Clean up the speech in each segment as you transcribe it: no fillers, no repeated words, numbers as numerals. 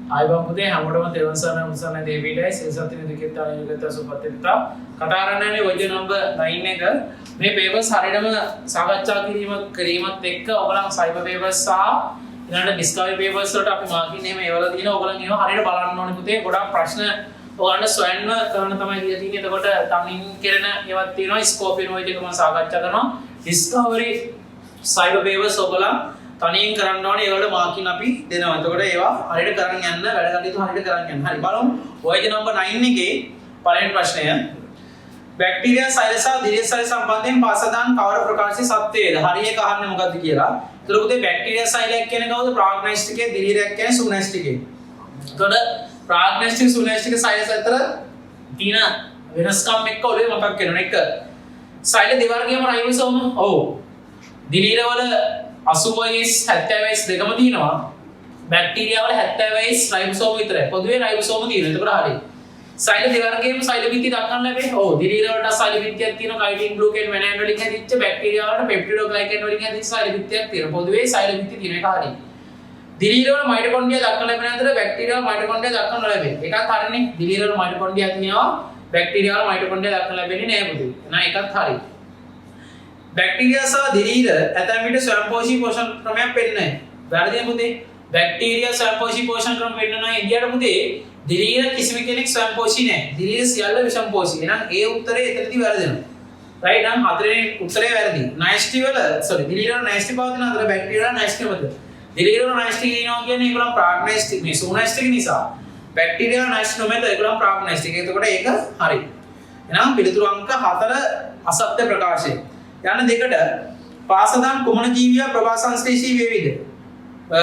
ආයිබං පුතේ හැමෝටම තෙරුවන් සරණයි මුසන්න දෙවියන්යි සිල්සත්ති නිදිකෙත් ආයුර්ගත සුපත්තිතා කතා කරන්නේ වජ්‍ය නම්බර් 9 එක මේ පේපර්ස් හරියටම සාකච්ඡා කිරීමත් එක්ක ඔයගලන් සයිබර් පේපර්ස් සහ ඊළඟට ඩිස්කවරි පේපර්ස් වලට අපි මාකින් එහෙම ඒවල තියෙනවා ඔයගලන් ඒවා හරියට බලන්න ඕනේ පුතේ ගොඩාක් ප්‍රශ්න ඔයගලන්ට සොයන්න කරන්න තමයි දීලා තියෙන්නේ එතකොට තනින් කරන ඒවත් තියෙනවා ස්කෝප් වෙන ඔය ටික මම සාකච්ඡා කරනවා ඩිස්කවරි සයිබර් පේපර්ස් ඔයගලන් තනියෙන් කරන්න ඕනේ ඒවල මාකින් අපි දෙනවා. එතකොට ඒවා හරියට කරන් යන්න වැඩ කටයුතු හරියට කරන් යන්න. හරි බලමු. වේජ් නම්බර් 9 එකේ පළවෙනි ප්‍රශ්නය. බැක්ටීරියා සෛල සහ දිලිය සෛල සම්බන්ධයෙන් පාසදාන කවර ප්‍රකාශයේ සත්‍යයේද? හරි එක අහන්නේ මොකද්ද කියලා. එතකොට පුතේ බැක්ටීරියා සෛලයක් කියන්නේ කවුද? ප්‍රාග්නැස්ටිකේ දිලියක් කියන්නේ සුනැස්ටිකේ. එතකොට ප්‍රාග්නැස්ටික සුනැස්ටික සෛල අතර තියෙන වෙනස්කම් එක්ක ඔලේ මතක් කරගන්න එක. සෛල දෙවර්ගයේම රයිබෝසෝම. ඔව්. දිලිය වල 80 වයස් 70 වයස් දෙකම තියෙනවා. බැක්ටීරියා වල 70 වයස් රයිබෝසෝම විතරයි. පොදුවේ රයිබෝසෝම තියෙනවා. එතකොට හරියි. සෛල දෙවර්ගයේම සෛල භිත්තිය දක්වන්න ලැබේ. ඔව් දිලිය වලට සෛල භිත්තියක් තියෙනවා. කයිටින් ග්ලූකේන් වෙනෑන් වලින් හැදිච්ච බැක්ටීරියා වලට පෙප්ටිඩෝග්ලයිකන් වලින් හැදිච්ච සෛල භිත්තියක් තියෙනවා. පොදුවේ සෛල භිත්තිය තියෙන එක හරියි. දිලිය වල මයිටොකොන්ඩ්‍රියා දක්වන්න ලැබෙන අතර බැක්ටීරියා වල මයිටොකොන්ඩ්‍රියා දක්වන්න ලැබේ. ඒකත් හරිනේ. දිලිය වල මයිටොකොන්ඩ්‍රියා තියෙනවා. බැක්ටීරියා වල මයිටොකොන්ඩ්‍රියා දක්වන්න ලැබෙන්නේ නැහැ පුතේ. එහෙනම් ඒකත් හරියි. බැක්ටීරියා සහ දිලීර ඇතැම් විට ස්වයංපෝෂී පෝෂණ ක්‍රමයක් පෙන්නනවා. වැරදිද පුතේ? බැක්ටීරියා ස්වයංපෝෂී පෝෂණ ක්‍රම පෙන්නනවා ඉන්දියාවට පුතේ. දිලීර කිසිම කෙනෙක් ස්වයංපෝෂී නැහැ. දිලීර සියල්ල විෂමපෝෂී. එහෙනම් ඒ උත්තරේ එතනදී වැරදෙනවා. රයිට් නම් හතරේ උත්තරේ වැරදි. නයිස්ටි වල දිලීර වල නයිස්ටි පවතින අතර බැක්ටීරියා වල නයිස්ටි මත. දිලීර වල නයිස්ටි කියනවා කියන්නේ ඒගොල්ලන් ප්‍රාග්නැස්ටික් මේ සෝනයිස්ටික් නිසා. බැක්ටීරියා නයිස්ටි නොමෙත ඒගොල්ලන් ප්‍රාග්නැස්ටික්. එතකොට ඒක හරි. එහෙනම් පිළිතුරු අංක 4 අසත්‍ය ප්‍රකාශය. යන දෙකට පාසදාන කුමන ජීවියා ප්‍රභාසංශ්ලේෂී වේවිද?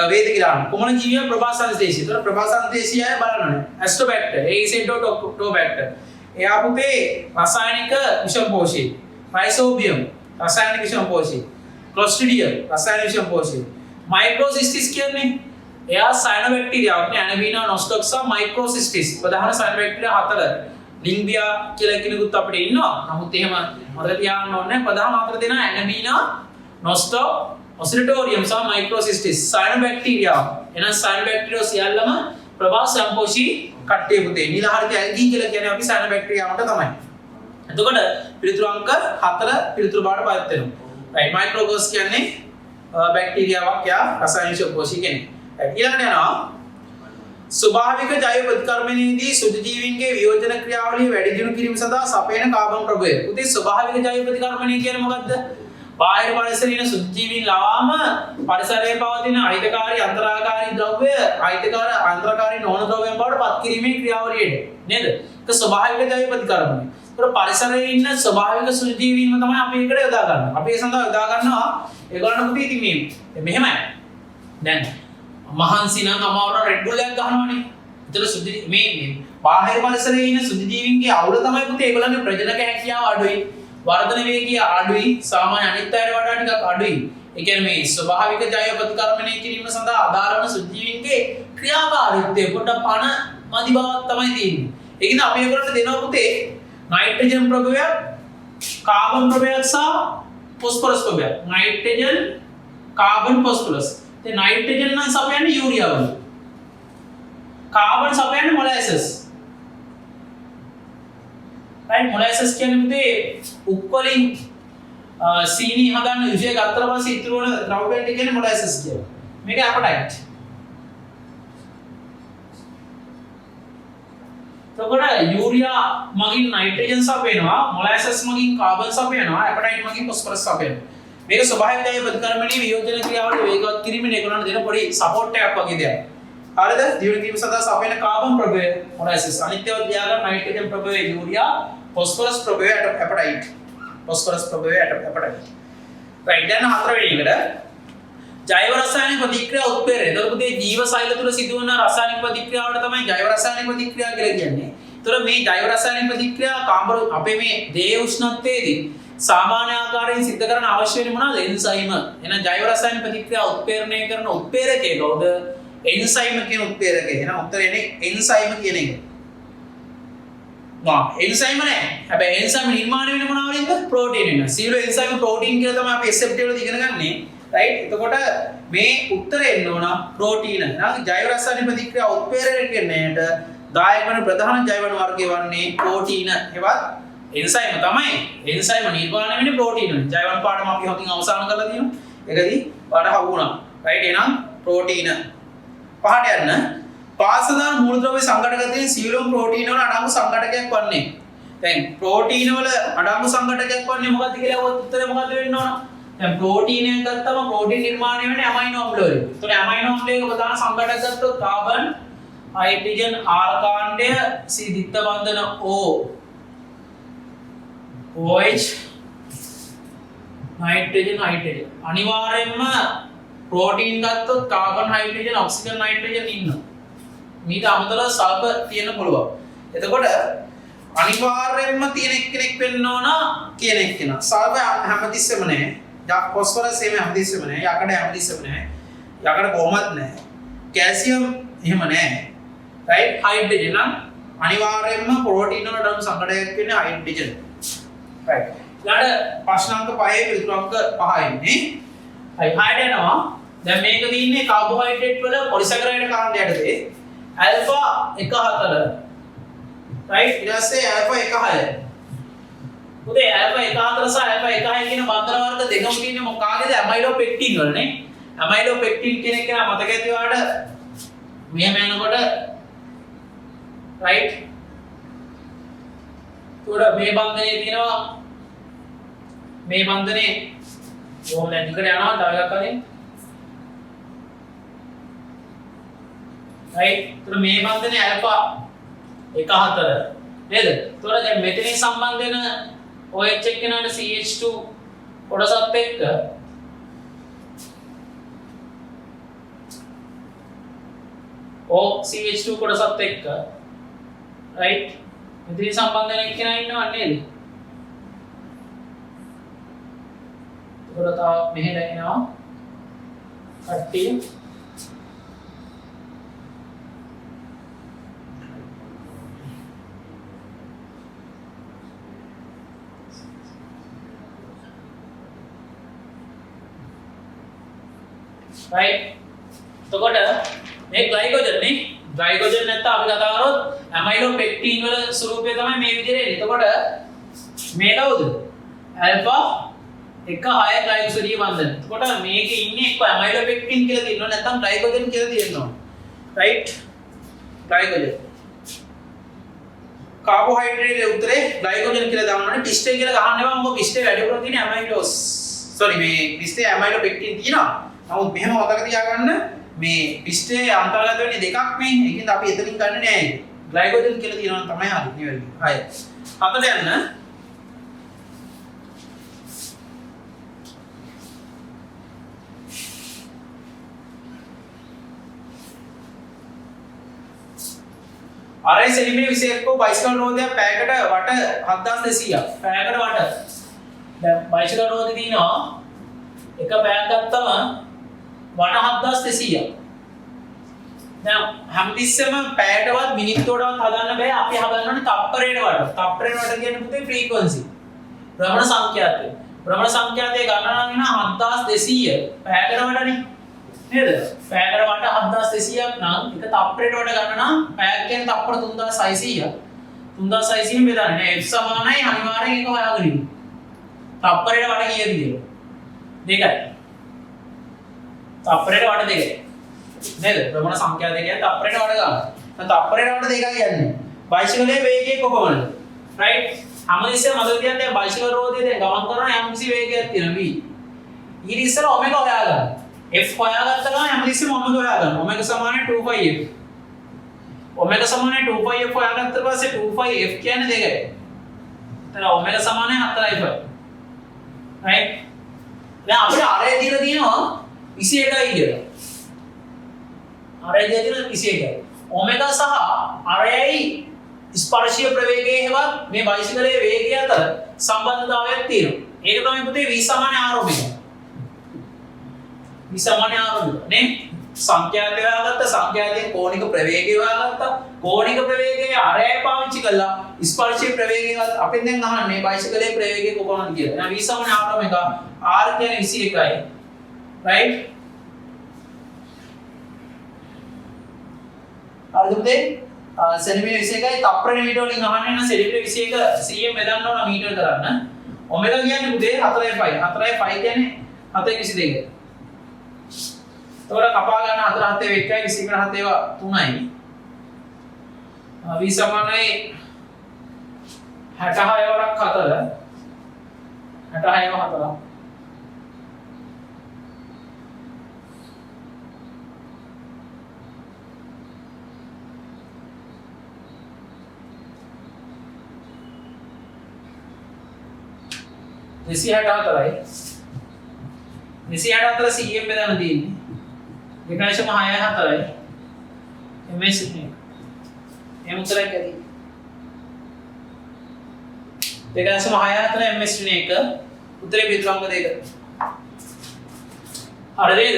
වේද කියලා. කුමන ජීවියා ප්‍රභාසංශ්ලේෂී? ඒතර ප්‍රභාසංශ්ලේෂී අය බලන්න. ඇස්ට්‍රොබැක්ටර්, ඒසෙන්ටෝටෝබැක්ටර්. එයා පුතේ රසායනික විෂමපෝෂී. රයිසෝබියම් රසායනික විෂමපෝෂී. ක්ලොස්ට්‍රිඩියම් රසායනික විෂමපෝෂී. මයික්‍රෝසිස්ටිස් කියන්නේ එයා සයනොබැක්ටීරියාවක් නේ. ඇනබීනා නොස්ටොක්සා මයික්‍රෝසිස්ටිස්. ප්‍රධාන සයනොබැක්ටීරියා 4. ලින්බියා කියලා කෙනෙකුත් අපිට ඉන්නවා. නමුත් එහෙම මතක තියාගන්න ඕනේ ප්‍රධාන හතර දෙනා ඇනබීනා, නොස්ටොක්, ඔසිලිටෝරියම් සහ මයික්‍රෝසිස්ටිස්. සයනොබැක්ටීරියා. එහෙනම් සයනොබැක්ටීරියා සියල්ලම ප්‍රභාස සම්පෝෂී කට්ටිය පුතේ. නිලහරිත ඇල්ගී කියලා කියන්නේ අපි සයනොබැක්ටීරියාවට තමයි. එතකොට පිළිතුරු අංක 4 පිළිතුරු බාට පත් වෙනවා. රයිට් මයික්‍රෝබස් කියන්නේ බැක්ටීරියාවක් යා රසායනික සම්පෝෂී කෙනෙක්. ඊළඟට යනවා ස්වභාවික ජෛව ප්‍රතිකර්මණයේදී සුදුජීවීන්ගේ වියෝජන ක්‍රියාවලිය වැඩි දියුණු කිරීම සඳහා සපයන කාබන් ප්‍රභවය. පුතේ ස්වභාවික ජෛව ප්‍රතිකර්මණය කියන්නේ මොකද්ද? බාහිර පරිසරයේ සුදුජීවීන් ලවාම පරිසරයේ පවතින අහිතකාරී අන්තරාකාරී ද්‍රව්‍ය අන්තරාකාරී නොවන ද්‍රව්‍යයන් බවට පත් කිරීමේ ක්‍රියාවලියට නේද? ඒක ස්වභාවික ජෛව ප්‍රතිකර්මණය. ඒක පරිසරයේ ඉන්න ස්වභාවික සුදුජීවීන්ම තමයි අපි ඒකට යොදා ගන්න. අපි ඒ සඳහා යොදා ගන්නවා ඒගොල්ලන්ට පුතේ ඉතින් මේ මෙහෙමයි. දැන් මහන්සි නම් අමාරුට රෙඩ් බුල් එකක් ගහනවානේ. ඒතර සුදි මේ බාහිර පරිසරයේ ඉන්න සුදි ජීවීන්ගේ අවුල තමයි පුතේ ඒගොල්ලන්ගේ ප්‍රජනක හැකියාව අඩුයි. වර්ධන වේගය අඩුයි. සාමාන්‍ය අනිත් අයට වඩා ටිකක් අඩුයි. ඒ කියන්නේ මේ ස්වභාවික ජෛව ප්‍රතිකර්මණය කිරීම සඳහා ආධාර වන සුදි ජීවීන්ගේ ක්‍රියාකාරීත්වය පොඩ්ඩක් පණ මදි බවක් තමයි තියෙන්නේ. ඒකින අපි ඒගොල්ලන්ට දෙනවා පුතේ නයිට්‍රජන් ප්‍රභවයක්, කාබන් ප්‍රභවයක් සහ ෆොස්ෆරස් ප්‍රභවයක්. Nitrogen, carbon, phosphorus. The nitrogen නම් සපයන්නේ යූරියා වල. කාබන් සපයන්නේ මොලාසස්. right මොලාසස් කියන්නේ මුතේ උක්වලින් සීනි හදන්න විශේෂ ගත්තට පස්සේ ඉතුරු වෙන ද්‍රව්‍යයන්ට කියන්නේ මොලාසස් කියලා. මේක ඇපටයිට්. එතකොට යූරියා මගින් නයිට්‍රජන් සපයනවා, මොලාසස් මගින් කාබන් සපයනවා, ඇපටයිට් මගින් ෆොස්ෆරස් සපයනවා. මේක ස්වභාවික ජෛව ප්‍රතිකර්මණයේ වියෝජන ක්‍රියාවලිය වේගවත් කිරීමෙන් ඒගොල්ලන්ට දෙන පොඩි සපෝට් එකක් වගේ දෙයක්. හරිද? දියුණු කිරීම සඳහා සපයන කාබන් ප්‍රභවය මොලාසස්, අනිත්‍යව තියාගන්න නයිට්‍රජන් ප්‍රභවය යූරියා, ෆොස්ෆරස් ප්‍රභවය ඇපටයිට්. ෆොස්ෆරස් ප්‍රභවය ඇපටයිට්. right දැන් හතරවෙනි එකට ජෛව රසායනික ප්‍රතික්‍රියා උත්ප්‍රේරණය. එතකොට මේ ජීව සෛල තුල සිදුවන රසායනික ප්‍රතික්‍රියාවට තමයි ජෛව රසායනික ප්‍රතික්‍රියා කියලා කියන්නේ. එතකොට මේ ජෛව රසායනික ප්‍රතික්‍රියා කාම්බර අපේ මේ දේහ උෂ්ණත්වයේදී සාමාන්‍ය ආකාරයෙන් සිද්ධ කරන්න අවශ්‍ය වෙන්නේ මොනවාද? එන්සයිම. එහෙනම් ජෛව රසායනික ප්‍රතික්‍රියා උත්ප්‍රේරණය කරන උත්ප්‍රේරකය කවුද? එන්සයිම කියන උත්ප්‍රේරකය. එහෙනම් උත්තරේ එන්සයිම කියන එක. එන්සයිම නෑ. හැබැයි එන්සයිම නිර්මාණය වෙන්නේ මොනවා වලින්ද? ප්‍රෝටීන් වෙන. සීල එන්සයිම ප්‍රෝටීන් කියලා තමයි අපි SFT වලදී ඉගෙන ගන්නේ. right එතකොට මේ උත්තරේ එන්න ඕන ප්‍රෝටීන නම් ජෛව රසායනික ප්‍රතික්‍රියා උත්ප්‍රේරණයට දායක වන ප්‍රධාන ජෛව වර්ගය වන්නේ ප්‍රෝටීන හෙවත් එන්සයිම තමයි එන්සයිම නිර්මාණය වෙන්නේ ප්‍රෝටීන වලින් ජෛව පාඩම අපි හොතින් අවසන් කරලා තියෙනවා ඒකදී ඔයාලට හවු වුණා right එහෙනම් ප්‍රෝටීන පහට යන්න පාසදාන මූලද්‍රව්‍ය සංඝටකයෙන් සියලුම ප්‍රෝටීන වල අඩංගු සංඝටකයක් වන්නේ දැන් ප්‍රෝටීන වල අඩංගු සංඝටකයක් වන්නේ මොකක්ද කියලා අහුවොත් උත්තරේ මොකද්ද වෙන්න ඕන දැන් ප්‍රෝටීනයක් ගත්තම ප්‍රෝටීන් නිර්මාණය වෙන්නේ ඇමයිනෝ අම්ල වලින්. ඒතකොට ඇමයිනෝ අම්ලයක ප්‍රධාන සංඝටක ගත්තොත් කාබන්, හයිඩ්‍රජන් ආර කාණ්ඩය, C දිත්ත බන්ධන O, OH, නයිට්‍රජන්. අනිවාර්යයෙන්ම ප්‍රෝටීන් ගත්තොත් කාබන්, හයිඩ්‍රජන්, ඔක්සිජන්, නයිට්‍රජන් ඉන්නවා. මේක අමතරව සල්ෆර් තියෙන්න පුළුවන්. එතකොට අනිවාර්යයෙන්ම තියෙන එක්කෙනෙක් වෙන්න ඕන කියන එක්කෙනා. සල්ෆර් හැමතිස්සෙම නෑ. फॉस्फरस එහෙම හැමතිස්සෙම නෑ. යකඩ හැමතිස්සෙම නෑ. යකඩ කොහොමත් නෑ. කැල්සියම් එහෙම නෑ. රයිට් හයිඩ්‍රජන් නම් අනිවාර්යයෙන්ම ප්‍රෝටීන වල අඩංගු සංඝටකයක් වෙන්නේ හයිඩ්‍රජන්. රයිට්. ඊළඟ ප්‍රශ්න අංක 5 පිළිතුරු අංක 5 ඉන්නේ. හයිඩ් යනවා. දැන් මේක තියෙන්නේ කාබෝහයිඩ්‍රේට් වල පොලිසැකරයිඩ් කාණ්ඩයටදී ඇල්ෆා 1 4 right ඊට පස්සේ alpha 1 6 උදේ alpha 1 4 සහ alpha 1 6 කියන බන්ධන වර්ග දෙකම තියෙන්නේ මොකාගේද ඇමයිලෝපෙක්ටින් වලනේ ඇමයිලෝපෙක්ටින් කියන එක මතක ඇති ඔයාලට මෙහෙම යනකොට right උඩ මේ බන්ධනේ තියෙනවා මේ බන්ධනේ ඕම ලැන්ඩිකට යනවා තව එකක් අරින් right උඩ මේ බන්ධනේ alpha 1 4 නේද? එතකොට දැන් මෙතනින් සම්බන්ධ වෙන OH එක්කෙනාට CH2 කොටසත් එක්ක CH2 කොටසත් එක්ක right මෙතනින් සම්බන්ධ වෙන එක්කෙනා ඉන්නව නේද? එතකොට තා මෙහෙට එනවා කට්ටිය right එතකොට මේ ග්ලයිකෝජන් නේ ග්ලයිකෝජන් නැත්නම් අපි කතා කරොත් ඇමයිලෝපෙක්ටින් වල ස්වරූපය තමයි මේ විදිහට එන්නේ. එතකොට මේ කවුද? ඇල්ෆා 1 6 ග්ලයිකෝසිඩිය බන්ධන. එතකොට මේකේ ඉන්නේ එක්ක ඇමයිලෝපෙක්ටින් කියලා තියෙනවා නැත්නම් ග්ලයිකෝජන් කියලා තියෙනවා. right ග්ලයිකෝජන් කාබෝහයිඩ්‍රේට් උත්තරේ ග්ලයිකෝජන් කියලා දානවනේ පිස්ටේ කියලා ගහන්න එපා. මොකද පිස්ටේ වැඩිපුර තියෙන ඇමයිලෝස් මේ පිස්ටේ ඇමයිලෝපෙක්ටින් තියෙනවා. නමුත් මෙහෙම මතක තියාගන්න මේ පිස්ටේ අන්තර්ගත වෙන්නේ දෙකක් නේ. ඒකින්ද අපි එතනින් ගන්න නෑ ඒක. ග්ලයිකෝජන් කියලා තියෙනවා තමයි හරි නිවැරදි. හය. හතට යන්න. RS එලිමේ 21 කෝ බයිසිකල් රෝදයක් පැයකට වට 7200ක්. පැයකට වට. දැන් බයිසිකල් රෝදේ තියෙනවා එක පැයක් ගත්තම වට 7200ක්. දැන් හැමතිස්සෙම පැයටවත් මිනිත්තුවටවත් හදන්න බෑ. අපි හදන්නනේ තප්පරයට වට. තප්පරයට වට කියන්නේ පුතේ ෆ්‍රීකවන්සි. භ්‍රමණ සංඛ්‍යාතය. භ්‍රමණ සංඛ්‍යාතය ගණනා වෙන 7200 පැයකට වටනේ. නේද? පැයකට වට 7200ක් නම් එක තප්පරයට වට ගණනා පැයක් කියන්නේ තප්පර 3600ක්. 3600 බෙදන්නේ f සමානයි අනිවාර්යෙන් එක හොයාගන්න ඉන්න. තප්පරයට වට කීයද කියලා. දෙකයි. තප්පරයට වට දෙකයි. නේද? ප්‍රමාණ සංඛ්‍යා දෙකෙන් තප්පරයට වට ගන්න. දැන් තප්පරයට වට දෙකයි යන්නේ. බයිසිකලයේ වේගය කොපමණද? රයිට්. හැමතිස්සෙම මතක තියාගන්න දැන් බයිසිකල් රෝදේ දැන් ගමන් කරන යම්කිසි වේගයක් තියෙනවා v. ඊට ඉස්සෙල්ලා ඔමෙගා හොයාගන්න. f හොයාගත්ත ගමන් හැමතිස්සෙම ඔමෙගා හොයාගන්න. ඔමෙගා සමානයි 2πf. ඔමෙගා සමානයි 2πf හොයාගත්ත පස්සේ 2πf කියන්නේ දෙකයි. එතන ඔමෙගා සමානයි 4.5. රයිට්. දැන් අපිට අරය දීලා තියෙනවා 21යි කියලා. අරය දීලා තියෙනවා 21යි. ඔමෙගා සහ අරයයි ස්පර්ශීය ප්‍රවේගයේ හෙවත් මේ බයිසිකලයේ වේගය අතර සම්බන්ධතාවයක් තියෙනවා. ඒක තමයි පුතේ v සමාන r ඔමෙගා. v සමාන r ඔමෙගා නේ? සංඛ්‍යාතය හොයාගත්ත සංඛ්‍යාතයෙන් කෝණික ප්‍රවේගය හොයාගත්ත කෝණික ප්‍රවේගයේ අරයයි පාවිච්චි කළා ස්පර්ශීය ප්‍රවේගයවත් අපෙන් දැන් අහන්නේ බයිසිකලයේ ප්‍රවේගය කොහොමද කියලා. එහෙනම් v සමාන r ඔමෙගා r කියන්නේ 21යි. right? හරිද පුතේ? සෙන්ටිමීටර් 21යි තප්පරෙ මීටර වලින් අහන්නේ නම් සෙන්ටිමීටර 21 cm බෙදන්න ඕන මීටර කරන්න. ඔමෙගා කියන්නේ පුතේ 4.5. 4.5 කියන්නේ 7.22. එතකොට කපා ගන්න 4 7 1යි 20 7 3යි. v සමානයි 66 වරක් 4. 66 4. Nisi hata hatarai. Nisi hata hatara CM bedana තියෙන්නේ. දෙකයි සම 6යි 4යි. MS නේ. එහෙම උත්තරයක් ඇති. දෙකයි සම 6යි 4යි MS නේ එක. උත්තරේ පිටුංග දෙක. හරිද?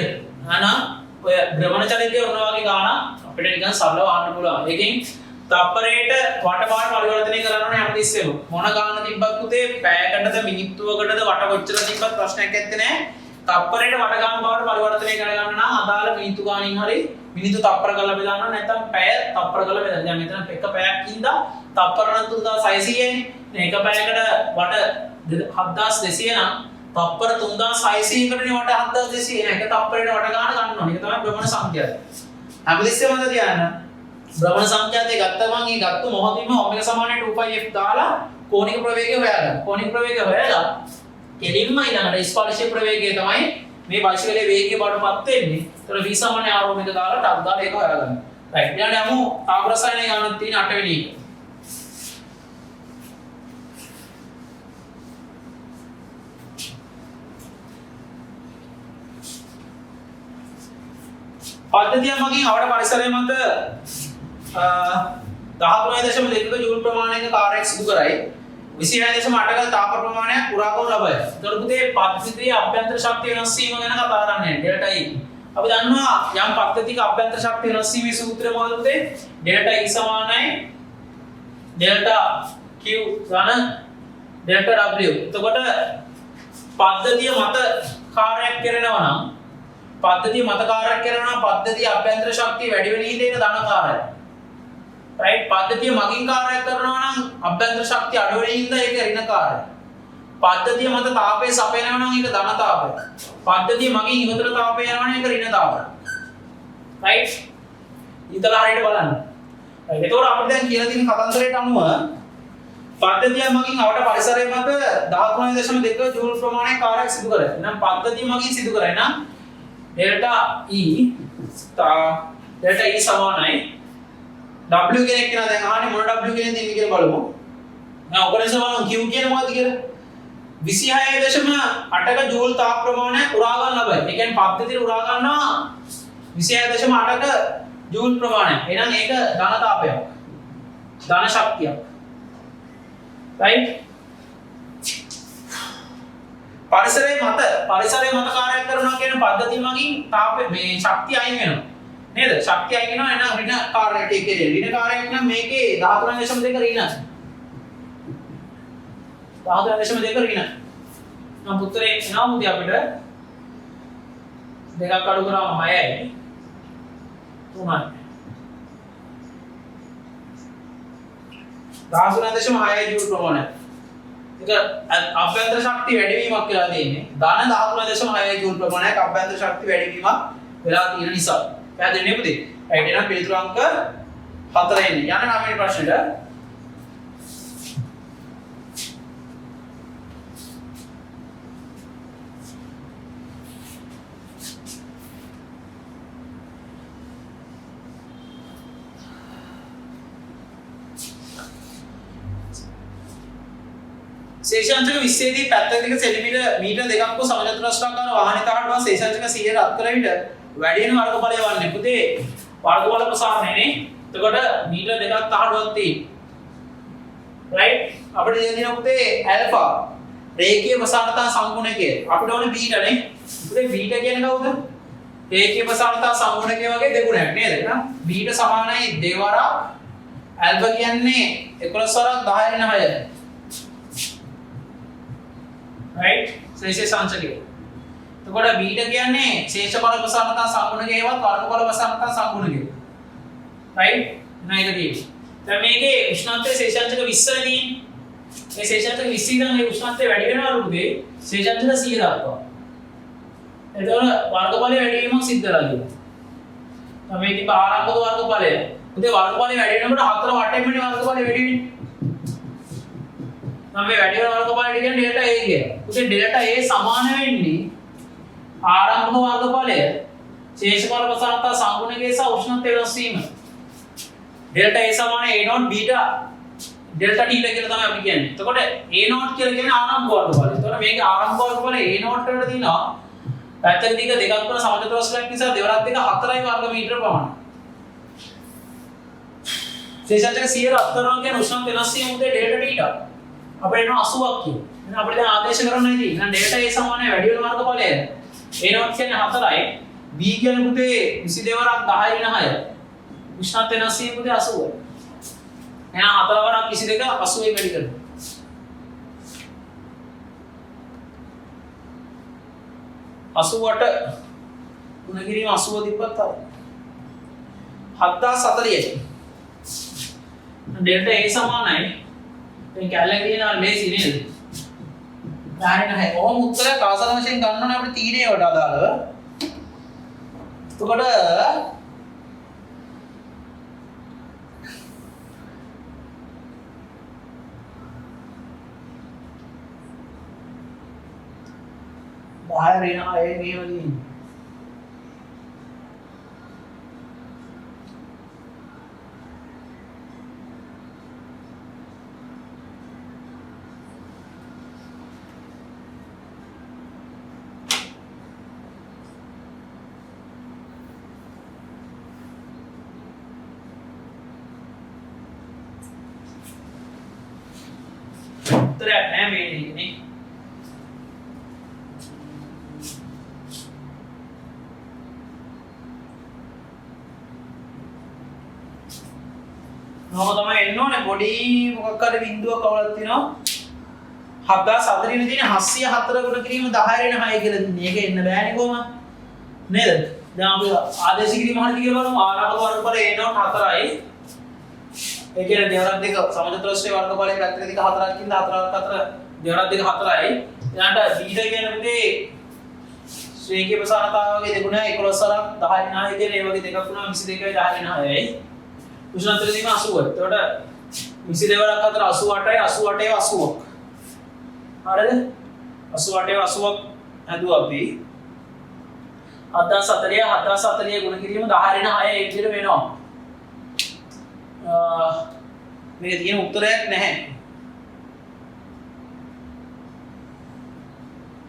අනා ඔය භ්‍රමණ චලිතය වුණා වගේ ගාන අපිට නිකන් සරලව අහන්න පුළුවන්. ඒකෙන් තප්පරයට වටපාර පරිවර්තනය කරන්න ඕනේ හැමතිස්සෙම. මොන ගාන තිබ්බත් පුතේ පැයකටද මිනිත්තුවකටද වට කොච්චර තිබ්බත් ප්‍රශ්නයක් නැත්තේ නෑ. තප්පරයට වට ගාන බවට පරිවර්තනය කරගන්න නම් අදාළ මිනිත්තු ගානින් හරි මිනිත්තු තප්පර කරලා බෙදන්න නැත්නම් පැය තප්පර කරලා බෙදන්න. දැන් මෙතන එක පැයක් ඉඳලා තප්පර නම් 3600යි. එක පැයකට වට 7200 නම් තප්පර 3600කටනේ වට 7200. එක තප්පරයට වට ගාන ගන්න ඕනේ. ඒක තමයි භ්‍රමණ සංඛ්‍යාව. හැමතිස්සෙම මතක තියාගන්න. භ්‍රමණ සංඛ්‍යාතේ ගත්තම ඒ ගත්ත මොහොතේම ඔමෙගා සමානයි 2πf දාලා කෝණික ප්‍රවේගය හොයාගන්න. කෝණික ප්‍රවේගය හොයලා කෙලින්ම ඊළඟට ස්පර්ශ ප්‍රවේගය තමයි මේ බයිසිකලේ වේගය බවටපත් වෙන්නේ. ඒතර v සමානයි r ඔමෙගා දාලා ටක් දාලා ඒක හොයාගන්න. රයිට්. ඊළඟට යමු තාප රසායනය ගන්නත් තියෙන 8 වෙනි එක. පද්ධතිය මගින් අවඩ පරිසරය මත 13.2ක ජූල් ප්‍රමාණයක කාර්යයක් සිදු කරයි 26.8ක තාප ප්‍රමාණයක් පුරා කරනු ලබයි. ඒතර පුතේ පද්ධතියේ අභ්‍යන්තර ශක්තිය වෙනස් වීම ගැන කතා කරන්නේ ඩෙල්ටා E. අපි දන්නවා යම් පද්ධතියක අභ්‍යන්තර ශක්තිය වෙනස් වීමේ සූත්‍රය මොකද පුතේ? ඩෙල්ටා E සමානයි ඩෙල්ටා Q ධන ඩෙල්ටා W. එතකොට පද්ධතිය මත කාර්යයක් කරනවා නම් පද්ධතිය මත කාර්යයක් කරනවා පද්ධතිය අභ්‍යන්තර ශක්තිය වැඩි වෙන හිතේ ඒක ධන කාර්යය. රයිට්. පද්ධතිය මගින් කාර්යයක් කරනවා නම් අභ්‍යන්තර ශක්තිය අඩු වෙන හින්දා ඒක ඍණ කාර්යය. පද්ධතිය මත තාපය සපයනවා නම් ඒක ධන තාපය. පද්ධතිය මගින් ඉවතට තාපය යනවා නම් ඒක ඍණ තාපය. රයිට්. ඊතල හරියට බලන්න. රයිට්. ඒතකොට අපිට දැන් කියලා තියෙන කතන්දරයට අනුව පද්ධතිය මගින් අවට පරිසරය මත 13.2 ජූල් ප්‍රමාණයක කාර්යයක් සිදු කරයි. එහෙනම් පද්ධතිය මගින් සිදු කරයි නම් डेल्टा E සමානයි W කෙනෙක් කියනවා දැන් අහන්නේ මොන W කෙනෙක්ද ඉන්නේ කියලා බලමු. දැන් ඔකනේ සමාන Q කියන්නේ මොකද්ද කියලා 26.8ක ජූල් තාප ප්‍රමාණයක් උරා ගන්න ලබයි. ඒ කියන්නේ පද්ධතිය උරා ගන්නවා 26.8ක ජූල් ප්‍රමාණයක්. එහෙනම් ඒක ධන තාපයක්. ධන ශක්තියක්. right? පරිසරයේ මත කාර්යයක් කරනවා කියන පද්ධතිය මගින් තාපේ මේ ශක්තිය අයින් වෙනවා. නේද? ශක්තිය අයින් වෙනවා එහෙනම් ඍණ කාර්යයට ඒකේ ඍණ කාර්යයක් නම් මේකේ 13.2 ඍණ. 13.2 ඍණ. නම් උත්තරේ එනවා මුදී අපිට දෙකක් අඩු කරාම 6යි. 3යි. 13.6යි ජූල් ප්‍රමාණය. ඒක අභ්‍යන්තර ශක්තිය වැඩිවීමක් වෙලා තියෙන්නේ. ධන 13.6 ජූල් ප්‍රමාණයක් අභ්‍යන්තර ශක්තිය වැඩිවීමක් වෙලා තියෙන නිසා. පැහැදිලිනේ පුතේ? රයිට්. එහෙනම් පිළිතුරු අංක 4 එන්නේ. යන 9 වෙනි ප්‍රශ්නෙට. ශේෂාංශක 20 දී පැත්තක සෙන්ටිමීටර මීටර දෙකක් වූ සමචතුරස්‍රාකාර වාහනේ තහඩුවක් ශේෂාංශක 100 රත් කළ විට වැඩි වෙන වර්ගඵලය වන්නේ පුතේ වර්ගඵල ප්‍රසාරණයනේ. එතකොට මීටර දෙකක් තහඩුවක් තියෙනවා. රයිට්. අපිට දෙන්න පුතේ ඇල්ෆා රේඛීය ප්‍රසාරණතා සංගුණකය. අපිට ඕනේ බීටානේ. පුතේ බීටා කියන්නේ කවුද? රේඛීය ප්‍රසාරණතා සංගුණකය වගේ දෙගුණයක් නේද? එහෙනම් බීටා සමානයි දෙවරක් ඇල්ෆා කියන්නේ 11 වරක් 10 වෙන 6. right? ශේෂාංශකය. එතකොට බීටා කියන්නේ ශේෂඵල ප්‍රසන්නතා සංගුණකේවත් වර්ගඵල ප්‍රසන්නතා සංගුණකේ. රයිට්? නේද තියෙන්නේ. දැන් මේකේ උෂ්ණත්වය ශේෂාංශක 20 තියෙන්නේ. මේ ශේෂාංශක 20 ඉඳන් මේ උෂ්ණත්වය වැඩි වෙනවා රුධේ ශේෂාංශක 100 දක්වා. එතකොට වර්ගඵලය වැඩි වීමක් සිද්ධ වෙලා තියෙනවා. මේ තිබ්බ ආරම්භක වර්ගඵලය. උදේ වර්ගඵලය වැඩි වෙනකොට හතර වටේමනේ වර්ගඵලය වැඩි වෙන්නේ. නම් මේ වැඩි වෙන වර්ගඵලය කියන්නේ ඩෙල්ටා A කියලා. උදේ ඩෙල්ටා A සමාන වෙන්නේ ආරම්භක වර්ගඵලය ශේෂඵල ප්‍රසන්නතා සංගුණකයේ සහ උෂ්ණත්වය වෙනස් වීම. ඩෙල්ටා A සමාන A0 බීටා ඩෙල්ටා T කියලා තමයි අපි කියන්නේ. එතකොට A0 කියලා කියන්නේ ආරම්භක වර්ගඵලය. එතකොට මේකේ ආරම්භක වර්ගඵලය A0 වලට දිනවා පැත්තක දිග දෙකක් වන සමචතුරස්‍රයක් නිසා දෙවරක් දෙක 4යි වර්ග මීටර ප්‍රමාණය. ශේෂාංශක 100 අත්තරනවා කියන්නේ උෂ්ණත්වය වෙනස් වීම උදේ ඩෙල්ටා T. අපිට එනවා 80ක් කියන. එහෙනම් අපිට දැන් ආදේශ කරන්න ඉතින්. එහෙනම් ඩෙල්ටා A සමානයි වැඩි වෙන වර්ගඵලය. A0 කියන්නේ 4යි. B කියන්නේ පුතේ 22 වරක් 10 වෙන 6. උෂ්ණත්වය වෙනස් වීම පුතේ 80යි. එහෙනම් 4 වරක් 22 80යි වැඩි කරනවා. 88 ගුණ කිරීම 80 තිබ්බත් තමයි 7040යි. ඩෙල්ටා A සමානයි දැන් කැලරියන ලේසි නේද? ගානේ නැහැ. ඔහොම උත්තරයක් ආසන වශයෙන් ගන්න ඕනේ අපිට තීරයේ වලට අදාළව. එතකොට බාහිර එන අය මේවලින් උත්තරයක් නැහැ මේ නේ. නෝම තමයි එන්න ඕනේ පොඩි මොකක් හරි බිඳුවක් අවලක් තියෙනවා 7040 නේ තියෙන්නේ 704 ගුණ කිරීම 10 වෙන 6 කියලා දෙන්නේ. ඒක එන්න බෑනේ කොහොමද? නේද? දැන් අපි ආදේශ කිරීම හරියට කියලා බලමු. ආරම්භක වර්ගඵලය එනවා 4යි. ඒ කියන්නේ දෙවරක් දෙක සමචතුරස්‍රයේ වර්ගඵලයේ පැත්තක දිග 4ක් ඉඳලා 4ක් අතර දෙවරක් දෙක 4යි. ඊළඟට බීටා කියන පුතේ ශ්‍රේණික ප්‍රසන්නතාවගේ දෙගුණ 11 වරක් 10 වෙන 6 කියන ඒ වගේ දෙකක් වුණා 22යි 10 වෙන 6යි. උෂ්ණත්වය දීම 80. එතකොට 22 වරක් අතර 88යි 88ේ 80ක්. හරිද? 88ේ 80ක් හදුවා අපි. 7040 ගුණ කිරීම 10 වෙන 6 ඒ විදිහට වෙනවා. මේ තියෙන උත්තරයක් නැහැ.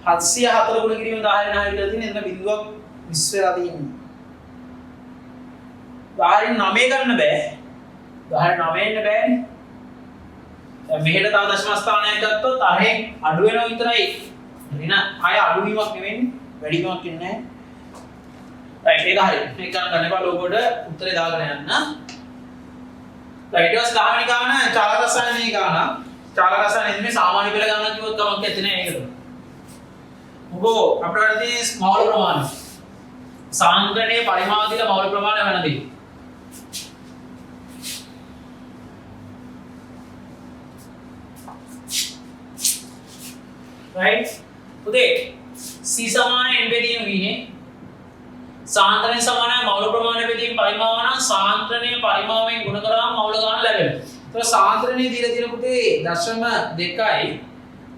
704 ගුණ කිරීම 10 වෙන 6 විතර තියෙන එතන බිඳුවක් 20 වෙලා තියෙනවා. 10 9 ගන්න බෑ. 10 9 එන්න බෑනේ. දැන් මෙහෙට තව දශම ස්ථානයක් ගත්තොත් අරෙන් අඩු වෙනවා විතරයි. ඍණ 6 අඩු වීමක් නෙවෙන්නේ. වැඩි වීමක් ඉන්නේ නැහැ. රයිට් ඒක හරි. මේක ගන්න එපා ලෝගෝට උත්තරේ දාගෙන යන්න. රයිට් ඊට පස්සේ 10 වෙනි ගාන චාලක රසායනයේ ගාන. චාලක රසායනයේ මේ සාමාන්‍ය පෙළ ගානක් කිව්වොත් කමක් නැත්තේ නෑ ඒකට. මොකෝ අපිට වැඩි මෞල ප්‍රමාණය. සාන්ද්‍රණයේ පරිමාණික මෞල ප්‍රමාණය වෙනදී. right උදේ c සමාන n බෙදීම v නේ සාන්ද්‍රණය සමානයි මෞල ප්‍රමාණය බෙදීම පරිමාණ සාන්ද්‍රණයේ පරිමාණයෙන් ගුණ කරාම මෞල ගාන ලැබෙනවා. ඒතකොට සාන්ද්‍රණයේ දීලා තියෙන පුතේ 0.2යි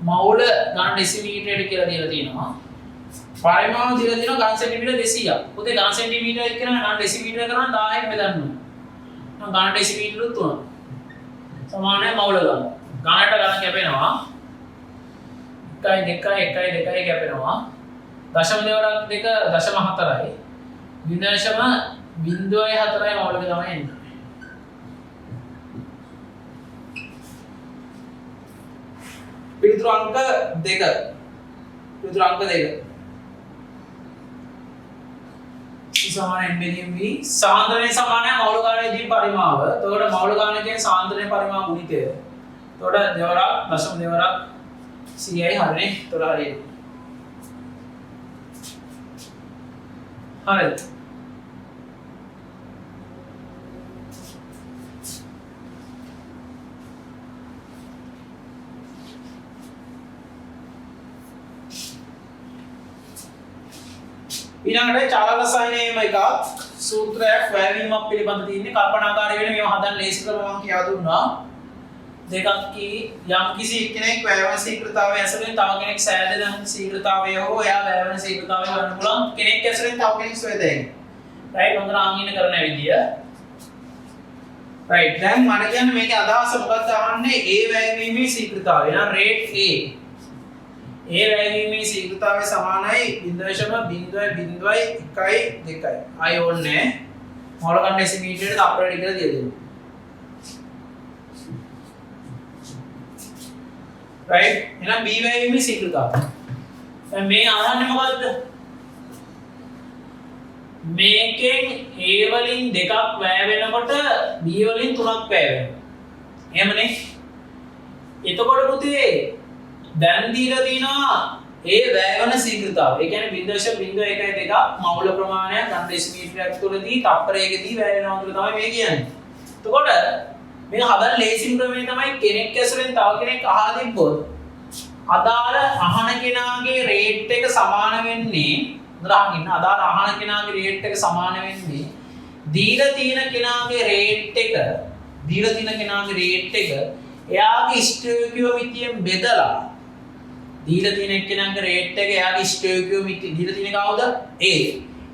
මෞල ගාන ඩෙසිමීටරයට කියලා දීලා තියෙනවා. පරිමාණ දීලා තියෙනවා ගාන සෙන්ටිමීටර 200ක්. පුතේ ගාන සෙන්ටිමීටර කියන ගාන ඩෙසිමීටර කරන 10න් බෙදන්න ඕන. නම් ගාන ඩෙසිමීටර 3 සමානයි මෞල ගාන. ගානට ගාන කැපෙනවා 1 2 කැපෙනවා දශම දෙවරක් 2 දශම 4යි විදශම 0.4යි මෞලික තමයි එන්නේ. පිළිතුරු අංක 2 සමාන n බෙදීම v සාන්ද්‍රණය සමානයි මෞල ගානයේ දී පරිමාව. එතකොට මෞල ගාන කියන්නේ සාන්ද්‍රණයේ පරිමාව ගුණිතය. එතකොට දෙවරක් දශම දෙවරක් 100යි හරිනේ. එතකොට හරියට හරිද? ඊළඟට චාලක රසායනයේම එකක් සූත්‍රයක් වැයවීමක් පිළිබඳ තියෙන්නේ කල්පනාකාරී වෙන මේවා හදන්න ලේසි කරලා මම කියා දුන්නා. දෙකක් යම් කිසි කෙනෙක් වැයවන ශීඝ්‍රතාවය ඇසුරෙන් තව කෙනෙක් සෑදෙන ශීඝ්‍රතාවය හෝ එයා වැයවන ශීඝ්‍රතාවය ගන්න පුළුවන් කෙනෙක් ඇසුරෙන් තව කෙනෙක් සොයදෙන්නේ. රයිට් හොඳට ආන්ගින කරන විදිය. රයිට් දැන් මම කියන්නේ මේකේ අදහස මොකක්ද අහන්නේ ඒ වැයවීමේ ශීඝ්‍රතාවය. එහෙනම් රේට් A ඒ වැයවීමේ ශීඝ්‍රතාවය සමානයි 0.0.1.2යි. අය ඕනේ මොලකන් ඩෙසිමීටරයට අපරේට් කියලා දිය දෙනවා. right එහෙනම් b වැයවීමේ ශීඝ්‍රතාවය. දැන් මේ අහන්නේ මොකද්ද? මේකෙන් a වලින් දෙකක් වැය වෙනකොට b වලින් තුනක් වැය වෙනවා. එහෙමනේ. එතකොට පුතේ දැන් දීලා තිනවා ඒ වැයවන ශීඝ්‍රතාවය. ඒ කියන්නේ 0.01 මවුල ප්‍රමාණයක් ගන්න ඩෙසිමීටරයක් තුලදී තප්පරයකදී වැය වෙනවා කියලා තමයි මේ කියන්නේ. එතකොට මේක හදන්න ලේසිම ක්‍රමය තමයි කෙනෙක් ඇසුරෙන් තව කෙනෙක් අහලා තිබ්බොත් අදාළ අහන කෙනාගේ රේට් එක සමාන වෙන්නේ උදාහරණයක් අදාළ අහන කෙනාගේ රේට් එක සමාන වෙන්නේ දීලා තියෙන කෙනාගේ රේට් එක එයාගේ ස්ටොයිකියෝමිතියෙන් බෙදලා දීලා තියෙන කෙනාගේ රේට් එක එයාගේ ස්ටොයිකියෝමිතිය දීලා තියෙන කවුද? A.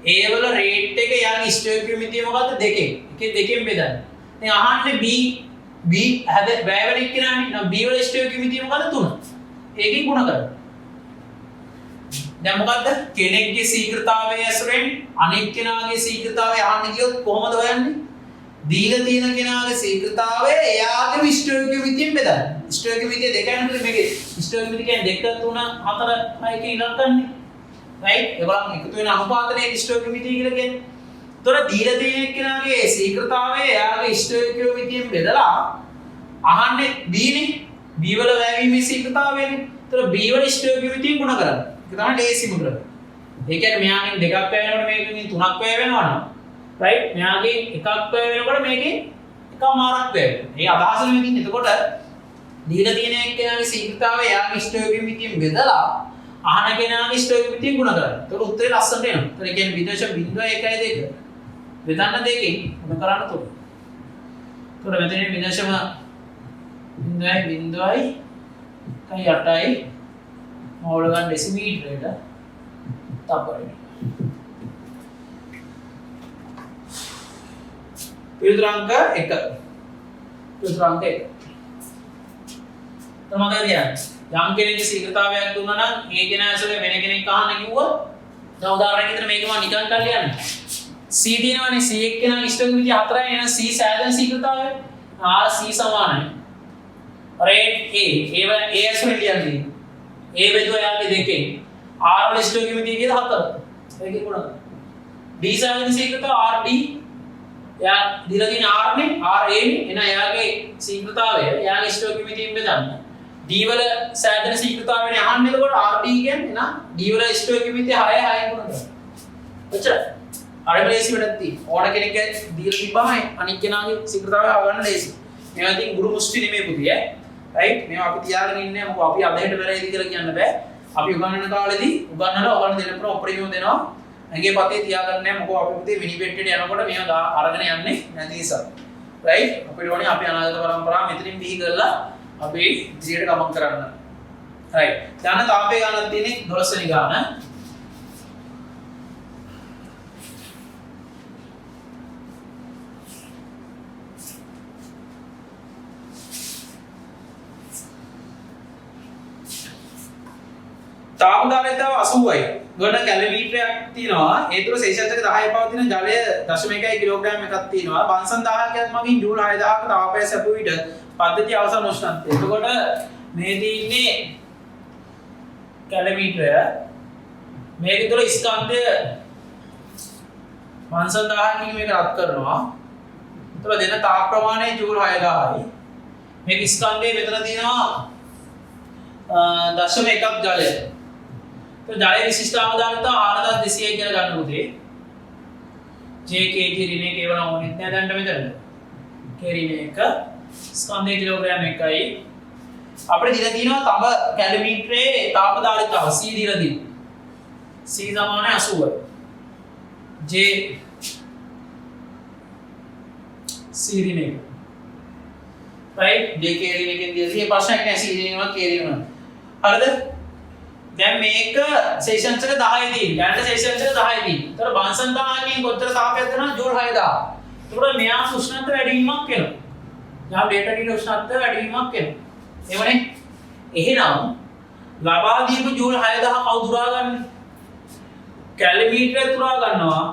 A වල රේට් එක එයාගේ ස්ටොයිකියෝමිතිය මොකද්ද? දෙකෙන් බෙදන්න. දැන් අහන්නේ B හැද වැයවල එක්කෙනානේ. නම් B වල ස්ටොයිකියෝමිතිය මොකද්ද? 3. ඒකෙන් ගුණ කරන්න. දැන් මොකද්ද? කෙනෙක්ගේ ශීඝ්‍රතාවය ඇසුරෙන් අනෙක් කෙනාගේ ශීඝ්‍රතාවය අහන්න ගියොත් කොහොමද හොයන්නේ? දීලා තියෙන කෙනාගේ ශීඝ්‍රතාවය එයාගේ ස්ටොයිකියෝමිතියෙන් බෙදන්න. ස්ටොයිකියෝමිතිය දෙකයි නේද මේකේ? ස්ටොයිකියෝමිතිය කියන්නේ 2 3 4 6 කියන ඉලක්කන්නේ. රයිට්? ඒගොල්ලන් එකතු වෙන අනුපාතනේ ස්ටොයිකියෝමිතිය කියලා කියන්නේ. තොර දීලා තියෙන කෙනාගේ ශීඝ්‍රතාවය එයාගේ ස්ටොයිකියෝමිතියෙන් බෙදලා අහන්නේ B නේ. B වල වැයවීමේ ශීඝ්‍රතාවයනේ. තොර B වල ස්ටොයිකියෝමිතියෙන් ගුණ කරන්න. ඒක තමයි ලේසිම ක්‍රම. ඒ කියන්නේ මෙයාගෙන් දෙකක් වැය වෙනකොට මේකෙන් තුනක් වැය වෙනවා නම් රයිට් මෙයාගෙන් එකක් වැය වෙනකොට මේකෙන් එකමාරක් වැය වෙනවා. මේ අදහස නෙමෙයි තියෙන්නේ. එතකොට දීලා තියෙන කෙනාගේ ශීඝ්‍රතාවය එයාගේ ස්ටොයිකියෝමිතියෙන් බෙදලා අහන කෙනාගේ ස්ටොයිකියෝමිතියෙන් ගුණ කරන්න. එතකොට උත්තරේ ලස්සනට එනවා. ඒ කියන්නේ 0.01 බෙදන්න දෙකෙන් මොන කරන්න තුන. එතකොට මෙතන 0.08යි මෝල් ගන්න ඩෙසිමීටරයට තප්පරයට. පිළිතුරාංක 1. පිළිතුරාංක 1. තමග කියන්නේ යම් කෙනෙක්ගේ ශීඝ්‍රතාවයක් දුන්නා නම් ඒ කෙනා ඇසුරේ වෙන කෙනෙක් අහන්න කිව්වොත් දැන් උදාහරණයක් විතර මේක මම නිකන් කරලා යන්නේ. C දිනවනේ C එක්කෙනා ස්ටොයිකියෝමිතිය 4යි එහෙනම් C සෑදෙන ශීඝ්‍රතාවය R C සමානයි. රේට් A ඇසුරේ කියන්නේ A බෙදුව යාගේ දෙකෙන් R වල ස්ටොයිකියෝමිතිය කියලා 4. ඒකේ ගුණ. D සෑදෙන ශීඝ්‍රතාව RD එයා දීලා තියෙන R නේ R A නේ එහෙනම් එයාගේ ශීඝ්‍රතාවය එයාගේ ස්ටොයිකියෝමිතියෙන් බෙදන්න. D වල සෑදෙන ශීඝ්‍රතාවයනේ අහන්නේ එතකොට RD කියන්නේ එහෙනම් D වල ස්ටොයිකියෝමිතිය 6 ගුණ කරනවා. එච්චරයි. අරබලේසි වැඩක් තියෙනවා. ඕන කෙනෙක් දීලා තිබ්බම අනිත් කෙනාගේ ශීඝ්‍රතාවය අහගන්න ලේසි. මේවා ඉතින් ගුරු මුස්ටි නෙමෙයි පුතේ ඈ. රයිට්? මේවා අපි තියාගෙන ඉන්නේ මොකද අපි අදහෙට වෙරයිද කියලා කියන්න බෑ. අපි උගන්වන කාලෙදී උගන්වලා ඔයගොල්ලෝ දෙනපර ඔප්‍රියෝ දෙනවා. ඇඟේ පතේ තියාගන්න නැහැ මොකද අපි පුතේ මිනිබෙට්ටේට යනකොට මේවා අරගෙන යන්නේ නැති නිසා. රයිට්? අපිට ඕනේ අපි අනාගත පරම්පරාව මෙතනින් බිහි කරලා අපි ඉදිරියට ගමන් කරන්න. රයිට්. දැන් තාපේ ගන්නක් තියෙන්නේ 12 වෙනි ගාන. තාපදාරයතාව 80යි. ගොඩ කැලෝරීටයක් තියෙනවා. ඒ තුර සෙල්සියස් එක 10 පවතින ජලය 0.1 කිලෝග්‍රෑම් එකක් තියෙනවා. බන්සන් 1000ක් මගින් ජූල් 6000ක තාපය සැපු විට පද්ධතිය අවසන් උෂ්ණත්වය. එතකොට මේ තියෙන්නේ කැලෝරීටය. මේක තුර ස්කන්ධය බන්සන් 1000කින් මේක රත් කරනවා. එතකොට දෙන තාප ප්‍රමාණය ජූල් 6000යි. මේක ස්කන්ධයේ මෙතන තියෙනවා 0.1ක් ජලය. तो ජලයේ විශිෂ්ට අවදානතාව 4200 කියලා ගන්න පුතේ. JK ඍණ 1 ඒවන ඕනෙත් නෑ දැන්ට මෙතන. K ඍණ 1 ස්කන්ධය කිලෝග්‍රෑම් 1යි. අපිට දීලා තියෙනවා තඹ කැලෝමීටරේ තාප ධාරිතාව C දීලා තියෙනවා. C සමාන 80. J C ඍණ 1. right JK ඍණ 1 ගෙන් දීලා තියෙන ප්‍රශ්නයක් නෑ C ඍණ 1 K ඍණ 1. හරිද? දැන් මේක සෙෂන්ස් එක 10 දී. දැනට සෙෂන්ස් එක 10 දී. ඒතර බන්සන් තාපයෙන් කොච්චර තාපයක් දෙනවද? ජූල් 6000. ඒතකොට මෙයා උෂ්ණත්ව වැඩිවීමක් වෙනවා. යා ඩේටා ඩීට උෂ්ණත්ව වැඩිවීමක් වෙනවා. එවනේ. එහෙනම් ලබා දීපු ජූල් 6000 කවුද උරාගන්නේ? කැලෝමීටරය උරා ගන්නවා.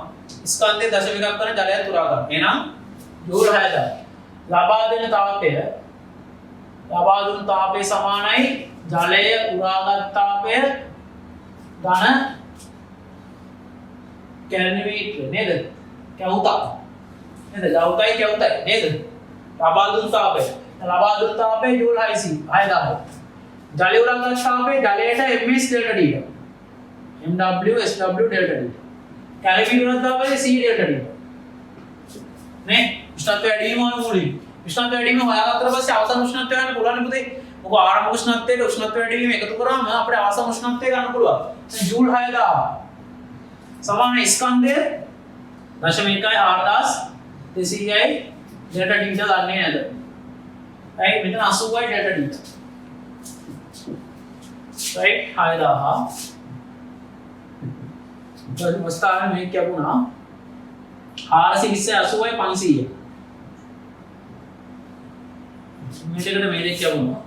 ස්කන්ධයේ දශමිකක් කරන ජලයත් උරා ගන්නවා. එහෙනම් ජූල් 6000. ලබා දෙන තාපය ලබා දුන් තාපය සමානයි ජලය උරාගත් තාපය ඝන කැලෝමීටර නේද? කැවුතක් නේද? ජවුතයි කැවුතයි නේද? ලබා දුන් තාපය ජූල් 6000. ජලය උරාගත් තාපය ජලයට ms delta t. mw sw delta t. කැලෝමීටර උරාගත් තාපය c delta t. නේ? උෂ්ණත්වය වැඩි වීම මූලික. උෂ්ණත්වය වැඩි වීම හොයාගත්තට පස්සේ අවසන් උෂ්ණත්වය ගන්න පුළුවන් පුතේ. මොකද ආරම්භ උෂ්ණත්වයට උෂ්ණත්වය වැඩි වීම එකතු කරාම අපිට අවසන් උෂ්ණත්වය ගන්න පුළුවන්. දැන් ජූල් 6000 සමාන ස්කන්ධය 0.1 4200යි ඩෙල්ටා t ගන්නේ නැද? right මෙතන 80යි ඩෙල්ටා t. right 6000 ඊට පස්සේ මේක කියපුණා 420 80යි 500. මේකට මේ දෙක කියවුණා.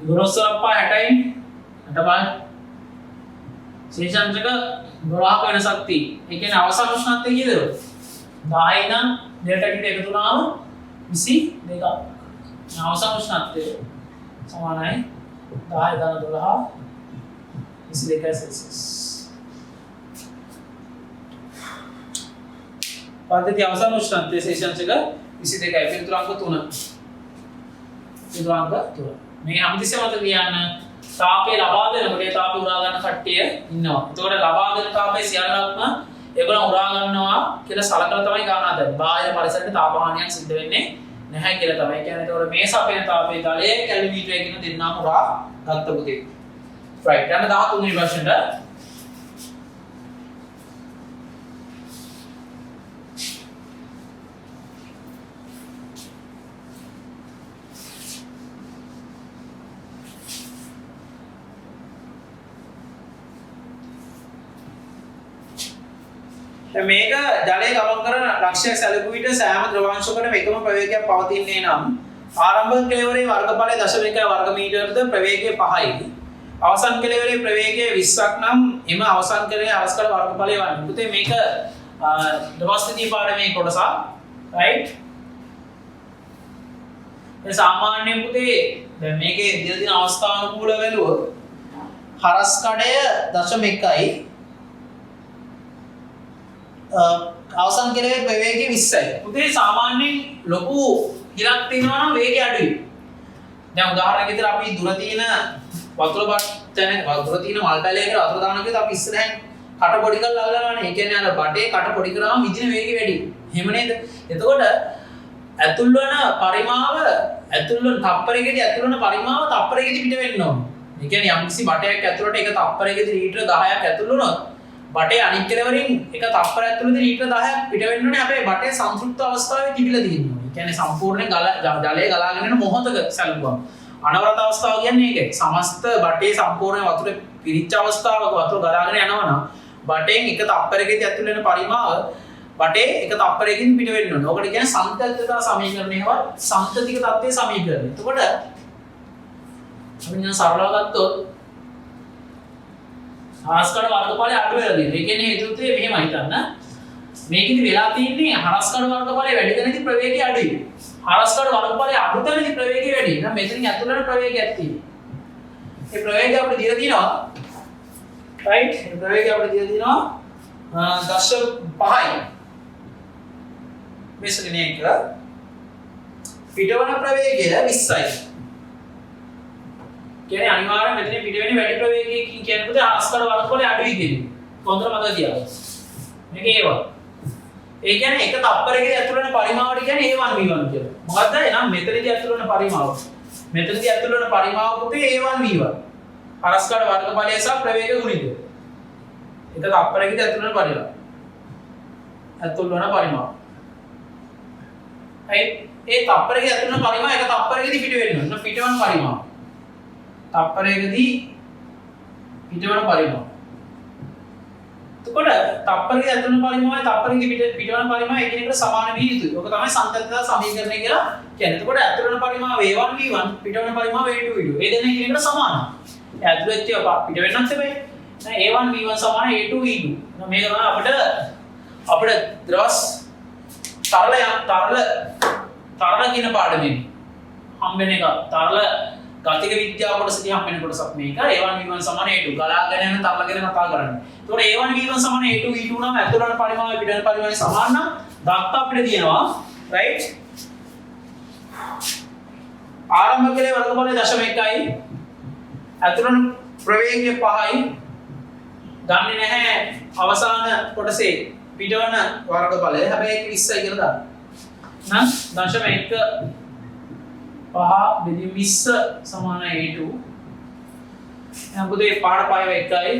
ගොරොස්සප්පා 60යි 65. ශේෂාංශක 12ක වෙනසක් තියෙයි. ඒ කියන්නේ අවසන් උෂ්ණත්වය කීයද? 10 ඉඳන් ඩෙල්ටා ටීට එකතු වුණාම 22ක්. අවසන් උෂ්ණත්වය සමානයි 10 × 12 22 සෙල්සියස්. පද්ධතිය අවසන් උෂ්ණත්වය ශේෂාංශක 22යි පිළිතුරාංක 3. පිළිතුරාංක 3. මේ හැමතිස්සෙම මතක තියාගන්න තාපය ලබා දෙනකොට ඒ තාපය උරා ගන්න කට්ටිය ඉන්නවා. එතකොට ලබා දෙන තාපය සියල්ලක්ම ඒගොල්ලෝ උරා ගන්නවා කියලා සලකලා තමයි ගන්න හදන්නේ. බාහිර පරිසරයට තාපහානියක් සිද්ධ වෙන්නේ නැහැ කියලා තමයි කියන්නේ. එතකොට මේ සපයන තාපයේ ජලයේ කැලෝමීටරය කියන දෙන්නාම උරා ගත්ත පුතේ. right. යන 13 වෙනි ප්‍රශ්නෙට මේක ජලයේ ගමන් කරන ලක්ෂ්‍යයක් සැලකුව විට සෑම ද්‍රවාංශයකටම එකම ප්‍රවේගයක් පවතින්නේ නම් ආරම්භක කෙලවරේ වර්ගඵලය 0.1 වර්ග මීටරද ප්‍රවේගය 5යි. අවසන් කෙලවරේ ප්‍රවේගය 20ක් නම් එම අවසන් කෙලවරේ අවස්කල වර්ගඵලය වන්නේ. පුතේ මේක දවස්තිති පාඩමේ කොටසක්. right? ඒ සාමාන්‍යයෙන් පුතේ දැන් මේකේ ඉදිරිය තියෙන අවස්ථානුකූල වැලුව හරස් කඩය 0.1යි අවසන් කෙලවරේ ප්‍රවේගය 20යි. පුතේ සාමාන්‍යයෙන් ලොකු හිලක් තියෙනවා නම් වේගය අඩුයි. දැන් උදාහරණයක් විදිහට අපි දුර තියෙන වතුර බට්ටන වතුර තියෙන මල් පැලයකට වතුර දානවා කියද්දි අපි ඉස්සරහින් කට පොඩි කරලා අල්ලනවානේ. ඒ කියන්නේ අර බටේ කට පොඩි කරාම විදින වේගය වැඩි. එහෙම නේද? එතකොට ඇතුල් වන පරිමාව ඇතුල් වන තප්පරයකදී ඇතුල් වන පරිමාව තප්පරයකදී පිට වෙන්න ඕන. ඒ කියන්නේ යම්කිසි බටයක් ඇතුළට එක තප්පරයකදී ලීටර 10ක් ඇතුල් වුණොත් බටේ අනිත් කෙළවරින් එක තප්පර ඇතුළතදී ලීටර 10ක් පිට වෙන්න ඕනේ. අපේ බටේ සංතෘප්ත අවස්ථාවේ තිබිලා තියෙනවා. ඒ කියන්නේ සම්පූර්ණ ජලය ගලාගෙන යන මොහොතක සැලකුවා. අනවරත අවස්ථාව කියන්නේ ඒකයි. සමස්ත බටේ සම්පූර්ණ වතුර පිරිච්ච අවස්ථාවක වතුර ගලාගෙන යනවා නම් බටෙන් එක තප්පරයකදී ඇතුල් වෙන පරිමාව බටේ එක තප්පරයකින් පිට වෙන්න ඕනේ. ඔකට කියන්නේ සංතත්ත්වතා සමීකරණයවත් සංතතික තත්ත්වයේ සමීකරණය. එතකොට අපි නිකන් සරලව ගත්තොත් හරස්කඩ වර්ගඵලය අඩු වෙලා තියෙනවා. ඒ කියන්නේ හේතුත්‍රය මෙහෙම හිතන්න. මේකෙදි වෙලා තියෙන්නේ හරස්කඩ වර්ගඵලය වැඩි තැනදී ප්‍රවේගය අඩුයි. හරස්කඩ වර්ගඵලය අඩු තැනදී ප්‍රවේගය වැඩි. එහෙනම් මෙතනින් ඇතුළට ප්‍රවේගයක් තියෙනවා. ඒ ප්‍රවේගය අපිට දීලා තියෙනවා. right? ඒ ප්‍රවේගය අපිට දීලා තියෙනවා 0.5යි. මේසකනේ එක පිටවන ප්‍රවේගය 20යි. කියන්නේ අනිවාර්යයෙන් මෙතන පිට වෙන්නේ වැඩි ප්‍රවේගයකින් කියන්නේ පුතේ හරස්කඩ වර්ගඵලය අඩුයි කියන්නේ. කොහොමද මතක තියාගන්න. මේක ඒවා. ඒ කියන්නේ එක තප්පරයකදී ඇතුළු වෙන පරිමාවට කියන්නේ A1 V1 කියලා. මොකද්ද? එහෙනම් මෙතනදී ඇතුළු වෙන පරිමාව. මෙතනදී ඇතුළු වෙන පරිමාව පුතේ A1 V1. පරස්පර වර්ගඵලය සහ ප්‍රවේග ගුණිතය. එක තප්පරයකදී ඇතුළු වෙන පරිමාව. ඇතුළු වෙන පරිමාව. ඒ තප්පරයකදී ඇතුළු වෙන පරිමාව එක තප්පරයකදී පිට වෙනවා. පිටවන පරිමාව. තප්පරයකදී පිටවන පරිමාව. එතකොට තප්පරයකදී ඇතුළු වෙන පරිමාවයි තප්පරයකදී පිටවන පරිමාවයි එකිනෙකට සමාන විය යුතුයි. ඔක තමයි සංතතිතා සමීකරණය කියලා කියන්නේ. එතකොට ඇතුළු වෙන පරිමාව A1 V1 පිටවන පරිමාව A2 V2. මේ දෙන්න එකිනෙකට සමානයි. ඇතුළු වෙච්ච පිට වෙන්නත් එපයි. A1 V1 සමාන A2 V2. මේක තමයි අපිට ද්‍රවස් තරල කියන පාඩමේදී හම්බෙන එක තරල ගතික විද්‍යාව කොටසදී හම්බෙන කොටසක් මේක. A1 V1 සමාන A2 ගලාගෙන යන තරල ගැන කතා කරන්නේ. එතකොට A1 V1 සමාන A2 V2 නම් ඇතුළු වෙන පරිමාවයි පිට වෙන පරිමාවයි සමාන නම් දත්ත අපිට තියෙනවා right ආරම්භ කලේ වර්ගඵලය 0.1යි ඇතුළු වෙන ප්‍රවේගය 5යි දන්නේ නැහැ අවසාන කොටසේ පිටවන වර්ගඵලය හැබැයි ඒක 20යි කියලා දාන්න. නම් 0.1 5 බෙදීම 20 සමාන A2. එහෙනම් පුතේ පාඩ පහව 1යි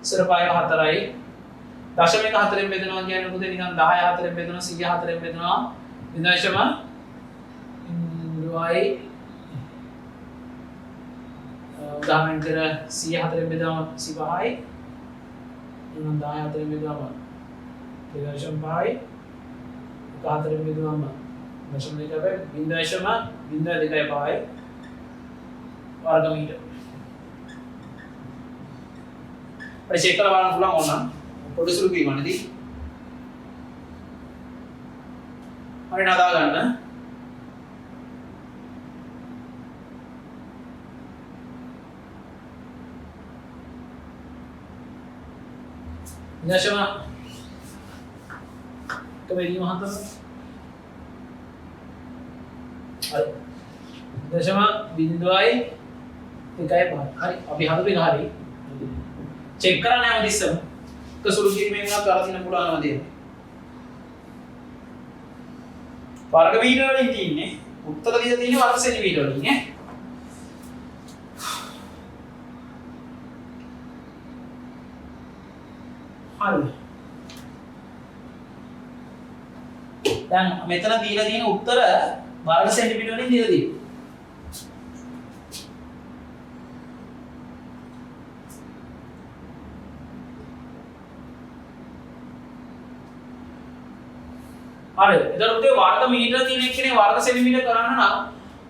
ඉස්සර පහව 4යි. 0.4 ෙන් බෙදනවා කියන්නේ පුතේ නිකන් 10 4 ෙන් බෙදනවා 100 4 ෙන් බෙදනවා 0.2යි උදාහරණ කර 100 4 ෙන් බෙදනවා 25යි. එහෙනම් 10 4 ෙන් බෙදනවා 2.5යි. 4 ෙන් බෙදුවම 0.2යි වර්ග මීටර. අපි චෙක් කරලා බලන්න පුළුවන් ඕන පොඩි සුළු කීමනදී. හරි නදා ගන්න. දශම කවේදී මහත්තයා හරි දශම බිංදුවයි 1.5 හරි අපි හදපු එක හරි චෙක් කරන්න හැමතිස්සම එක සුළු කිරීමෙන් උනත් අරගෙන පුළුවන් නේද වර්ග මීටර වලින් තියෙන්නේ උත්තර දීලා තියෙන්නේ වර්ග සෙන්ටිමීටර වලින් නේ හරි දැන් මෙතන දීලා තියෙන උත්තර වර්ග සෙන්ටිමීටර වලින් දීලා තියෙනවා. හරි. එතකොට උදේ වර්ග මීටර තියෙන එකනේ වර්ග සෙන්ටිමීටර කරන්න නම්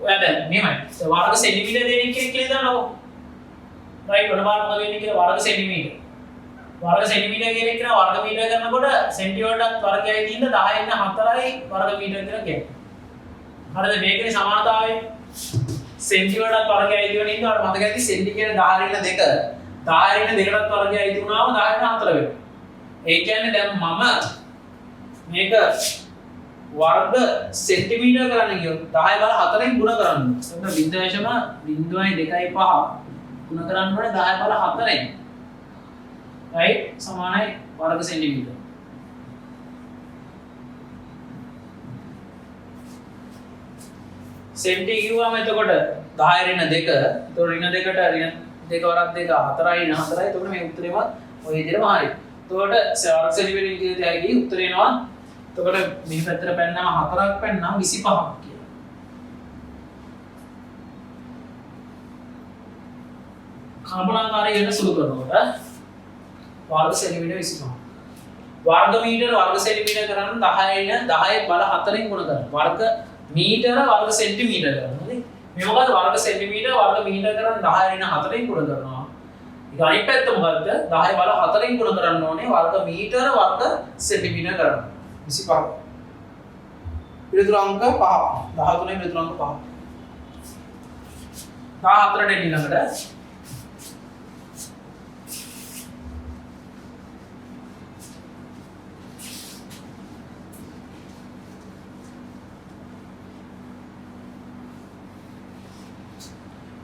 ඔයා දැන් මෙහෙමයි. වර්ග සෙන්ටිමීටර දෙන එක කියලා දානකො. රයිට් ඔන්න බලන්න මොකද වෙන්නේ කියලා වර්ග සෙන්ටිමීටර. වර්ග සෙන්ටිමීටර කියන එක වර්ග මීටර කරනකොට සෙන්ටිමීටරට වර්ගයයි තියෙන 10 න් 4යි වර්ග මීටර කියලා කියන්නේ. හරිද මේකේ සමානතාවය සෙන්ටිමීටරට වර්ගයයි කියන ඉන්න ඔයාලට මතක ඇති සෙන්ටිමීටර 10 න් 2 10 න් 2ට වර්ගයයි දුනාම 10 න් 4 වෙනවා. ඒ කියන්නේ දැන් මම මේක වර්ග සෙන්ටිමීටර කරන්න ගියොත් 10 බල 4ෙන් ගුණ කරන්න ඕනේ. එතන 0.225 ගුණ කරන්න ඕනේ 10 බල 4ෙන්. right සමානයි වර්ග සෙන්ටිමීටර. සෙන්ටි කිව්වම එතකොට 10 ඍණ 2. එතකොට ඍණ 2ට ඍණ 2 වරක් 2 4යි ඍණ 4යි. එතකොට මේ උත්තරේම ඔය විදිහටම හරියි. එතකොට වර්ග සෙන්ටිමීටර විදිහට ඇයි උත්තරේ එනවා. එතකොට මේ පැත්තට පැන්නාම 4ක් පැන්නාම 25ක් කියලා. කල්පනාකාරී වෙන සුළු කරනකොට වර්ග සෙන්ටිමීටර 25. වර්ග මීටර වර්ග සෙන්ටිමීටර කරන්න 10 න් 10 බල 4ෙන් ගුණ කරනවා. වර්ග මීටර වර්ග සෙන්ටිමීටර කරනවා. හරි. මේ මොකද වර්ග සෙන්ටිමීටර වර්ග මීටර කරන්න 10 න් 4ෙන් ගුණ කරනවා. ඊට අනිත් පැත්ත මොකද්ද? 10 බල 4ෙන් ගුණ කරන්න ඕනේ වර්ග මීටර වර්ග සෙන්ටිමීටර කරන්න. 25. පිළිතුරු අංක 5. 13 පිළිතුරු අංක 5. 14ට ඊළඟට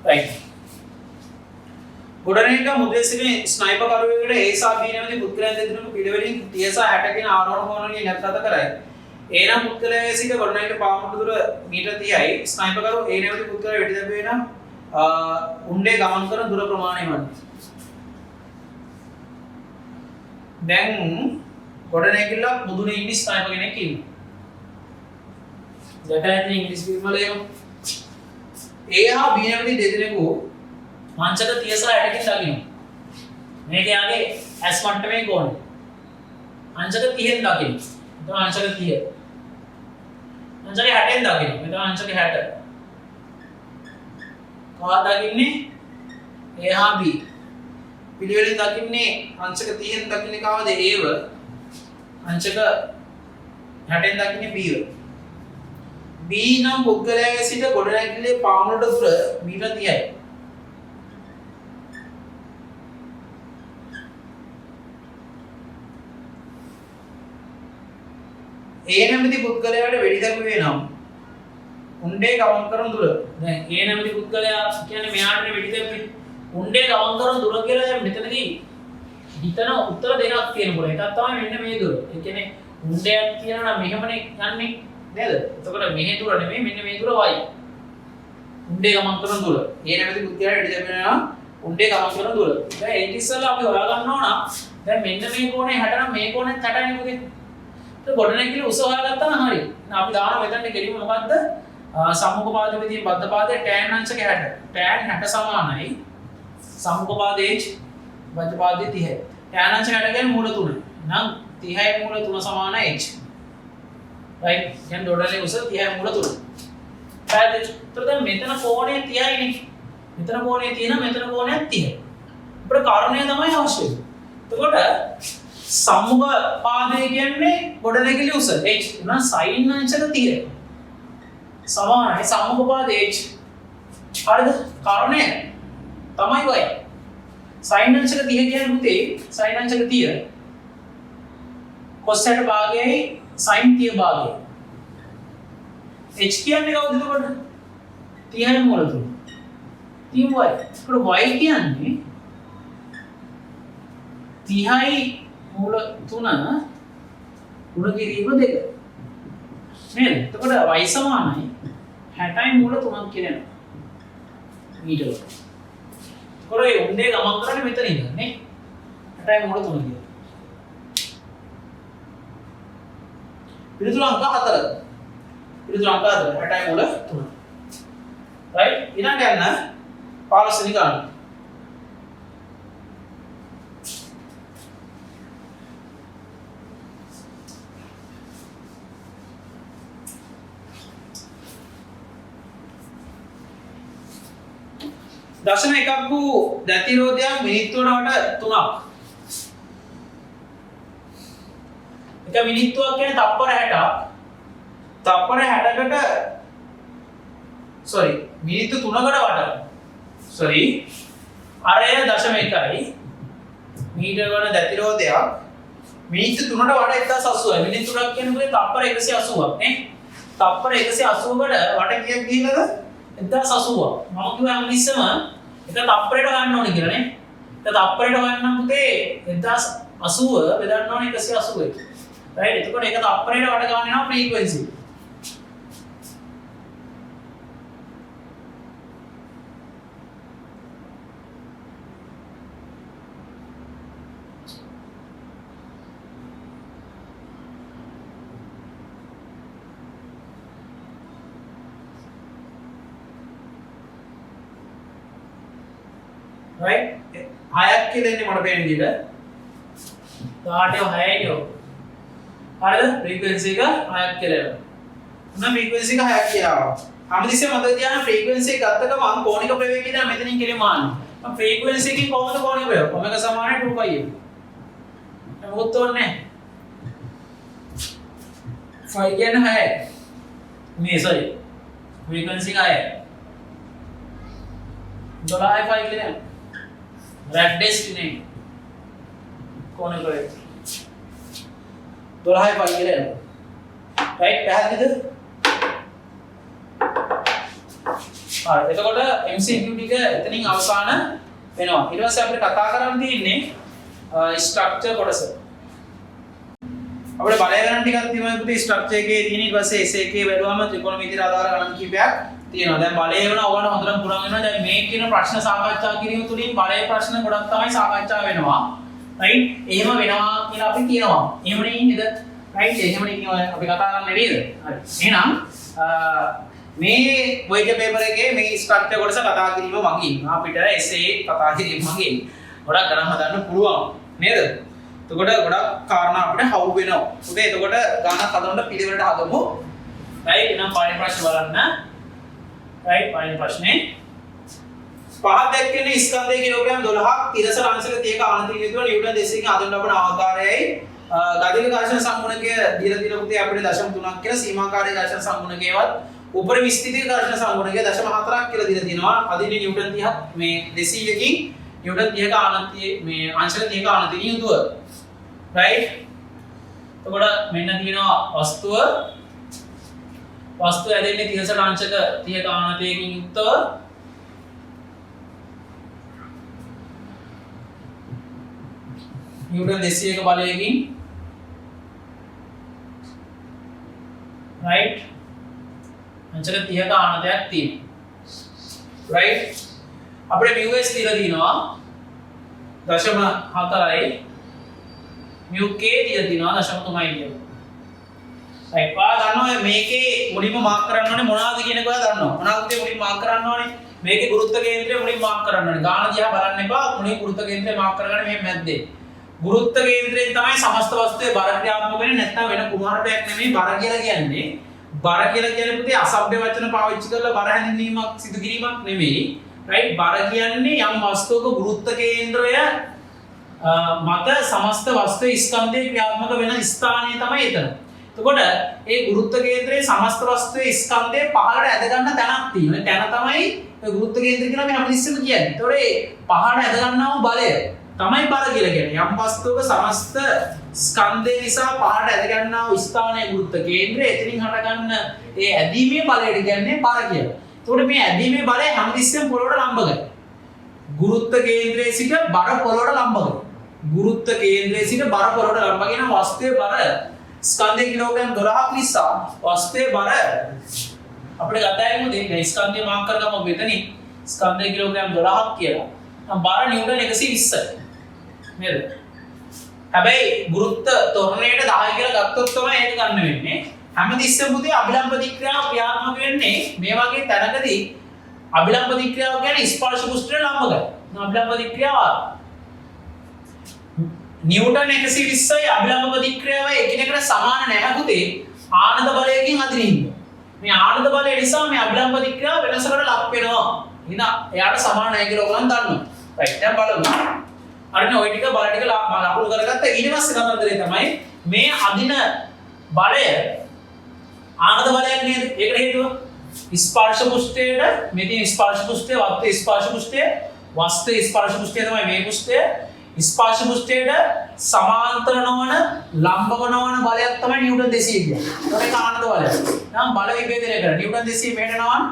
right ගොඩනැගිල්ල මුද්‍රේ සිටින ස්නයිපර් කරුවෙකුට A සහ B නැමැති පුද්ගලයන් දෙදෙනෙකු පිළිවෙලින් 30 සහ 60 කියන ආරෝහණ කෝණ වලින් නැත්ගත කරයි. A නම් පුද්ගලයාගේ සිට ගොඩනැගිල්ල පාමුණට දුර මීටර 30යි. ස්නයිපර් කරුව A නැමැති පුද්ගලයා වෙඩි දැබුවේ නම් උණ්ඩේ ගමන් කරන දුර ප්‍රමාණය වන්නේ. දැන් ගොඩනැගිල්ල මුදුනේ ඉන්න ස්නයිපර් කෙනෙක් ඉන්නවා. දැකලා ඉතින් ඉංග්‍රීසි ෆිල්ම් වල එහෙම A හා B නැමැති දෙදෙනෙකු මංචක 30 සහ 60කින් දකින්න. මේක යාගේ ඇස් මට්ටමේ කෝණය. අංශක 30න් දකින්න. එතන අංශක 30. අංශක 60න් දකින්න. මෙතන අංශක 60. කවදාද දකින්නේ? A හා B. පිළිවෙලින් දකින්නේ අංශක 30න් දකින්නේ කවද? A ව. අංශක 60න් දකින්නේ B ව. B නම් පුද්ගලයාගේ සිට ගොඩනැගිල්ලේ පාමුණට දුර මීටර 30යි. A නැමැති පුද්ගලයාට වෙඩි දැමුවේ නම් උණ්ඩේ ගමන් කරන දුර. දැන් A නැමැති පුද්ගලයා කියන්නේ මෙයාට වෙඩි දැම්මේ. උණ්ඩේ ගමන් කරන දුර කියලා දැන් මෙතනදී හිතන උත්තර දෙකක් තියෙනවා. එකක් තමයි මෙන්න මේ දුර. ඒ කියන්නේ උණ්ඩයක් කියනවා නම් මෙහෙමනේ යන්නේ නේද? එතකොට මෙහෙ දුර නෙමෙයි මෙන්න මේ දුර y. උණ්ඩේ ගමන් කරන දුර. A නැමැති පුද්ගලයාට වෙඩි දැම්මේ නම් උණ්ඩේ ගමන් කරන දුර. දැන් ඒක ඉස්සෙල්ලා අපි හොයාගන්න ඕන. දැන් මෙන්න මේ කෝණේ 60 නම් මේ කෝණෙත් 60යි නේද? ගොඩනැගිල්ල උස හොයාගත්තා නම් හරි. අපි දානවා මෙතන කෙලිම මොකද්ද? සම්මුඛ පාදයේ තියෙන බද්ධ පාදයේ tan අංශක 60. tan 60 සමානයි සම්මුඛ පාදයේ බද්ධ පාදයේ 30. tan අංශක 60 කියන්නේ මූල 3. නම් 30යි මූල 3 සමාන h. right? දැන් ගොඩනැගිල්ල උස 30යි මූල 3. පැහැදිලිද? ඒතර දැන් මෙතන කෝණය 30යි නේ. මෙතන කෝණය 30 මෙතන කෝණය 30. අපිට කාරණය තමයි අවශ්‍ය. එතකොට සම්මුඛ පාදය කියන්නේ ගොඩනැගිලි උස h උනා sin අංශක 30 සමානයි සම්මුඛ පාදය h හරිද කාරණය තමයි y sin අංශක 30 කියන්නේ පුතේ sin අංශක 30 cos 60 භාගයයි sin 30 භාගයයි h කියන්නේ කවුද එතකොට 30යි මූල 3 3y ඒකට y කියන්නේ 30යි මූල 3 ගුණ කිරීම 2 නේද? එතකොට y සමානයි 60යි මූල 3ක් කියන මීටර. ඒකෝර ඒ උණ්ඩේ ගමන් කරන්නේ මෙතන ඉඳන් නේ. 60යි මූල 3 කියන. පිළිතුරු අංක 4. පිළිතුරු අංක 4 60යි මූල 3. right? ඊළඟට යන්න 15 වෙනි කාරණා. දශම එකක් වූ දැතිරෝධයක් මිනිත්තුවට වඩා 3ක්. එක මිනිත්තුවක් කියන්නේ තප්පර 60ක්. තප්පර 60කට මිනිත්තු 3කට වඩා. අරය දශම එකයි මීටර වන දැතිරෝධයක් මිනිත්තු 3ට වඩා 1080යි. මිනිත්තු 3ක් කියන්නේ තප්පර 180ක් නේ. තප්පර 180කට වට කීයක් ගිහිනද? 1080. මම කිව්වා ඉස්සම එක තප්පරයට ගන්න ඕනේ කියලා නේ. එක තප්පරයට ගන්න නම් පුතේ 1080 බෙදන්න ඕනේ 180යි. රයිට්. එතකොට එක තප්පරයට වට ගන්න යනවා ෆ්‍රීකවෙන්සි. right 6ක් කියලා එන්නේ මට පේන විදිහට 18 6යි නෝ හරිද ෆ්‍රීකවෙන්සි එක 6ක් කියලා එනවා නම් ෆ්‍රීකවෙන්සි එක 6ක් කියලා ආවා හැමතිස්සෙම මතක තියාගන්න ෆ්‍රීකවෙන්සි එක ගත්තක මම කෝණික ප්‍රවේගය දැන් මෙතනින් කෙලින්ම ආනවා මම ෆ්‍රීකවෙන්සි එකකින් කොහොමද කෝණික ප්‍රවේගය ඔමෙගා සමානයි 2π එක මොකද තෝරන්නේ ෆයි කියන්නේ 6යි මේ ෆ්‍රීකවෙන්සි එක 6යි 12යි 5 කියන්නේ Red Destiny कौन है 12 5 के लिए right පැහැදිලිද එතකොට MCQ ටික එතනින් අවසාන වෙනවා. ඊට පස්සේ අපිට කතා කරන්න තියෙන්නේ ස්ට්‍රක්චර් කොටස. අපිට බලය ගණන් ටිකක් තියෙනවා පුතේ ස්ට්‍රක්චර් එකේ තියෙන. ඊට පස්සේ S එකේ බැලුවම ත්‍රිකෝණමිතිය ආධාර ගණන් කිහිපයක් තියෙනවා. දැන් බලය වෙන ඕගොල්ලෝ හොඳටම පුරන් වෙනවා. දැන් මේ කියන ප්‍රශ්න සාකච්ඡා කිරීම තුලින් බලය ප්‍රශ්න ගොඩක් තමයි සාකච්ඡා වෙනවා. රයිට්? එහෙම වෙනවා කියලා අපි කියනවා. එහෙමනේ නේද? රයිට්? එහෙමනේ කියනවා අපි කතා කරන්නේ නේද? හරි. එහෙනම් මේ වේජ් පේපර් එකේ මේ ස්ට්‍රක්චර් කොටස කතා කිරීම මගින් අපිට essay කතා කිරීම මගින් ගොඩක් ගණන් හදන්න පුළුවන් නේද? එතකොට ගොඩක් කාරණා අපිට හවු වෙනවා. උදේ එතකොට ගණන් හදන්න පිළිවෙලට හදමු. රයිට්? එහෙනම් පළවෙනි ප්‍රශ්න බලන්න. රයිට්? පළවෙනි ප්‍රශ්නේ පහත් දැක්වෙන ස්කන්ධයේ කිලෝග්‍රෑම් 12ක් තිරසන අංශක 30ක ආනතික යුතුව නිව්ටන් 200කින් හඳුන්වන ලබන ආකාරයයි ගතික ඝර්ෂණ සංගුණකය දීලා තියෙන පුතේ අපිට 0.3ක් කියලා සීමාකාරී ඝර්ෂණ සංගුණකයවත් උපරිම ස්ථිතික ඝර්ෂණ සංගුණකය 0.4ක් කියලා දීලා තිනවා. අදින්නේ නිව්ටන් 30ක් මේ 200කින් නිව්ටන් 30ක ආනතිය මේ අංශක 30ක ආනතික යුතුව. රයිට්? එතකොට මෙන්න තියෙනවා වස්තුව ඇදෙන්නේ තිරසන අංශක 30ක ආනතියකින් යුක්තව නිව්ටන් 200ක බලයකින් රයිට් අංශක 30ක ආනතයක් තියෙනවා. රයිට්? අපිට μs දීලා තිනවා 0.4යි μk දීලා තිනවා 0.3යි කියලා. රයිට්? ඔයා දන්නවා මේකේ මුලින්ම මාක් කරන්න ඕනේ මොනවද කියන එක ඔයා දන්නවා. මොනවද මුලින්ම මාක් කරන්න ඕනේ? මේකේ ගුරුත්ව කේන්ද්‍රය මුලින්ම මාක් කරන්න ඕනේ. ගාන දිහා බලන්න එපා. මුලින් ගුරුත්ව කේන්ද්‍රය මාක් කරගන්න මේ මැද්දේ. ගුරුත්ව කේන්ද්‍රයෙන් තමයි සමස්ත වස්තුවේ බර ක්‍රියාත්මක වෙන්නේ. නැත්නම් වෙන කුමාරටයක් නෙමෙයි බර කියලා කියන්නේ. බර කියලා කියන්නේ පුතේ අසභ්‍ය වචන පාවිච්චි කරලා බර හැඳින්වීමක් සිදු කිරීමක් නෙමෙයි. රයිට්? බර කියන්නේ යම් වස්තුවක ගුරුත්ව කේන්ද්‍රය මත සමස්ත වස්තුවේ ස්කන්ධයේ ක්‍රියාත්මක වෙන ස්ථානය තමයි එතන. එතකොට ඒ ගුරුත්ව කේන්ද්‍රයේ සමස්ත වස්තුවේ ස්කන්ධයේ පහළට ඇද ගන්න තැනක් තියෙනවා. තැන තමයි ඒ ගුරුත්ව කේන්ද්‍රය කියලා අපි හැමතිස්සෙම කියන්නේ. එතකොට ඒ පහළට ඇද ගන්නා වූ බලය තමයි බර කියලා කියන්නේ. යම් වස්තුවක සමස්ත ස්කන්ධය නිසා පහළට ඇද ගන්නා වූ ස්ථානයේ ගුරුත්ව කේන්ද්‍රය එතනින් හටගන්න ඒ ඇදීමේ බලයට කියන්නේ බර කියලා. එතකොට මේ ඇදීමේ බලය හැමතිස්සෙම පොළොවට ලම්බ කරනවා. ගුරුත්ව කේන්ද්‍රයේ සිට බර පොළොවට ලම්බ කරනවා. ගුරුත්ව කේන්ද්‍රයේ සිට බර පොළොවට ලම්බ කියන වස්තුවේ බර ස්කන්ධයේ කිලෝග්‍රෑම් 12ක් නිසා වස්තුවේ බර අපිට ගතයිමු දෙන්න ස්කන්ධය මාක් කරගමු මෙතනින් ස්කන්ධයේ කිලෝග්‍රෑම් 12ක් කියලා. නම් බර නිව්ටන් 120යි. නේද? හැබැයි ගුරුත්ව ත්වරණයට 10 කියලා ගත්තොත් තමයි ඒක ගන්න වෙන්නේ. හැමතිස්සෙම පුතේ අභිලම්බ ප්‍රතික්‍රියාව ක්‍රියාත්මක වෙන්නේ මේ වගේ තැනකදී. අභිලම්බ ප්‍රතික්‍රියාව කියන්නේ ස්පර්ශ පුෂ්ඨයට ලම්බ කරන. අභිලම්බ ප්‍රතික්‍රියාව නිව්ටන් 120යි අභිලම්බ ප්‍රතික්‍රියාව එකිනෙකට සමාන නැහැ පුතේ. ආනන්ද බලයකින් අදිනින්න. මේ ආනන්ද බලය නිසා මේ අභිලම්බ ප්‍රතික්‍රියාව වෙනසකට ලක් වෙනවා. එහෙනම් එයාට සමාන නැහැ කියලා ඔයගොල්ලන් දන්නවා. රයිට් දැන් බලමු. අරනේ ওই ටික බල ටික ලකුණු කරගත්ත ඊට පස්සේ කතන්දරේ තමයි මේ අදින බලය ආනන්ද බලයක් නේද? ඒකට හේතුව ස්පර්ශ පුෂ්ඨයට මේ තියෙන ස්පර්ශ පුෂ්ඨය වස්තු ස්පර්ශ පුෂ්ඨය වස්තු ස්පර්ශ පුෂ්ඨය තමයි මේ පුෂ්ඨය. ස්පර්ශ පුෂ්ඨයට සමාන්තර නොවන ලම්බව නොවන බලයක් තමයි නිව්ටන් 200 කියන්නේ. ඒක ආනන්ද බලය. නම් බල විභේදනය කරලා නිව්ටන් 200 මෙහෙට නවන.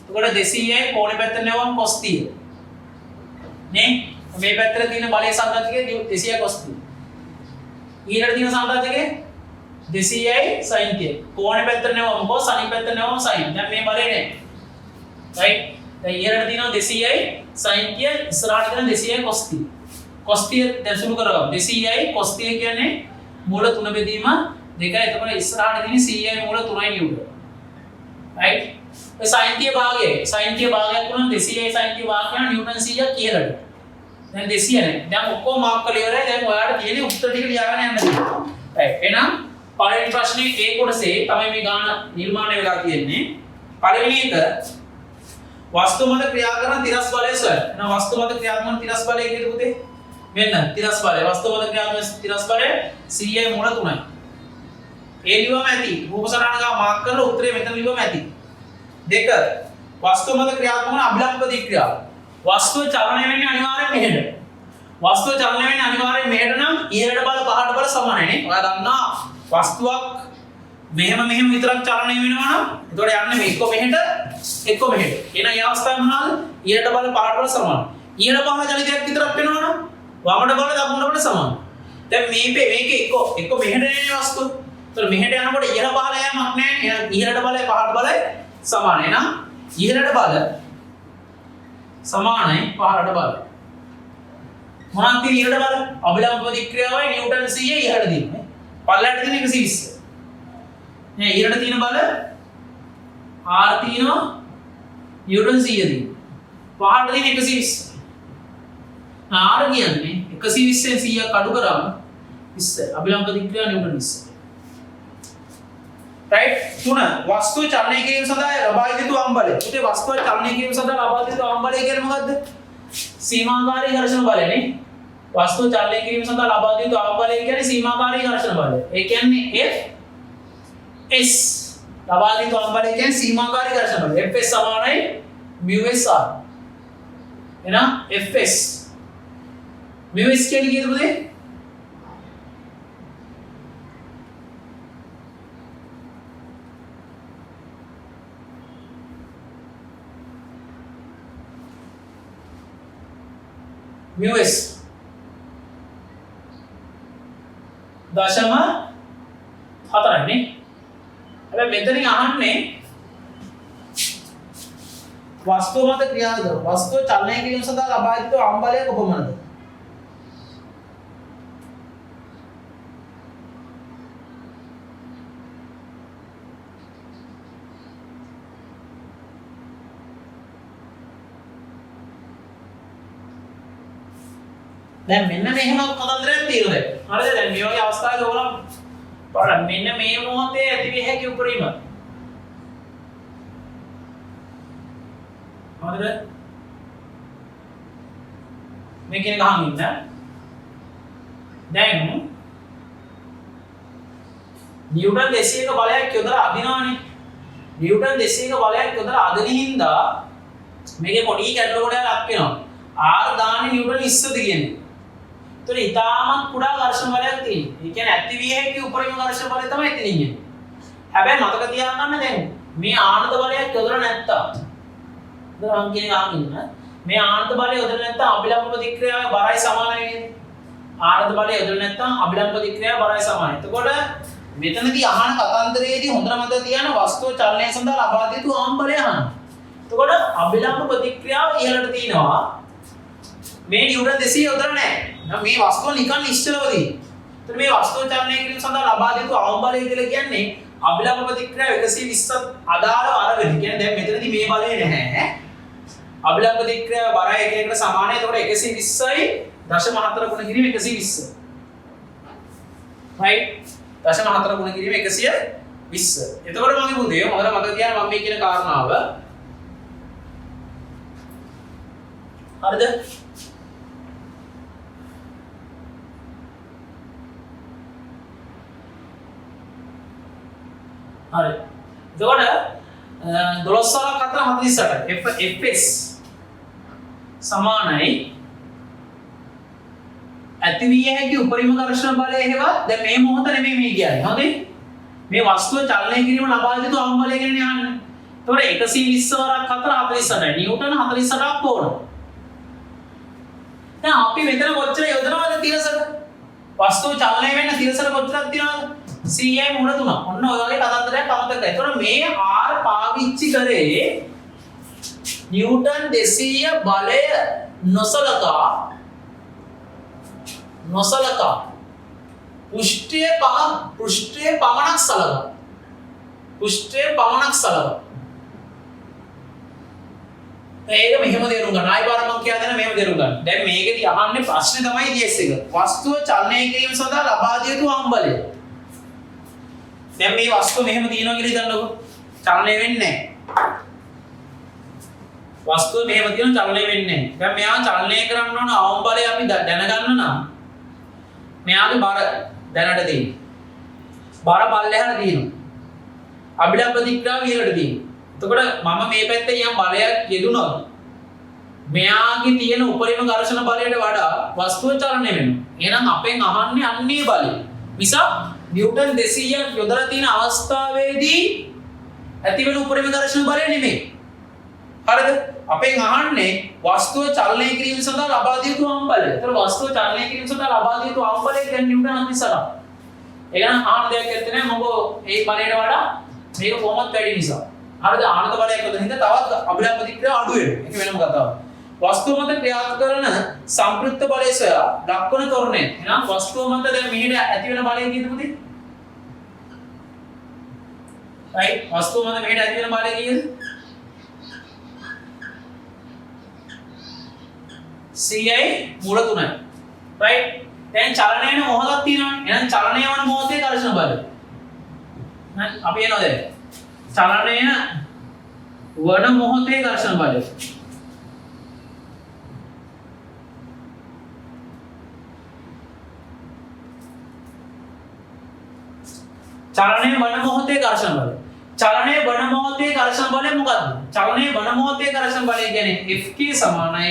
එතකොට 200යි කෝණේ පැත්තට නවන cos 30. නේ? මේ පැත්තට තියෙන බලයේ සංරාජකයේ 200යි cos 30. ඊළඟට තියෙන සංරාජකයේ 200යි sin 30. කෝණේ පැත්තට නවන cos අනිත් පැත්තට නවන sin. දැන් මේ බලේ නේ. රයිට්? දැන් ඊළඟට තියෙනවා 200යි sin 30 ඉස්සරහට තියෙන 200යි cos 30. cos 30 දැන් සුළු කරගමු. 200යි cos 30 කියන්නේ මූල 3 බෙදීම 2යි. එතකොට ඉස්සරහට තියෙන 100යි මූල 3යි නිව්ටන්. රයිට්? ඒ sin 30 භාගයයි. sin 30 භාගයක් වුණා 200යි sin 30 භාගයක් යන නිව්ටන් 100ක් කියලාද. දැන් 200 නේ. දැන් ඔක්කොම මාක් කරලා ඉවරයි. දැන් ඔයාලට තියෙන්නේ උත්තර ටික ලියාගෙන යන්න තියෙනවා. රයිට්. එහෙනම් පළවෙනි ප්‍රශ්නේ A කොටසේ තමයි මේ ගාන නිර්මාණය වෙලා තියෙන්නේ. පළවෙනි එක වස්තු මත ක්‍රියා කරන තිරස් බලය සොයන්න. එහෙනම් වස්තු මත ක්‍රියා කරන තිරස් බලය කියද පුතේ? මෙන්න තිරස් බලය. වස්තු මත ක්‍රියා කරන තිරස් බලය 100යි මූල 3යි. ඒ ලිවම ඇති. රූප සටහන ගා මාක් කරලා උත්තරේ මෙතන ලිවම ඇති. දෙක වස්තු මත ක්‍රියාත්මක වන අභිලම්බ ප්‍රතික්‍රියාව. වස්තුව චලනය වෙන්නේ අනිවාර්යෙන් මෙහෙට. වස්තුව චලනය වෙන්නේ අනිවාර්යෙන් මෙහෙට නම් ඉහළට බල පහළට බල සමානයි නේ. ඔයා දන්නා වස්තුවක් මෙහෙම විතරක් චලනය වෙනවා නම් එතකොට යන්නේ මේ එක්ක මෙහෙට එක්ක මෙහෙට. එහෙනම් ඒ අවස්ථාවේ මොනවාද? ඉහළට බල පහළට බල සමානයි. ඉහළ පහළ චලිතයක් විතරක් වෙනවනම් වමට බල දකුණට බල සමාන. දැන් මේකේ එක්ක මෙහෙට එන්නේ වස්තුව. ඒතර මෙහෙට යනකොට ඉහළ පහළ යෑමක් නැහැ. එහෙනම් ඉහළට බලය පහළට බලය සමාන. එහෙනම් ඉහළට බල සමානයි පහළට බල. මොනවද තියෙන්නේ ඉහළට බල? අභිලම්බ ප්‍රතික්‍රියාවයි නිව්ටන් 100 ඉහළට තියෙන්නේ. පල්ලයට තියෙන 120. නේ ඉහළට තියෙන බල R තියෙනවා නිව්ටන් 100 තියෙනවා. පහළට තියෙන 120. R කියන්නේ 120ෙන් 100ක් අඩු කරාම 20 අභිලම්බ ප්‍රතික්‍රියාව නිව්ටන් 20. right 3 වස්තුව චලනය කිරීම සඳහා ලබා යුතු අම්බලය. පුතේ වස්තුව චලනය කිරීම සඳහා ලබා යුතු අම්බලය කියන්නේ මොකද්ද? සීමාකාරී ඝර්ෂණ බලයනේ. වස්තුව චලනය කිරීම සඳහා ලබා යුතු අම්බලය කියන්නේ සීමාකාරී ඝර්ෂණ බලය. ඒ කියන්නේ Fs ලබා යුතු අම්බලය කියන්නේ සීමාකාරී ඝර්ෂණ බලය. Fs සමානයි μsr. එහෙනම් Fs μs කියන්නේ කීයද පුතේ? μs දශම 4යි නේ. හැබැයි මෙතනින් අහන්නේ වස්තුව මත ක්‍රියාද වස්තුව චලනය කිරීම සඳහා ලබා යුතු අම්බලය කොපමණද? දැන් මෙන්න මෙහෙම කතන්දරයක් තියෙනවා. හරිද? දැන් මේ වගේ අවස්ථාවක ඕනම් බලන්න මෙන්න මේ මොහොතේ ඇති විය හැකි උපරිම. හරිද? මේක එක ගහන් ඉන්න. දැන් නිව්ටන් 200ක බලයක් යොදලා අදිනවනේ. නිව්ටන් 200ක බලයක් යොදලා අදින හින්දා මේකේ පොඩි කැඩලුවකට ලක් වෙනවා. R දාන්නේ නිව්ටන් 20ද කියන්නේ. तो ඉතාමත් කුඩා ඝර්ෂණ බලයක් තියෙනවා. ඒ කියන්නේ ඇති විය හැකි උපරිම ඝර්ෂණ බලය තමයි එතන ඉන්නේ. හැබැයි මතක තියාගන්න දැන් මේ ආනන්ද බලයක් යොදලා නැත්තම් දරන් කියන ආගින්න මේ ආනන්ද බලය යොදලා නැත්තම් අභිලම්බ ප්‍රතික්‍රියාවේ බරයි සමානයි නේද? ආනන්ද බලය යොදලා නැත්තම් අභිලම්බ ප්‍රතික්‍රියාව බරයි සමානයි. එතකොට මෙතනදී අහන කතන්දරයේදී හොඳට මතක තියාගන්න වස්තුව චලනය සඳහා ලබා දී යුතු ආම් බලය අහන්න. එතකොට අභිලම්බ ප්‍රතික්‍රියාව ඉහළට තියෙනවා. මේ නිව්ටන් 200 යොදලා නැහැ. මේ වස්තුව නිකන් නිශ්චලව තියෙනවා. එතකොට මේ වස්තුව චලනය කිරීම සඳහා ලබා දී යුතු ආම් බලය කියලා කියන්නේ අභිලම්බ ප්‍රතික්‍රියාව 120ත් අදාළව අරගෙන. කියන්නේ දැන් මෙතනදී මේ බලය නැහැ. අභිලම්බ ප්‍රතික්‍රියාව බරයි එකිනෙකට සමානයි. එතකොට 120යි 0.4 ගුණ කිරීම 120. right 0.4 ගුණ කිරීම 120. එතකොට මගේ පුතේ හොඳට මතක තියාගන්න මම මේ කියන කාරණාව. හරිද? හරි. එතකොට 12 4 48 Fs සමානයි ඇති විය හැකි උපරිම ඝර්ෂණ බලය හේවත් දැන් මේ මොහොත නෙමෙයි මේ කියන්නේ. හරිද? මේ වස්තුව චලනය කිරීම ලබා දී යුතු ආම් බලය ගැන අහන්නේ. එතකොට 120 වරක් 4 48යි. නිව්ටන් 48ක් ඕන. දැන් අපි මෙතන කොච්චර යොදනවද තිරසට? වස්තුව චලනය වෙන්න තිරසට කොච්චරක් තියනවද? 100යි මුණ 3. ඔන්න ඔය වගේ කතන්දරයක් අමතක කරලා. එතකොට මේ R පාවිච්චි කරේ නිව්ටන් 200 බලය නොසලකා පෘෂ්ඨයේ පමණක් සලකා. ඒක මෙහෙම තේරුම් ගන්න. ආයි පාර මම කියලා දෙන මෙහෙම තේරුම් ගන්න. දැන් මේකෙදි අහන්නේ ප්‍රශ්නේ තමයි DS එක. වස්තුව චලනය කිරීම සඳහා ලබා දිය යුතු ආම් බලය. දැන් මේ වස්තුව මෙහෙම තියෙනවා කියලා හිතන්නකෝ. චලනය වෙන්නේ නැහැ. වස්තුව මෙහෙම තියෙනවා චලනය වෙන්නේ නැහැ. දැන් මෙයා චලනය කරන්න ඕන ආම් බලය අපි දැනගන්න නම් මෙයාගේ බර දැනට තියෙනවා. බර පල්ලෙහාට තියෙනවා. අභිලම්බ ප්‍රතික්‍රියාව ඉහළට තියෙනවා. එතකොට මම මේ පැත්තේ යම් බලයක් යෙදුනොත් මෙයාගේ තියෙන උපරිම ඝර්ෂණ බලයට වඩා වස්තුව චලනය වෙනවා. එහෙනම් අපෙන් අහන්නේ අන්නේ බලය. මිසක් නිව්ටන් 200ක් යොදලා තියෙන අවස්ථාවේදී ඇතිවෙන උපරිම ඝර්ෂණ බලය නෙමෙයි. හරිද? අපෙන් අහන්නේ වස්තුව චලනය කිරීම සඳහා ලබා දිය යුතු ආම්බලය. ඒතර වස්තුව චලනය කිරීම සඳහා ලබා දිය යුතු ආම්බලය කියන්නේ නිව්ටන් 48. ඒ ගණන් ආහන දෙයක් ඇත්තේ නැහැ. මොකද ඒ බලයට වඩා මේක කොහොමද වැඩි නිසා. හරිද? ආනත බලයක් වදින හින්දා තවත් අභිලම්බ ප්‍රතික්‍රියාව අඩු වෙනවා. ඒක වෙනම කතාවක්. වස්තුව මත ක්‍රියාත්මක කරන සම්ප්‍රයුක්ත බලය සොයා දක්වන තොරණය. එහෙනම් වස්තුව මත දැන් මෙහෙට ඇති වෙන බලය කීයද පුතේ? right වස්තුව මත මෙහෙට ඇති වෙන බලය කීයද? CI මූල 3යි. right දැන් චලනය වෙන මොහොතක් තියෙනවනේ. එහෙනම් චලනය වන මොහොතේ ඝර්ෂණ බලය. හරි අපි එනවා දැන්. චලනය වන මොහොතේ ඝර්ෂණ බලය. චලනය වන මොහොතේ ඝර්ෂණ බලය. චලනය වන මොහොතේ ඝර්ෂණ බලය මොකද්ද? චලනය වන මොහොතේ ඝර්ෂණ බලය කියන්නේ Fk සමානයි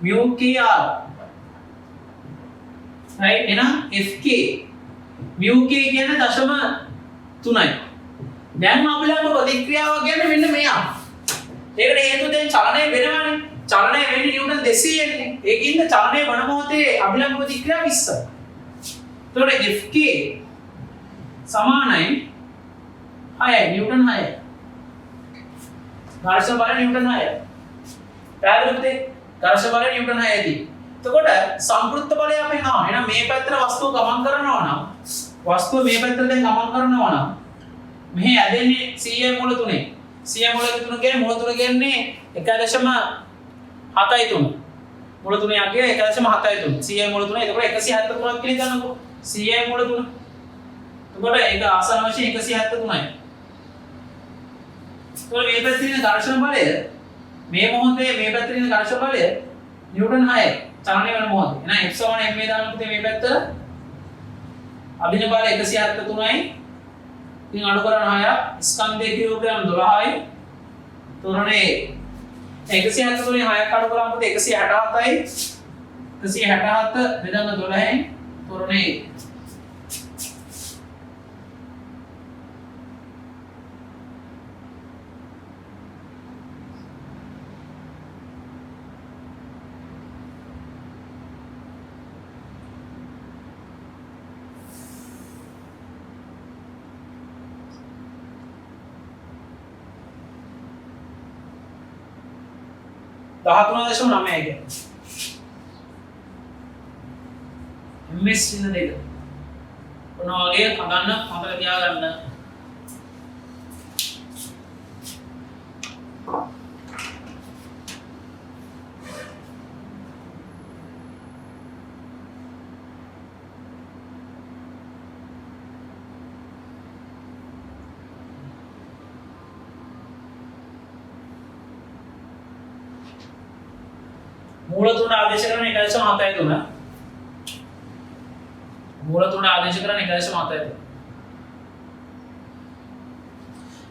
μkr. right එහෙනම් Fk μk කියන්නේ 0.3යි. දැන් අභිලම්බ ප්‍රතික්‍රියාව කියන්නේ මෙන්න මෙයා. ඒකට හේතුව දැන් චලනය වෙනවනේ. චලනය වෙන්නේ නිව්ටන් 200 එන්නේ. ඒකින්ද චලනය වන මොහොතේ අභිලම්බ ප්‍රතික්‍රියාව 20යි. එතකොට Fk සමානයි 6යි නිව්ටන් 6යි. ඝර්ෂණ බලය නිව්ටන් 6යි. පැහැදිලිද? ඝර්ෂණ බලය නිව්ටන් 6යි දී. එතකොට සම්ප්‍රයුක්ත බලය අපෙන් ආවා. එහෙනම් මේ පැත්තට වස්තුව ගමන් කරනවා නම් වස්තුව මේ පැත්තට දැන් ගමන් කරනවා නම් මෙහි ඇදෙන්නේ CI මූල 3. CI මූල 3 කියන්නේ මූල 3 කියන්නේ 1.73. මූල 3 යන්නේ 1.73. CI මූල 3. එතකොට 173ක් කියලා ගන්නකො. CI මූල 3. එතකොට ඒක ආසන්න වශයෙන් 173යි. එතකොට මේ පැත්තේ තියෙන ඝර්ෂණ බලය මේ මොහොතේ මේ පැත්තේ තියෙන ඝර්ෂණ බලය නිව්ටන් 6යි. චලනය වෙන මොහොතේ. එහෙනම් F = ma දාන්න පුතේ මේ පැත්තට. අභිනව බලය 173යි. ඉතින් අඩු කරන 6ක් ස්කන්ධයේ කිලෝග්‍රෑම් 12යි. තොරණේ 173 6ක් අඩු කරාම පුතේ 167යි. 167 බෙදන්න 12යි. තොරණේ දහතුන 9 MS ඉන්න දෙක ඔන්න වගේ හදන්න මතක තියාගන්න. මූල 3 ආදේශ කරන 1.73 මූල 3 ආදේශ කරන 1.73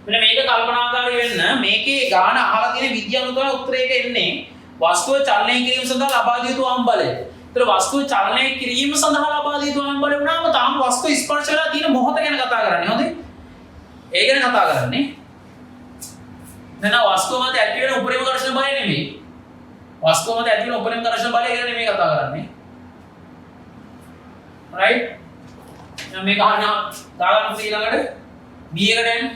මෙන්න මේක කල්පනාකාරී වෙන්න. මේකේ ගාන අහලා තියෙන විද්‍යානුකූල උත්තරයක එන්නේ වස්තුව චලනය කිරීම සඳහා ලබා දිය යුතු ආම්බලය. ඒතර වස්තුව චලනය කිරීම සඳහා ලබා දිය යුතු ආම්බලය වුණාම තාම වස්තුව ස්පර්ශ වෙලා තියෙන මොහොත ගැන කතා කරන්නේ. හොඳයි. ඒ ගැන කතා කරන්නේ. දැන් වස්තුව මත ඇති වෙන උපරිම ඝර්ෂණ බලය නෙමෙයි. වස්තුව මත ඇති වෙන උපරිම ඝර්ෂණ බලය ගැන නෙමෙයි කතා කරන්නේ. right දැන් මේක අහන්න දාගන්න ඊළඟට B එකට එන්න.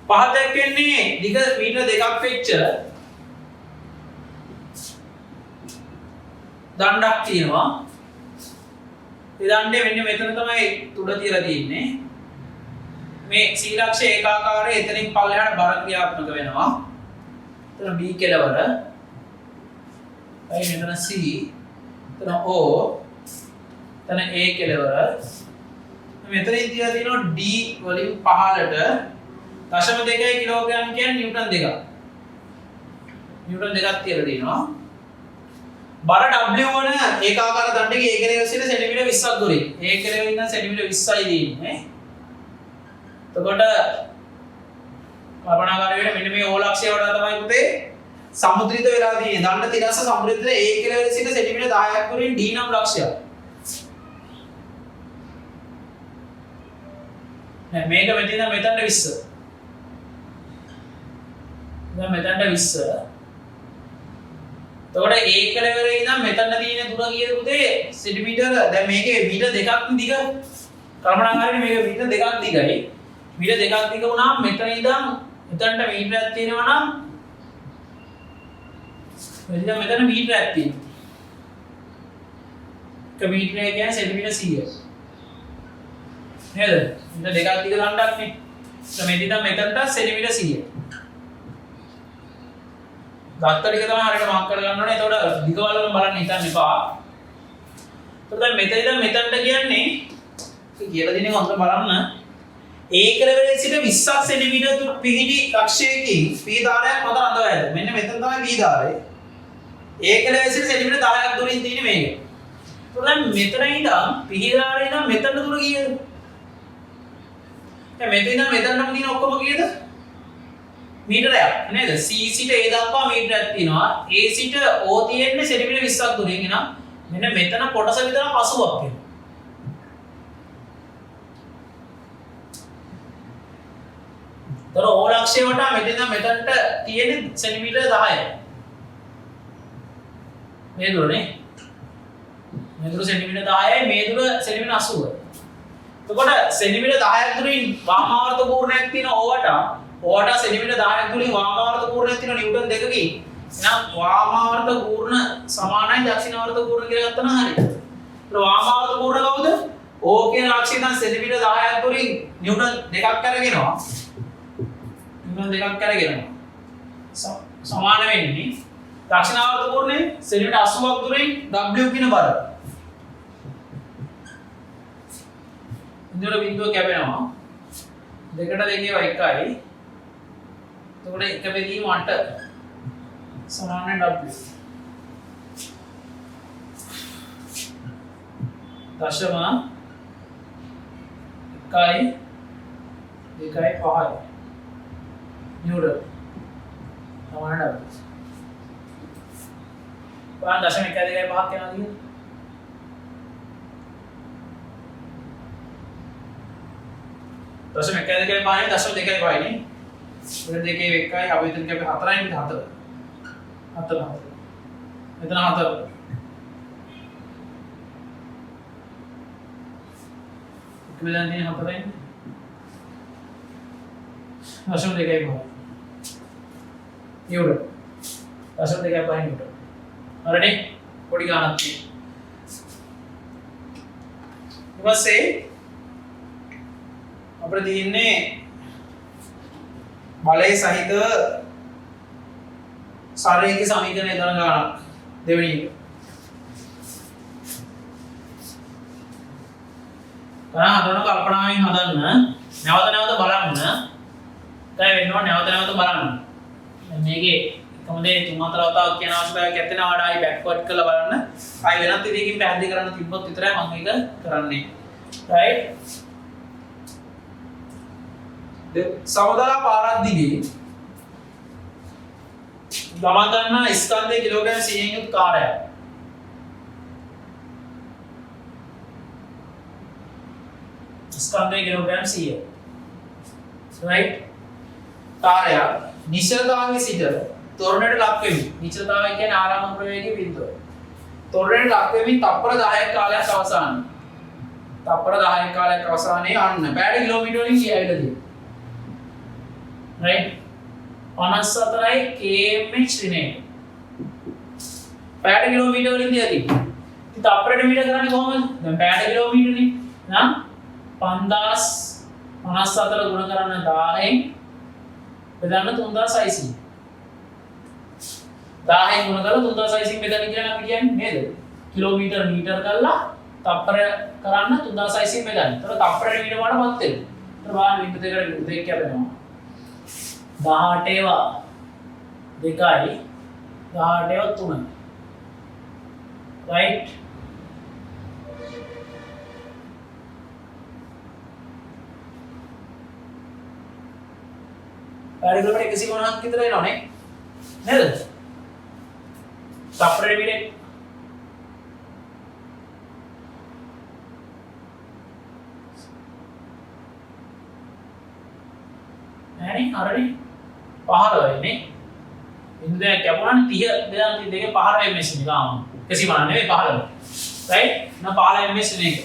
පහත දැක්වෙන්නේ දිග මීටර 2ක් වෙච්ච දණ්ඩක් තියෙනවා. ඒ දණ්ඩේ මෙන්න මෙතන තමයි තුඩ තියලා තියෙන්නේ. මේ සීලක්ෂ ඒකාකාරයේ එතනින් පල්ලෙහාට බර ක්‍රියාත්මක වෙනවා. එතන B කෙලවර. අයි මෙතන C. එතන O. එතන A කෙලවර. මෙතනින් තියලා තියෙනවා D වලින් පහළට 0.2 කිලෝග්‍රෑම් කියන්නේ නිව්ටන් 2ක්. නිව්ටන් 2ක් කියලා දෙනවා. බර W වන ඒකාකාර දණ්ඩකයේ ඒ කෙලෙර සිට සෙන්ටිමීටර් 20ක් දුරින්. ඒ කෙලෙර ඉඳන් සෙන්ටිමීටර් 20යි දෙන්නේ. එතකොට කල්පනාකාරී වෙන්න මෙන්න මේ ඕලක්ෂය වඩා තමයි පුතේ සමුද්‍රිත වෙලා තියෙන්නේ. දණ්ඩ තිරස්ස සමුද්‍රිත ඒ කෙලෙර සිට සෙන්ටිමීටර් 10ක් දුරින් D නම් ලක්ෂයක්. නෑ මේක මෙතන මෙතනට 20. දැන් මෙතනට 20. එතකොට ඒ කෙලවරේ ඉඳන් මෙතන තියෙන දුර කීයද පුතේ? සෙන්ටිමීටර දැන් මේකේ මීටර 2ක් දිග. කල්පනාකාරී මේක මීටර 2ක් දිගයි. මීටර 2ක් දිග වුණාම මෙතන ඉඳන් මෙතනට මීටරයක් තියෙනවා නම් මෙතන මීටරයක් තියෙනවා. එක මීටරය කියන්නේ සෙන්ටිමීටර 100. නේද? මීටර 2ක් දිග දණ්ඩක් නේ. මෙතන මෙතනට සෙන්ටිමීටර 100. දත්ත ටික තමයි හරියට මාක් කරගන්න ඕනේ. එතකොට දිගවලම බලන්න හිතන්න එපා. එතකොට දැන් මෙතන ඉඳන් මෙතනට කියන්නේ කියලා දෙන්නේ හොඳට බලන්න. ඒ කෙලවරේ සිට 20ක් සෙන්ටිමීටර දුර පිහිටි කක්ෂයකින් P ධාරයක් මත රඳවා ඇත. මෙන්න මෙතන තමයි P ධාරය. ඒ කෙලවරේ සිට සෙන්ටිමීටර 10ක් දුරින් තියෙන්නේ මේක. එතකොට දැන් මෙතන ඉඳන් P ධාරය ඉඳන් මෙතන දුර කීයද? දැන් මෙතන ඉඳන් මෙතනම තියෙන ඔක්කොම කීයද? මීටරයක් නේද? C සිට A දක්වා මීටරයක් තියෙනවා. A සිට O තියෙන්නේ සෙන්ටිමීටර 20ක් දුරින්. එහෙනම් මෙන්න මෙතන කොටස විතර 80ක් වෙනවා. තර O ලක්ෂය වටා මෙතන ඉඳන් මෙතනට තියෙන්නේ සෙන්ටිමීටර 10යි. මේ දුරනේ. මේ දුර සෙන්ටිමීටර 10යි, මේ දුර සෙන්ටිමීටර 80යි. එතකොට සෙන්ටිමීටර 10ක් දුරින් වාමාවර්ත පූර්ණයක් තියෙන O වටා ඕට සෙන්ටිමීටර 10ක් දුරින් වාමාවර්ත පූර්ණයක් තියෙන නිව්ටන් 2කින් එහෙනම් වාමාවර්ත පූර්ණ සමානයි දක්ෂිණාවර්ත පූර්ණ කියලා ගත්තා නම් හරියට. ඒත් වාමාවර්ත පූර්ණ කවුද? O කියන ලක්ෂය නම් සෙන්ටිමීටර 10ක් දුරින් නිව්ටන් 2ක් කරගෙනවා. නිව්ටන් 2ක් කරගෙනවා. සමාන වෙන්නේ දක්ෂිණාවර්ත පූර්ණේ සෙන්ටිමීටර 80ක් දුරින් W කියන බර. ඉන්ද්‍ර බිඳුව කැපෙනවා. දෙකට දෙකේ එකයි. එතකොට එක බෙදීම 8 සමාන W. දශම 1.5 නිව්ටන් සමාන W. බලන්න දශම 1.5 යනවාද කියලා? දශම 1.5 දශම 2.5 නේ. මෙතන දෙකේ එකයි අපි මෙතන කැපේ 4යි මෙතන 4. 4. මෙතන 4. මෙතන තියෙන 4යි. දශම 2.5. නිව්ටන්. දශම 2.5 නිව්ටන්. හරිනේ? පොඩි ගානක් තියෙනවා. ඊපස්සේ අපිට තියෙන්නේ බලය සහිත සාරේඛ සමීකරණය දාන ගානක් දෙවෙනි එක. ගණන් හදන කල්පනාවෙන් හදන්න නැවත නැවත බලන්න. දැන් වෙනවා නැවත නැවත බලන්න. මේකේ එකම දේ තුන් හතර වතාවක් කියන අවශ්‍යතාවයක් නැත්නම් ආඩායි බෑක්වර්ඩ් කරලා බලන්න. ආයි වෙනත් විදිහකින් පැහැදිලි කරන්න තිබ්බොත් විතරයි මම මේක කරන්නේ. right? සමතල පාරක් දිගේ ගමන් කරන ස්කන්ධය කිලෝග්‍රෑම් 100න් යුත් කාර්යයක්. ස්කන්ධය කිලෝග්‍රෑම් 100. right? කාර්යයක් නිශ්චලතාවයේ සිට තොරණයට ලක් වෙමි. නිශ්චලතාවය කියන්නේ ආරම්භ ප්‍රවේගයේ බිඳුව. තොරණයට ලක් වෙමින් තප්පර 10ක කාලයක් අවසානයේ. තප්පර 10ක කාලයක් අවසානයේ අන්න පැය කිලෝමීටර වලින් ගියයිද තියෙන්නේ. right 54යි kmh ශ්‍රේණිය. පැය කිලෝමීටර වලින් දියදී. ඉතින් තප්පරයට මීටර කරන්නේ කොහොමද? දැන් පැය කිලෝමීටරනේ. නම් 5054 ගුණ කරන්න 1000න් බෙදන්න 3600. 1000න් ගුණ කරලා 3600න් බෙදන්න කියලා අපි කියන්නේ නේද? කිලෝමීටර මීටර කරලා තප්පර කරන්න 3600න් බෙදන්න. ඒතර තප්පරයට මීටර වඩාපත් වෙනවා. ඒතර බලන්න බිඳු දෙකට දෙක කැපෙනවා. 18 2යි 18 3 right පැරගලට 150ක් විතර එනවනේ නේද? තප්පරේ මිනිත් නෑනේ හරිනේ 15 නේ ඉන්දේ කැපුණානේ 30 දෙකේ 15 ms එක ආම 150 නෙවෙයි 15 right නා 15 ms නේ එක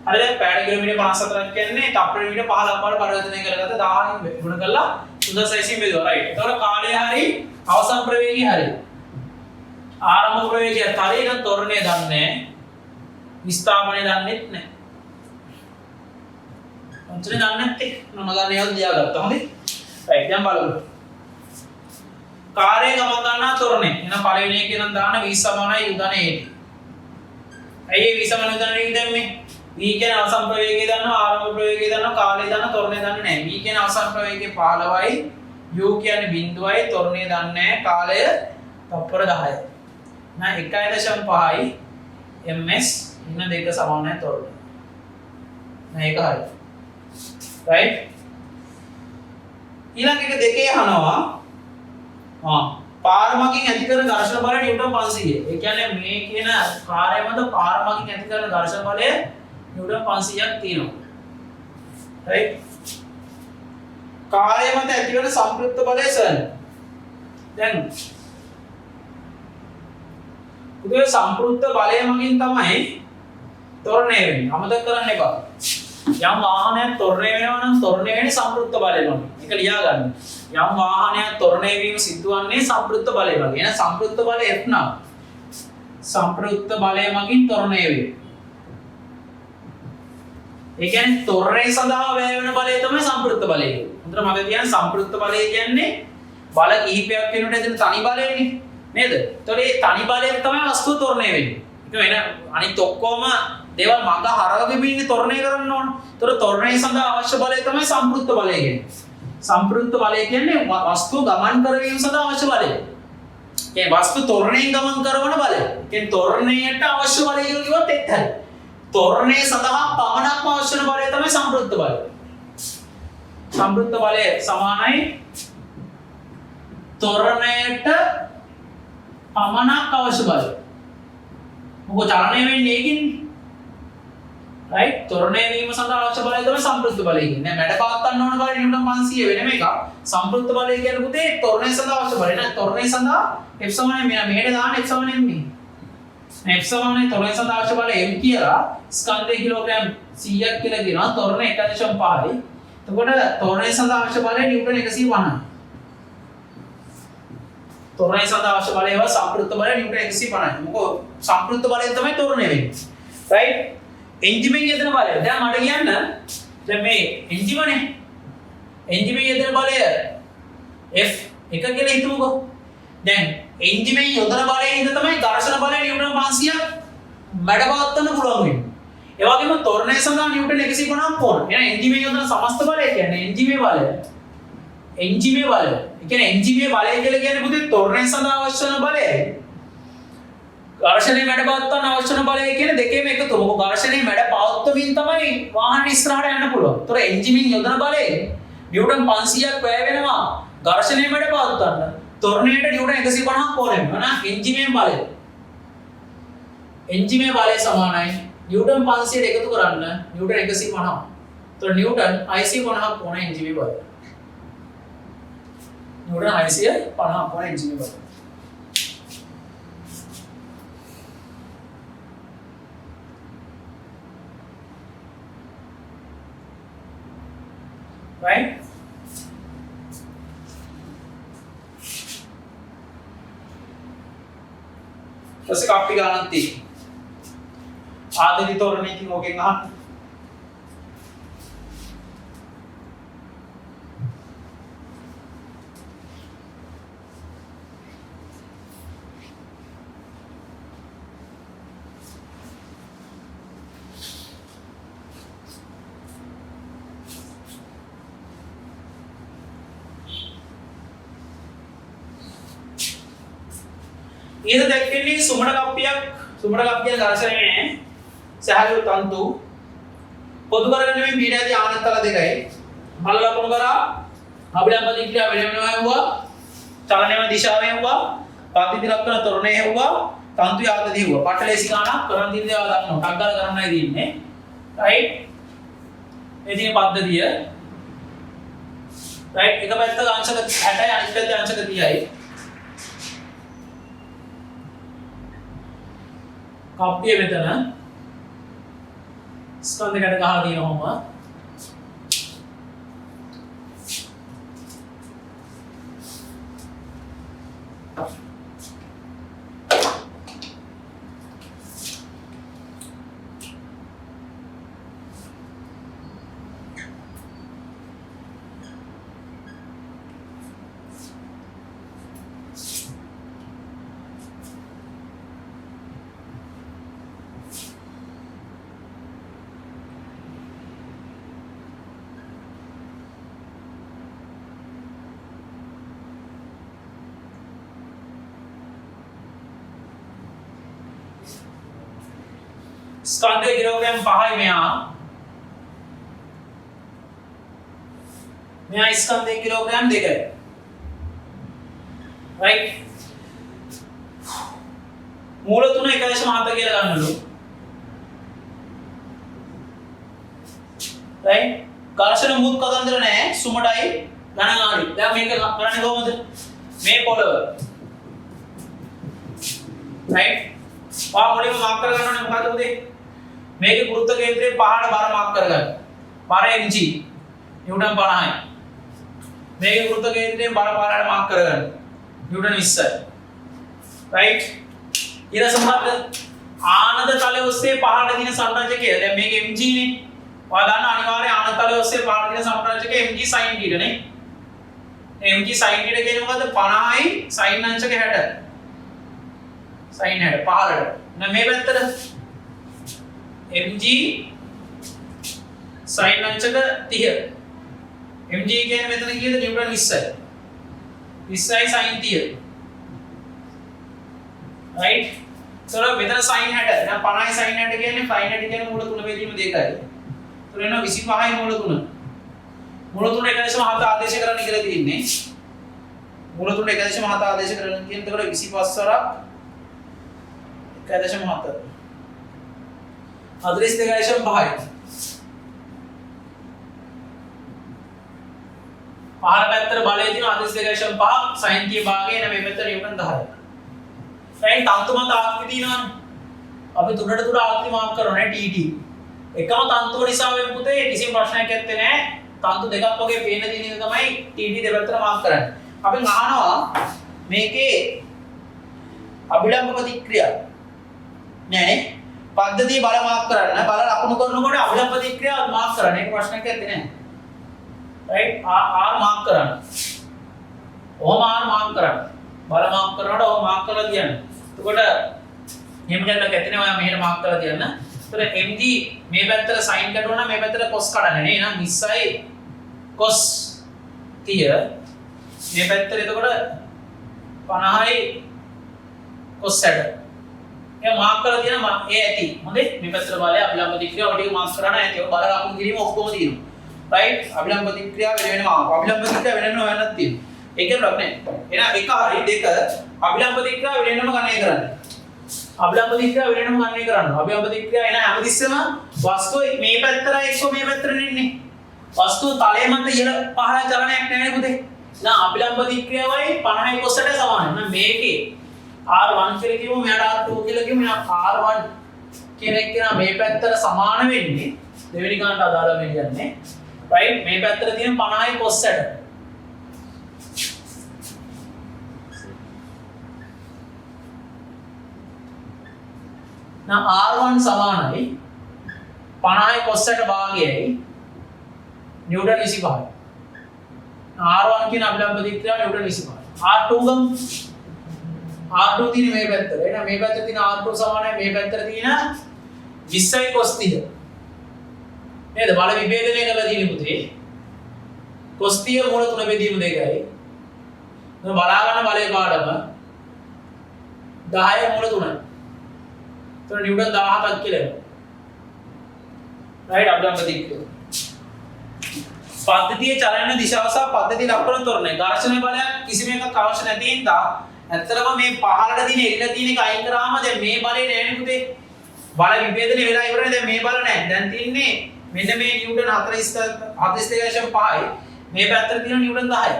හරි දැන් පැඩ කිලෝමීටර් 54ක් කියන්නේ තප්පරේ මිනිත් 15ක් වල පරිවර්තනය කරගත්ත 1000න් ගුණ කරලා 3600 බෙදුවා right එතකොට කාලය හරි අවසන් ප්‍රවේගය හරි ආරම්භ ප්‍රවේගය හරි නම් ත්වරණය දන්නේ විස්ථාපනය දන්නෙත් නැහැ අන්තිමේ දන්නේ නැත්තේ මම ගන්න ඒවා තියාගත්තා හරි right දැන් බලමු කාර්ය ගමන් ගන්නා ත්වරණය එහෙනම් පළවෙනි එකේ නම් දාන v සමානයි u ධන at ඇයි v සමානයි ධන at දැම්මේ v කියන්නේ අවසන් ප්‍රවේගය දන්නවා ආරම්භ ප්‍රවේගය දන්නවා කාලය දන්නවා ත්වරණය දන්නේ නැහැ v කියන්නේ අවසන් ප්‍රවේගය 15යි u කියන්නේ බිංදුවයි ත්වරණය දන්නේ නැහැ කාලය තප්පර 10යි නා 1.5යි ms ඉන්න දෙක සමානයි ත්වරණය නා ඒක හරි right ඊළඟ එක දෙකේ අහනවා පාර මගින් ඇති කරන ඝර්ෂණ බලය නිව්ටන් 500. ඒ කියන්නේ මේ කියන කාර්ය මත පාර මගින් ඇති කරන ඝර්ෂණ බලය නිව්ටන් 500ක් තියෙනවා. right? කාර්ය මත ඇති වෙන සංප්‍රයුක්ත බලය සර්. දැන් උදේ සංප්‍රයුක්ත බලය මගින් තමයි ත්වරණය වෙන්නේ. අමතක කරන්න එපා. යම් වාහනයක් ත්වරණය වෙනවා නම් ත්වරණය වෙන්නේ සංප්‍රයුක්ත බලය මගින්. ඒක ලියා ගන්න. යම් වාහනයක් ත්වරණය වීම සිදුවන්නේ සංප්‍රයුක්ත බලය මගින්. එහෙනම් සංප්‍රයුක්ත බලය F නම් සංප්‍රයුක්ත බලය මගින් ත්වරණය වේ. ඒ කියන්නේ ත්වරණය සඳහා වැය වෙන බලය තමයි සංප්‍රයුක්ත බලය. හොඳට මතක තියාගන්න සංප්‍රයුක්ත බලය කියන්නේ බල කිහිපයක් වෙනුවට එදින තනි බලයනේ. නේද? ඒතකොට මේ තනි බලයෙන් තමයි වස්තුව ත්වරණය වෙන්නේ. ඒක වෙන අනිත් ඔක්කොම දේවල් මඟ හරවගෙන ඉන්නේ ත්වරණය කරන්න ඕන. ඒතකොට ත්වරණය සඳහා අවශ්‍ය බලය තමයි සංප්‍රයුක්ත බලය කියන්නේ. संपृक्त බලය කියන්නේ වස්තු ගමන් කරවීම සඳහා අවශ්‍ය බලය. ඒ වස්තු ත්වරණයෙන් ගමන් කරන බලය. කියන්නේ ත්වරණයට අවශ්‍ය බලය කියලා කිව්වොත් ඒත් හරි. ත්වරණය සඳහා පමණක්ම අවශ්‍ය බලය තමයි සංප්‍රයුක්ත බලය. සංප්‍රයුක්ත බලය සමානයි ත්වරණයට පමණක් අවශ්‍ය බලය. මොකද චලනය වෙන්නේ ඒකින් right ත්වරණය වීම සඳහා අවශ්‍ය බලය තමයි සංප්‍රයුක්ත බලය කියන්නේ. මැඩ පවත්වන්න ඕන බලය නිව්ටන් 500 වෙනම එකක්. සංප්‍රයුක්ත බලය කියන්නේ පුතේ ත්වරණය සඳහා අවශ්‍ය බලය. නේද? ත්වරණය සඳහා F සමානයි මෙහෙට දාන්න F සමානයි m. F සමානයි ත්වරණය සඳහා අවශ්‍ය බලය m කියලා ස්කන්ධය කිලෝග්‍රෑම් 100ක් කියලා කියනවා. ත්වරණය 1.5යි. එතකොට ත්වරණය සඳහා අවශ්‍ය බලය නිව්ටන් 150යි. ත්වරණය සඳහා අවශ්‍ය බලය ඒවා සංප්‍රයුක්ත බලය නිව්ටන් 150යි. මොකද සංප්‍රයුක්ත බලයෙන් තමයි ත්වරණය වෙන්නේ. right එන්ජිමෙන් යෙදෙන බලය. දැන් මට කියන්න දැන් මේ එන්ජිමනේ. එන්ජිමෙන් යෙදෙන බලය F එක කියලා හිතමුකෝ. දැන් එන්ජිමෙන් යොදන බලයෙන් ඉඳ තමයි ඝර්ෂණ බලය නිව්ටන් 500ක් මැඩ පවත්වන්න පුළුවන් වෙන්නේ. ඒ වගේම ත්වරණය සඳහා නිව්ටන් 150ක් ඕන. එහෙනම් එන්ජිමෙන් යොදන සමස්ත බලය කියන්නේ එන්ජිමේ බලය. එන්ජිමේ බලය. ඒ කියන්නේ එන්ජිමේ බලය කියලා කියන්නේ පුතේ ත්වරණය සඳහා අවශ්‍ය කරන බලයයි. ඝර්ෂණය මැඩ පවත්වන්න අවශ්‍ය කරන බලය කියන්නේ දෙකේම එකතු. මොකද ඝර්ෂණය මැඩ පවත්වමින් තමයි වාහනේ ඉස්සරහට යන්න පුළුවන්. ඒතොර එන්ජිමින් යොදන බලය නිව්ටන් 500ක් වැය වෙනවා ඝර්ෂණය මැඩ පවත්වන්න. ත්වරණයට නිව්ටන් 150ක් ඕන වෙනවා නා එන්ජිමේ බලය. එන්ජිමේ බලය සමානයි නිව්ටන් 500ට එකතු කරන්න නිව්ටන් 150. ඒතොර නිව්ටන් 650ක් ඕන එන්ජිමේ බලය. නිව්ටන් 650ක් ඕන එන්ජිමේ බලය. right ඊපස්සේ කප්පි ගන්නක් තියෙනවා ආදරි තොරණ ඉතින් ඕකෙන් අහන්න ඊට දැක්කන්නේ සුමන කප්පිය ඝර්ෂණයේ සහජ තන්තු පොදු කරගෙන මේ පීඩාදී ආනත්තල දෙකයි මල ලකුණු කරා අභිලම්බ ප්‍රතික්‍රියාව වෙනම හෙව්වා චලනයේ දිශාව හෙව්වා පාතිති ලක්ෂණ තොරණේ හෙව්වා තන්තු ආතදී හෙව්වා පටලේසි ගානක් කරන් දින දේවල් ගන්නවා ටග්ගල කරන්නයි දින්නේ රයිට් මේ තියෙන පද්ධතිය රයිට් එක පැත්තක අංශක 60යි අනිත් පැත්තේ අංශක 30යි කප්පිය මෙතන ස්කන්ධයකට ගහලා තියෙනවම ස්කන්ධය කිලෝග්‍රෑම් 5යි මෙයා ස්කන්ධය කිලෝග්‍රෑම් 2යි රයිට් මූල 3 1.7 කියලා ගන්නලු රයිට් ඝර්ෂණ මුත් කතන්දර නැහැ සුමටයි ඝනකාරී දැන් මේක කරන්නේ කොහොමද මේ පොළව රයිට් වා මුලින්ම මාක් කර ගන්න ඕනේ මොකද උදේ මේකේ ගුරුත්ව කේන්ද්‍රයේ පහළ බර මාක් කරගන්න. බර mg නිව්ටන් 50යි. මේකේ ගුරුත්ව කේන්ද්‍රයේ බර පහළට මාක් කරගන්න. නිව්ටන් 20යි. රයිට්? ඊට සම්බන්ධ ආනද තලයේ ඔස්සේ පහළට දින සංරචකය. දැන් මේක mg නේ. ඔයා දන්න අනිවාර්ය ආනද තලයේ ඔස්සේ පහළට දින සංරචකය mg sin θ නේ. mg sin θ කියන්නේ මොකද්ද? 50යි sin අංශක 60. sin 60 පහළට. දැන් මේ පැත්තට mg sin අංශක 30 mg කියන්නේ මෙතන කීයද නිව්ටන් 20යි 20යි sin 30 right so මෙතන sin 60 දැන් 50යි sin 60 කියන්නේ sin 60 කියන්නේ මූල 3 බෙදීම 2යි so එනවා 25යි මූල 3 මූල 3 1.7 ආදේශ කරන්න කියලා තියෙන්නේ මූල 3 1.7 ආදේශ කරන්න කියන එතකොට 25 වරක් 1.7 අදරිස් 2.5යි පහළ පැත්තට බලය තියෙන අදරිස් 2.5 sin t භාගය එන මේ පැත්තට නිව්ටන් 10යි දැන් තන්තු මත ආකෘති තියෙනවනේ අපි තුනට තුන ආකෘති මාක් කරනවා නේ tt එකම තන්තුව නිසා වෙන පුතේ කිසිම ප්‍රශ්නයක් නැත්තේ නෑ තන්තු දෙකක් වගේ පේන දින එක තමයි tt දෙපැත්තට මාක් කරන්නේ අපි අහනවා මේකේ අභිලම්බ ප්‍රතික්‍රියා නෑනේ පද්ධතිය බල මාක් කරන්න බල ලකුණු කරනකොට අභිලම්බ ප්‍රතික්‍රියාව මාක් කරන්න ඒක ප්‍රශ්නයක් නැත්තේ නෑ රයිට් r මාක් කරන්න ඔහොම r මාක් කරන්න බල මාක් කරනකොට ඔහොම මාක් කරලා තියන්න එතකොට එහෙම ගන්නක ඇත්තනේ ඔයා මෙහෙට මාක් කරලා තියන්න එතකොට mg මේ පැත්තට sin කඩුවා නම් මේ පැත්තට cos කඩන්න නේ එහෙනම් 20යි cos 30 මේ පැත්තට එතකොට 50යි cos 60 ඒ මාක් කරලා තියෙනවා ඒ ඇති හොඳේ මේ පැත්තට බලය අභිලම්බ ප්‍රතික්‍රියාව ටික මාක් කරන්න ඇති ඔය බල ලකුණු කිරීම ඔක්කොම තියෙනවා රයිට් අභිලම්බ ප්‍රතික්‍රියාව වෙනම අභිලම්බ ප්‍රතික්‍රියාව වෙනම වෙනක් තියෙනවා ඒක ප්‍රශ්නේ එහෙනම් එක හරි දෙක අභිලම්බ ප්‍රතික්‍රියාව වෙනම ගණනය කරන්න අභිලම්බ ප්‍රතික්‍රියාව වෙනම ගණනය කරන්න අභිලම්බ ප්‍රතික්‍රියාව එන හැමතිස්සෙම වස්තුව මේ පැත්තට එක්ක මේ පැත්තට නෙන්නේ වස්තුව තලයේ මත ඉහළ පහළ චලනයක් නැහැ පුතේ එහෙනම් අභිලම්බ ප්‍රතික්‍රියාවයි 50යි cosට සමානයි එහෙනම් මේකේ R1 කියලා කියමු මෙයාට R2 කියලා කියමු එහෙනම් R1 කියන එක මේ පැත්තට සමාන වෙන්නේ දෙවෙනි ගානට අදාළව මේ කියන්නේ right මේ පැත්තට තියෙන 50යි cos 60 now R1 සමානයි 50යි cos 60 භාගයයි නිව්ටන් 25යි R1 කියන අභිලම්බ ප්‍රතික්‍රියාව නිව්ටන් 25යි R2 ගමු R2 තියෙන මේ පැත්තට එහෙනම් මේ පැත්තේ තියෙන R2 සමානයි මේ පැත්තට තියෙන 20යි cos 30 නේද බල විභේදනය කරලා තියෙන පුතේ cos 30 මූල 3 බෙදීම 2යි දැන් බලා ගන්න බලයේ පාඩම 10 මූල 3යි. එතකොට නිව්ටන් 17ක් කියලා එනවා. රයිට් අභිලම්බ දික්කය. පද්ධතියේ චලන දිශාව සහ පද්ධතිය දක්වන තොරණය. ඝර්ෂණ බලයක් කිසිම එකක් අවශ්‍ය නැති හින්දා ඇත්තටම මේ පහළට දින එල්ල තියෙන එක අයින් කරාම දැන් මේ බලේ නෑ නේ පුතේ. බල විභේදනය වෙලා ඉවරනේ. දැන් මේ බල නෑ. දැන් තින්නේ මෙන්න මේ නිව්ටන් 42.5යි. මේ පැත්තට තියෙන නිව්ටන් 10යි.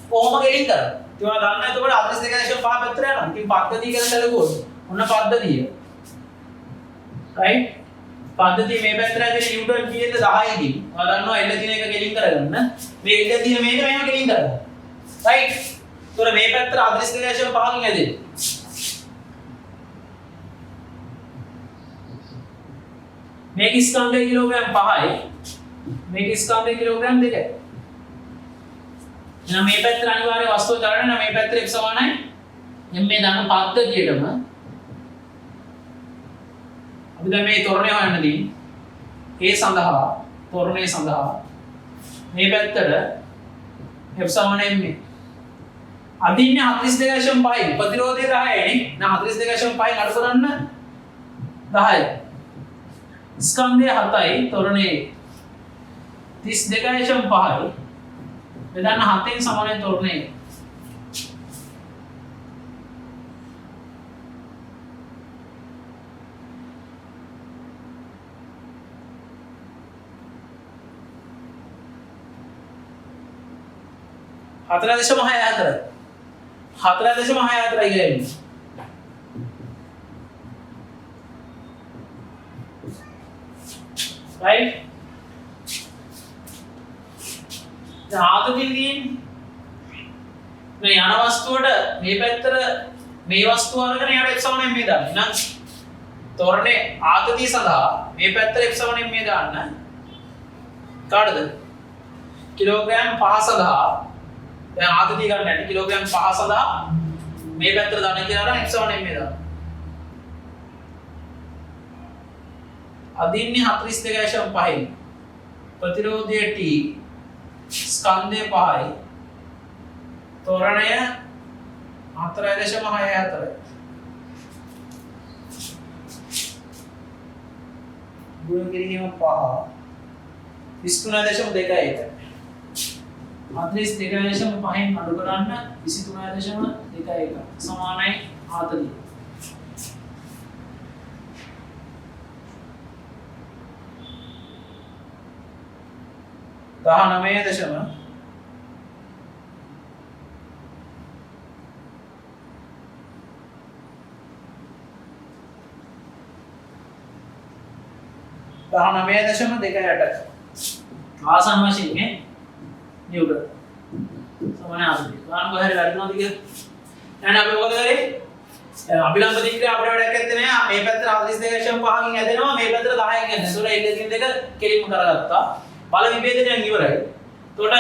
කොහොම ගෙලින් කරන්නේ? ඒවා ගන්න එතකොට 42.5 පැත්තට යනවා. ඉතින් පද්ධතිය කියලා සැලකුවොත් ඔන්න පද්ධතිය. රයිට්? පද්ධතිය මේ පැත්තට ඇදෙන නිව්ටන් කීයද 10 කින්. ඔයා දන්නවා එල්ල තියෙන එක ගෙලින් කරගන්න. මේ එල්ල තියෙන මේක මෙහෙම ගෙලින් කරගන්න. රයිට්? ඒතොර මේ පැත්තට 42.5 කින් ඇදෙන්නේ. මේක ස්කන්ධය කිලෝග්‍රෑම් 5යි. මේක ස්කන්ධය කිලෝග්‍රෑම් 2යි. එහෙනම් මේ පැත්තට අනිවාර්ය වස්තුව තරණ නම් මේ පැත්තට x සමානයි m මේ දාන පද්ධතියටම අපි දැන් මේ තොරණය හොයන්නදී a සඳහා තොරණය සඳහා මේ පැත්තට f සමාන m අදින්නේ 42.5 ප්‍රතිරෝධය 10යි නේ. නම් 42.5 අඩු කරන්න 10යි. ස්කන්ධය 7යි තොරණේ 32.5යි. බෙදන්න 7න් සමානයි තොරණේ. හතර දශම 6 4 කියලා එන්නේ. right දැන් ආතතිය තියෙන්නේ මේ යන වස්තුවට මේ පැත්තට මේ වස්තුව අරගෙන යට x සමාන m දාන්න. එහෙනම් තොරණේ ආතතිය සඳහා මේ පැත්තට x සමාන m දාන්න. කාටද? කිලෝග්‍රෑම් 5 සඳහා දැන් ආතතිය ගන්න නැටි කිලෝග්‍රෑම් 5 සඳහා මේ පැත්තට දාන්න කියලා x සමාන m දාන්න. අදින්නේ 42.5යි. ප්‍රතිරෝධය t ස්කන්ධය 5යි. තොරණය 4.64යි. ගුණ කිරීම 5 23.2යි. 42.5න් අඩු කරන්න 23.21 සමානයි ආතතිය. දහනමය දශම දෙකයි 8 ආසන්න වශයෙන් නේ නිව්ටන් සමාන ආතතිය. ගාන බහැර වැඩිනවද කියලා? එහෙනම් අපි මොකද කරේ? අභිලම්බ දික්කේ අපිට වැඩක් නැත්තේ නෑ. මේ පැත්තට 42.5කින් ඇදෙනවා මේ පැත්තට 10කින් ඇදෙනවා. ඒතකොට එල්ලකින් දෙක කෙලින්ම කරගත්තා. බල විභේදනයෙන් ඉවරයි. එතකොට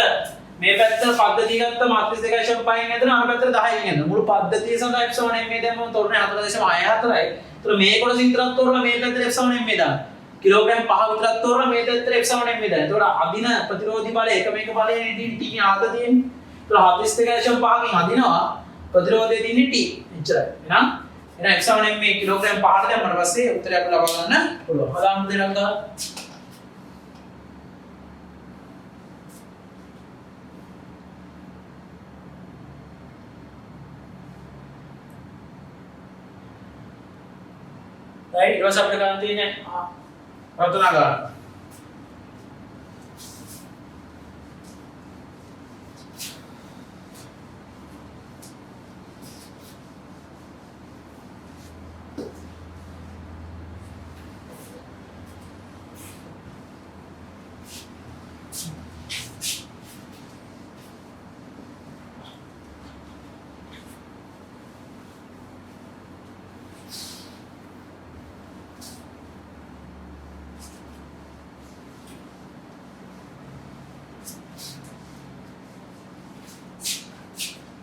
මේ පැත්ත පද්ධතිය ගත්ත 32.5න් ඇදෙනවා අර පැත්තට 10කින් ඇදෙනවා. මුළු පද්ධතිය සඳහා f සමාන m දැම්මම තොරණේ 4.64යි. එතකොට මේ කොටස විතරක් තෝරලා මේ පැත්තට f සමාන m දාන්න. කිලෝග්‍රෑම් 5 විතරක් තෝරලා මේ පැත්තට f සමාන m දාන්න. එතකොට අදින ප්‍රතිරෝධී බලය එක මේක බලයෙන් ඉතින් t ආතතියෙන්. එතකොට 42.5කින් අදිනවා ප්‍රතිරෝධය තියෙන්නේ t. එච්චරයි. එහෙනම් f සමාන m කිලෝග්‍රෑම් 5ට දැම්මම පස්සේ උත්තරයක් ලබා ගන්න පුළුවන්. හදාන්න දෙයක් ගන්න. right ඊට පස්සේ අපිට ගන්න තියෙන්නේ රතුනා ගන්න.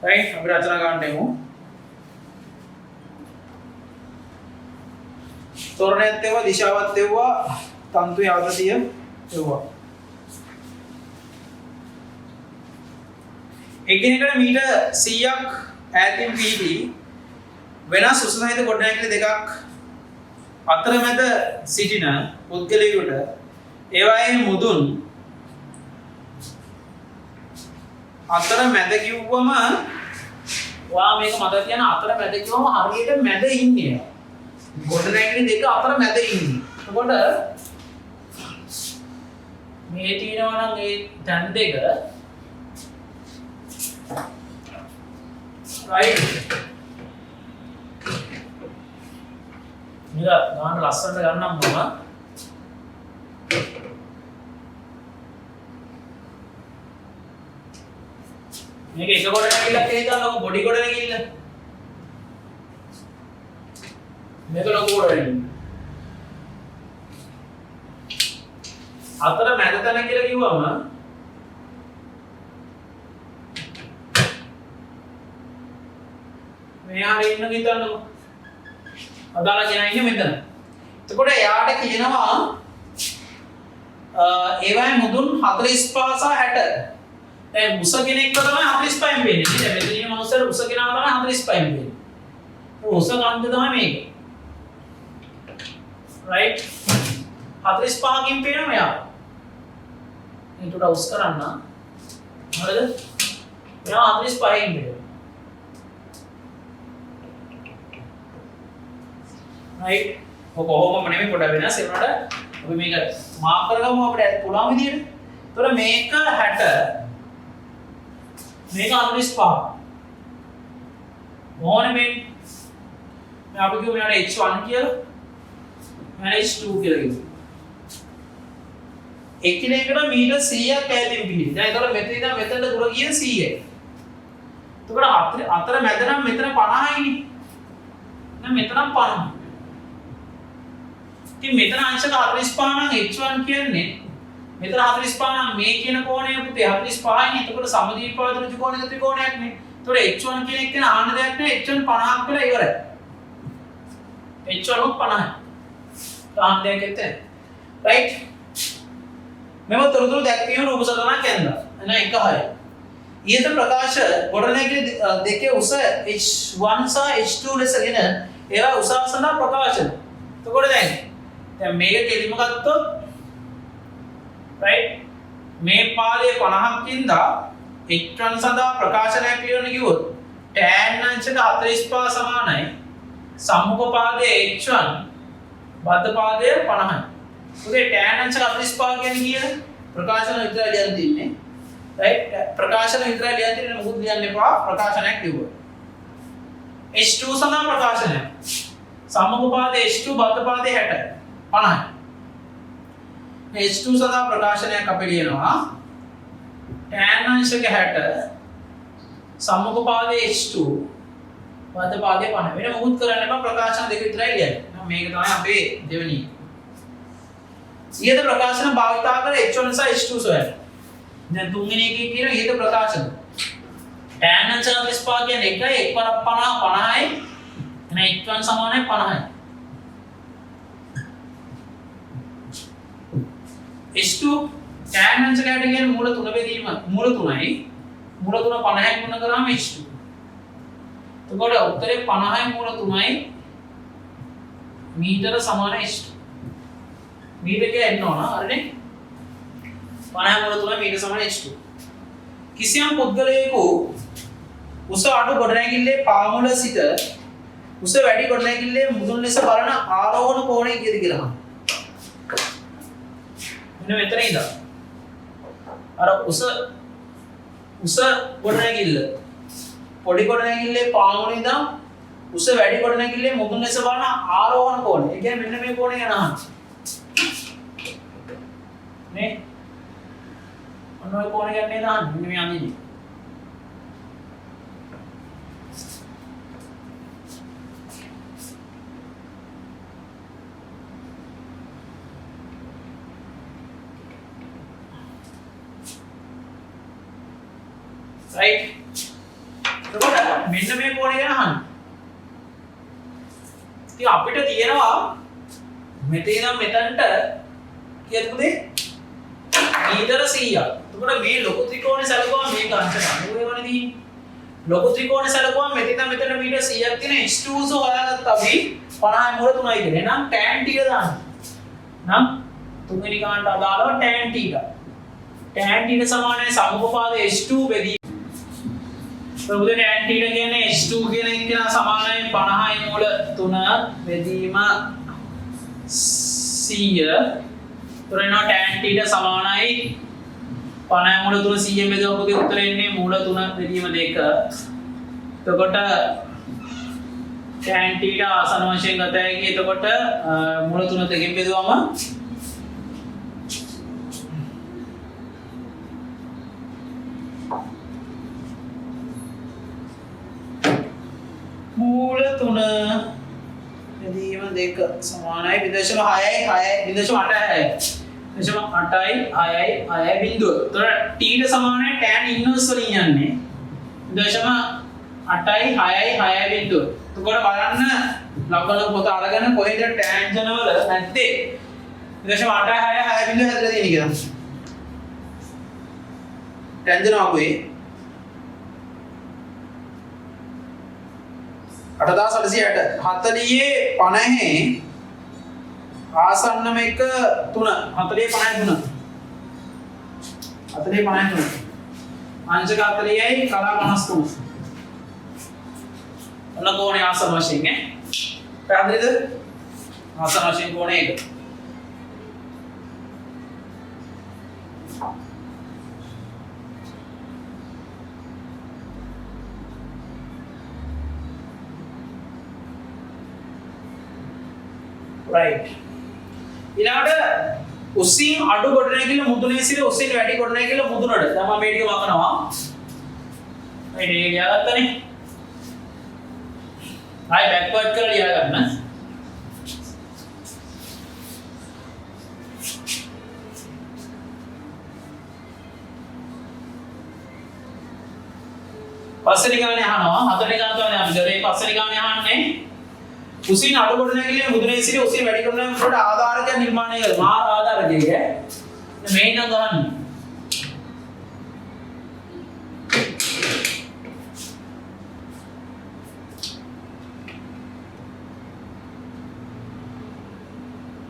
right අපි රචනා ගන්න දෙමු. තොරණයත් ඒවා දිශාවත් ඒවා තන්තුවේ ආතතිය ඒවා එකිනෙකට මීටර් 100ක් ඈතින් පිහිටි වෙනස් උස සහිත ගොඩනැගිලි දෙකක් අතරමැද සිටින පුද්ගලයෙකුට ඒවායේ මුදුන් අතර මැද කිව්වම ඔයා මේක මතක තියාගන්න අතර මැද කිව්වම හරියට මැද ඉන්නේ. ගොඩනැගිලි දෙක අතර මැද ඉන්නේ. එතකොට මේ තියෙනවා නම් ඒ තැන් දෙක right මේක ගන්න ලස්සනට ගන්නම් මම මේක එක ගොඩනැගිල්ලක් හේතනකො බොඩි ගොඩනැගිල්ල මේක ලොකු ගොඩනැගිල්ල අතර මැද තැන කියලා කිව්වම මෙයාට ඉන්න හිතන්නකො අදාළ කෙනා ඉන්නේ මෙතන. එතකොට එයාට කියනවා ඒවයි මුදුන් 45 සහ 60. දැන් උස කෙනෙක්ව තමයි 45න් වෙන්නේ. නේද? මෙතන ඉන්න මනුස්සයර උස කෙනා තමයි 45න් වෙන්නේ. උස ගන්න තමයි මේක. right 45කින් පේනවා මෙයා. ඊට උස් කරන්න. හරිද? මෙයා 45න් වෙනවා. right කොහොමම නෙමෙයි පොඩ වෙනස් ඒනට අපි මේක මාක් කරගමු අපිට පුළුවන් විදියට. ඒතර මේක 60 මේක 45 ඕනේ මේ අපි කියමු මෙයාට h1 කියලා මෙයාට h2 කියලා කියමු. එකිනෙකට මීටර් 100ක් ඈතින් පිහිටි. දැන් ඒතර මෙතන ඉඳන් මෙතනට දුර ගිය 100යි. එතකොට අතර මැද නම් මෙතන 50යිනේ. දැන් මෙතන 50. ඉතින් මෙතන අංශක 45 නම් h1 කියන්නේ මෙතන 45 නම් මේ කියන කෝණය පුතේ 45යි. එතකොට සමද්විපාද ත්‍රිකෝණයක ත්‍රිකෝණයක් නේ. එතකොට h1 කියන එක කියන ආන්න දෙයක් නෑ. h1 50ක් වෙලා ඉවරයි. h1 50යි. ආන්න දෙයක් ඇත්තේ. right මෙව තොරතුරු දැක්වීම රූප සටහනක් ඇඳලා. එන 1.6. ඊට ප්‍රකාශ ගොඩනැගිලි දෙකේ උස h1 සහ h2 ලෙසගෙන ඒවා උස සඳහා ප්‍රකාශන. එතකොට දැන් මේක කෙලිම ගත්තොත් right මේ පාදයේ 50ක් ඉඳලා h1 සඳහා ප්‍රකාශනයක් ලියන්න කිව්වොත් tan අංශක 45 සමානයි සම්මුඛ පාදයේ h1 බද්ධ පාදයේ 50යි. උදේ tan අංශක 45 කියන්නේ කීයද? ප්‍රකාශන විතරයි ලියන්න තින්නේ. right ප්‍රකාශන විතරයි ලියන්න තින්නේ මොකුත් ලියන්න එපා ප්‍රකාශනයක් ලියුවා. h2 සඳහා ප්‍රකාශනය සම්මුඛ පාදයේ h2 බද්ධ පාදයේ 60 50යි. h2 සඳහා ප්‍රකාශනයක් අපි ලියනවා tan අංශක 60 සම්මුඛ පාදයේ h2 බද්ධ පාදයේ 50. වෙන මොකුත් කරන්න එපා ප්‍රකාශන දෙක විතරයි ලියන්නේ. මේක තමයි අපේ දෙවෙනි. ඊට ප්‍රකාශන භාවිතා කර h1 සහ h2 සොයන්න. දැන් තුන්වෙනි එකේ කියන ඊට ප්‍රකාශන tan අංශක 45 කියන්නේ 1 1 50 50යි. එන h1 සමානයි 50යි. h2 tan අංශකයට කියන්නේ මූල 3 බෙදීම මූල 3යි. මූල 3 50න් ගුණ කරාම h2. එතකොට උත්තරේ 50යි මූල 3යි මීටර සමාන h2. මීටර කියලා එන්න ඕන හරිනේ. 50යි මූල 3යි මීටර සමාන h2. කිසියම් පුද්ගලයෙකු උස අඩු ගොඩනැගිල්ලේ පාමුල සිට උස වැඩි ගොඩනැගිල්ලේ මුදුන් ලෙස බලන ආරෝහණ කෝණය කීයද කියලා අහන්න. මෙන්න මෙතන ඉඳන් අර උස ගොඩනැගිල්ල පොඩි ගොඩනැගිල්ලේ පාමුල ඉඳන් උස වැඩි ගොඩනැගිල්ලේ මුදුන් ලෙස බලන ආරෝහණ කෝණය. ඒ කියන්නේ මෙන්න මේ කෝණය ගැන අහන්න. නේ ඔන්න ඔය කෝණය ගැන නේද අහන්නේ. මෙන්න මේ අඳින්නේ. right එතකොට මෙන්න මේ කෝණය ගැන අහන්න. ඉතින් අපිට තියෙනවා මෙතන ඉඳන් මෙතනට කීයද පුතේ? මීටර 100ක්. එතකොට මේ ලොකු ත්‍රිකෝණය සැලකුවා මේක අංශක 90 වෙනදී ලොකු ත්‍රිකෝණය සැලකුවම මෙතන මීටර් 100ක් තියෙන h2 හොයාගත්තා අපි 50යි මූල 3යි කියලා. එහෙනම් tan θ දාන්න. නම් තුන්වෙනි ගානට අදාළව tan θ. tan θ සමානයි සමෝපපාද h2 බෙදී. ප්‍රමුද tan θ කියන්නේ h2 කියන එක කියන සමානයි 50යි මූල 3 බෙදීම 100. තුරේන tan θ සමානයි 50 මූල 3 100 බෙදුවම ඔබගේ උත්තරේ එන්නේ මූල 3 බෙදීම 2. එතකොට tan θ ආසන වශයෙන් ගත හැකි. එතකොට මූල 3 2කින් බෙදුවම මූල 3 බෙදීම 2 සමානයි 0.6යි 0.8යි බිඳුව. එතකොට t ට සමානයි tan ඉන්වර්ස් වලින් යන්නේ 0.8යි 6යි බිඳුව. එතකොට බලන්න ලබන පොත අරගෙන කොහෙද ටැන්ජන් වල නැත්තේ 0.8යි 6යි බිඳුව හැදලා තියෙන්නේ කියලා. ටැන්ජන් ආපුවේ 8860 50 ආසන්නම එක 3 40 50 අංශක 40යි කලා 53 ඔන්න කෝණේ ආසන වශයෙන් ඈ පැහැදිලිද ආසන වශයෙන් කෝණේ එක right ඊළඟට උසින් අඩු ගොඩනැගිල්ල මුදුනේ සිට උසින් වැඩි ගොඩනැගිල්ල මුදුනට දැන් මම මේ ටික වකනවා මේ ටික ලියාගත්තනේ ආයි බෑක්වර්ඩ් කරලා ලියා ගන්න පස්වෙනි ගානේ අහනවා හතරවෙනි ගාන තමයි අපි ගලේ පස්වෙනි ගානේ අහන්නේ උසින් අඩු ගොඩනැගිල්ලේ මුදුනේ සිට උසින් වැඩි ගොඩනැගිල්ලට ආධාරකයක් නිර්මාණය කරනවා. මාර ආධාරකයක මේ නම් ගන්න.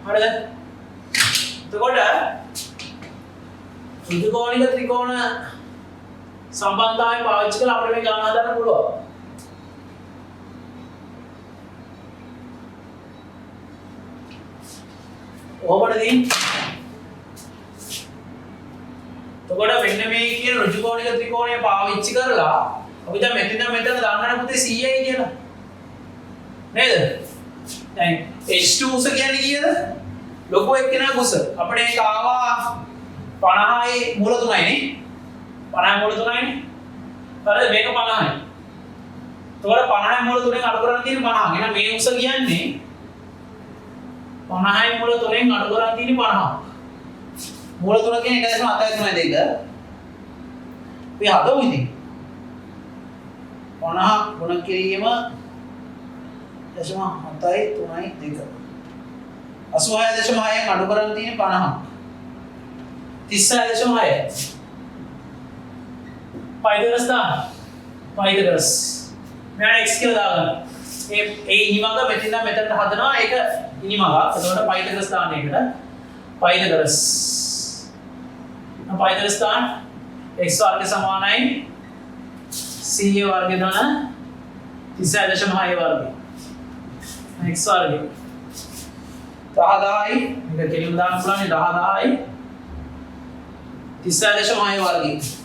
හරිද? එතකොට ත්‍රිකෝණික ත්‍රිකෝණ සම්බන්ධතාවය පාවිච්චි කරලා අපිට මේ ගණන හදන්න පුළුවන්. ඕබඩදී එතකොට මෙන්න මේ කියන ඍජුකෝණික ත්‍රිකෝණය පාවිච්චි කරලා අපි දැන් මෙතන දන්නවනේ පුතේ 100යි කියලා නේද දැන් h2 උස කියන්නේ කීයද ලොකු එක්කෙනා උස අපිට ඒක ආවා 50යි මූල 3යි නේ 50යි මූල 3යි නේ හරිද මේක 50යි එතකොට 50යි මූල 3ෙන් අඩු කරලා තියෙන 50 එහෙනම් මේ උස කියන්නේ 50යි මූල 3ෙන් අඩු කරලා තියෙන්නේ 50. මූල 3 කියන්නේ 1.83 දෙක. අපි හදමු ඉතින්. 50 ගුණ කිරීම 0.7යි 3යි 2. 86.6ෙන් අඩු කරලා තියෙන්නේ 50. 36.6. පයිතගොරස් දාන්න. පයිතගොරස්. මෙයාට x කියලා දාගන්න. ඒ ඉනිමඟ මෙතන මෙතනට හදනවා ඒක ඉනිමඟ. එතකොට පයිතගොරස් දාන්න එකට. පයිතගොරස්. පයිතගොරස් දාන්න x වර්ග සමානයි c වර්ග ධන 36.6 වර්ගය. x වර්ගය 10යි මේක කෙලින්ම දාන්න පුළුවන් 10යි 36.6 වර්ගය.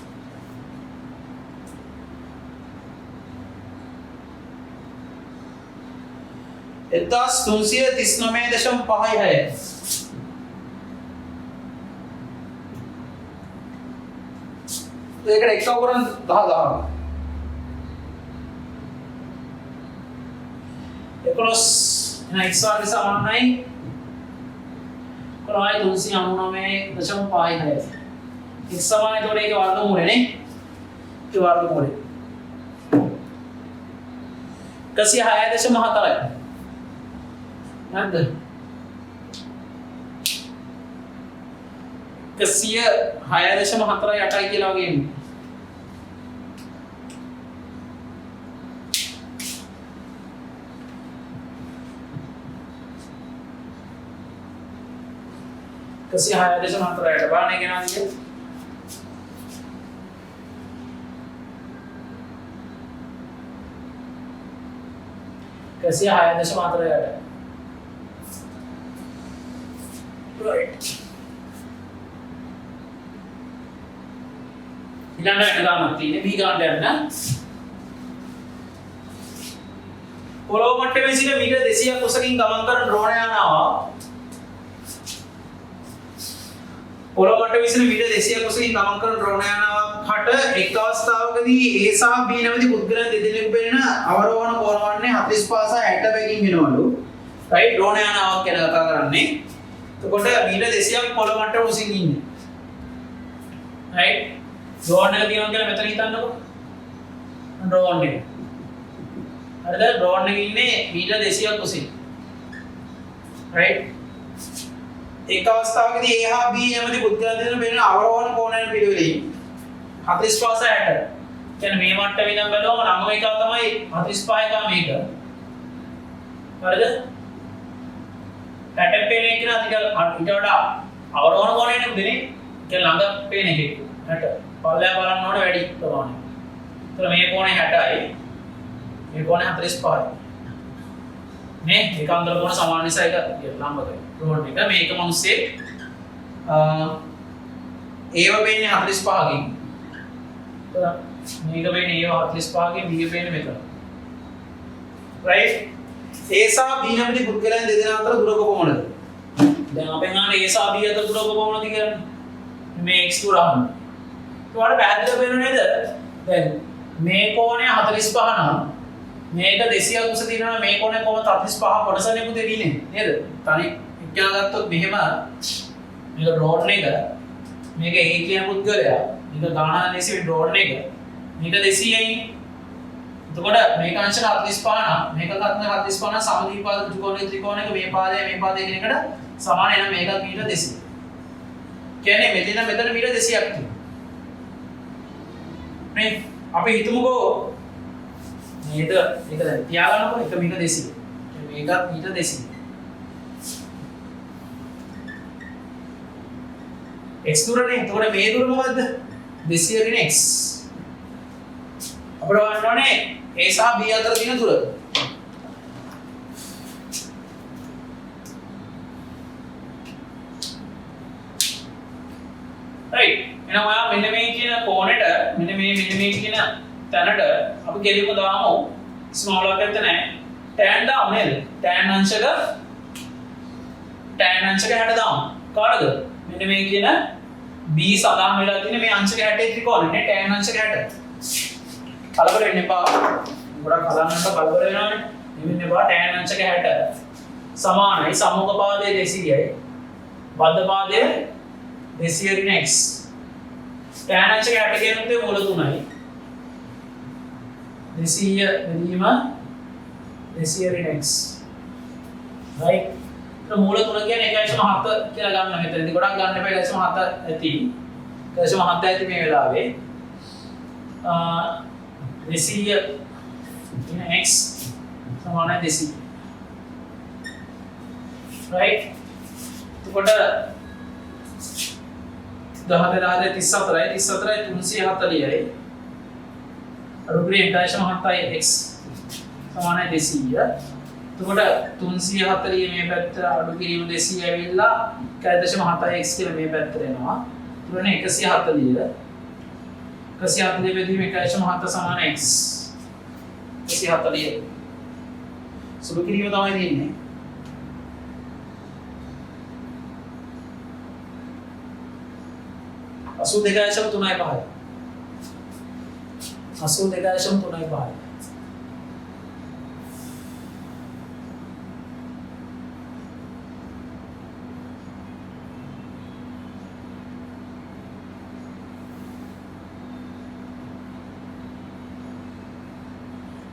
එතස් 339.56 ඒකට එක්ක කරන් 10 11 එන x වර්ග සමානයි 399.56 x සමානයි එතකොට ඒකේ වර්ගමූලය නේ ඒ වර්ගමූලය 106.4යි නේද 106.48යි කියලා වගේ එන්නේ 106.4ට බලන්න ගෙනාවිද? कैसे 6.4 right ඊළඟ එක ගානක් තියෙන්නේ B ගානට යන්න පොළොව මට්ටමේ සිට මීටර් 200ක් උසකින් ගමන් කරන ඩ්‍රෝන යානාව පොළොව මට්ටමේ සිට මීටර් 200ක් උසකින් ගමන් කරන ඩ්‍රෝන යානාවකට එක් අවස්ථාවකදී A සහ B නැමැති පුද්ගලයන් දෙදෙනෙකු පෙනෙන අවරෝහණ කෝණ වන්නේ 45 සහ 60 බැගින් වෙනවලු right ඩ්‍රෝන යානාවක් ගැන කතා කරන්නේ එතකොට මීටර් 200ක් පොළොව මට්ටම උසින් ඉන්නේ right ඩ්‍රෝන් එක තියෙනවා කියලා මෙතන හිතන්නකෝ ඩ්‍රෝන් එක හරිද ඩ්‍රෝන් එකේ ඉන්නේ මීටර් 200ක් උසින් right ඒක අවස්ථාවකදී A හා B යමති පුද්ගලයන් දෙන්න වෙන අවරෝහණ කෝණයන් පිළිවෙලින් 45 60 කියන්නේ මේ මට්ටමේ ඉඳන් බලුවම නම් එක තමයි 45 එක මේක හරිද 60 පේන එක නා ඊට වඩා අවරෝහණ කෝණයනේ දෙන්නේ කියන්නේ ළඟ පේන එකේ 60 පල්ලෙහා බලන්න ඕනේ වැඩි ප්‍රමාණයක්. ඒතර මේ කෝණය 60යි. මේ කෝණය 45යි. මේ ඒකාන්තර කෝණ සමාන නිසා ඒක ලම්බකයි. ඩ්‍රෝන් එක මේක මිනිස්සේ ඒව වෙන්නේ 45කින්. මේක වෙන්නේ ඒව 45කින් B වෙන්නේ මෙතන. right? A සහ B නැමැති පුද්ගලයන් දෙදෙනා අතර දුර කොපමණද? දැන් අපෙන් අහන්නේ A සහ B අතර දුර කොපමණද කියලා. මේ x දුර අහන්න. ඔයාලට පැහැදිලිව වෙනව නේද? දැන් මේ කෝණය 45 නම් මේක 200ක් උස තියෙනවා මේ කෝණය කොහොමද 45 කොටසනේ පුතේ දිනේ නේද? තනි එක්කලා ගත්තොත් මෙහෙම මේක ඩ්‍රෝන් එක මේක A කියන පුද්ගලයා මේක ගාන ලෙසින් ඩ්‍රෝන් එක මේක 200යි. එතකොට මේක අංශ 45 නම් මේක ගන්න 45 නම් සමද්විපාද ත්‍රිකෝණයක මේ පාදය කියන එකට සමාන එන මේක මීටර 200. කියන්නේ මෙතන මීටර 200ක් තියෙනවා. නේ අපි හිතමුකෝ නේද මේක දැන් තියාගන්නකො එක මීටර 200 මේකත් මීටර 200 x දුරනේ එතකොට මේ දුර මොකද්ද 200 × x අපිට ගන්න ඕනේ a සහ b අතර තියෙන දුර right එහෙනම් ඔයා මෙන්න මේ කියන කෝණයට මෙන්න මේ කියන තැනට අපි ගෙලියම දාමු ස්මෝල් එකක් නැහැ tan දාමු නේද tan අංශක 60 දාමු කාටද මෙන්න මේ කියන b සඳහන් වෙලා තියෙන මේ අංශක 60 ත්‍රිකෝණනේ tan අංශක 60 කලබල වෙන්න එපා ගොඩක් හදන්නට කලබල වෙනවනේ මෙන්න එපා tan අංශක 60 සමානයි සම්මුඛ පාදයේ 200යි බද්ධ පාදයේ 200 × x tan අංශක 60 කියන දේ මූල 3යි 200 බෙදීම 200 × x right તો මූල 3 කියන්නේ 1.7 කියලා ගන්න මෙතනදී ගොඩක් ගන්න එපා 1.7 ඇති 1.7 ඇති මේ වෙලාවේ 200 × x සමානයි 200 right එතකොට 10 37යි 340යි අරුග්‍රේ 1.7යි x සමානයි 200 එතකොට 340 මේ පැත්ත අඩු කිරීම 200 ඇවිල්ලා 1.7යි x කියලා මේ පැත්තට එනවා ඊළඟ 140 බෙදීම 1.7 සමාන x 140 සුළු කිරීම තමයි තියෙන්නේ 82.35 82.35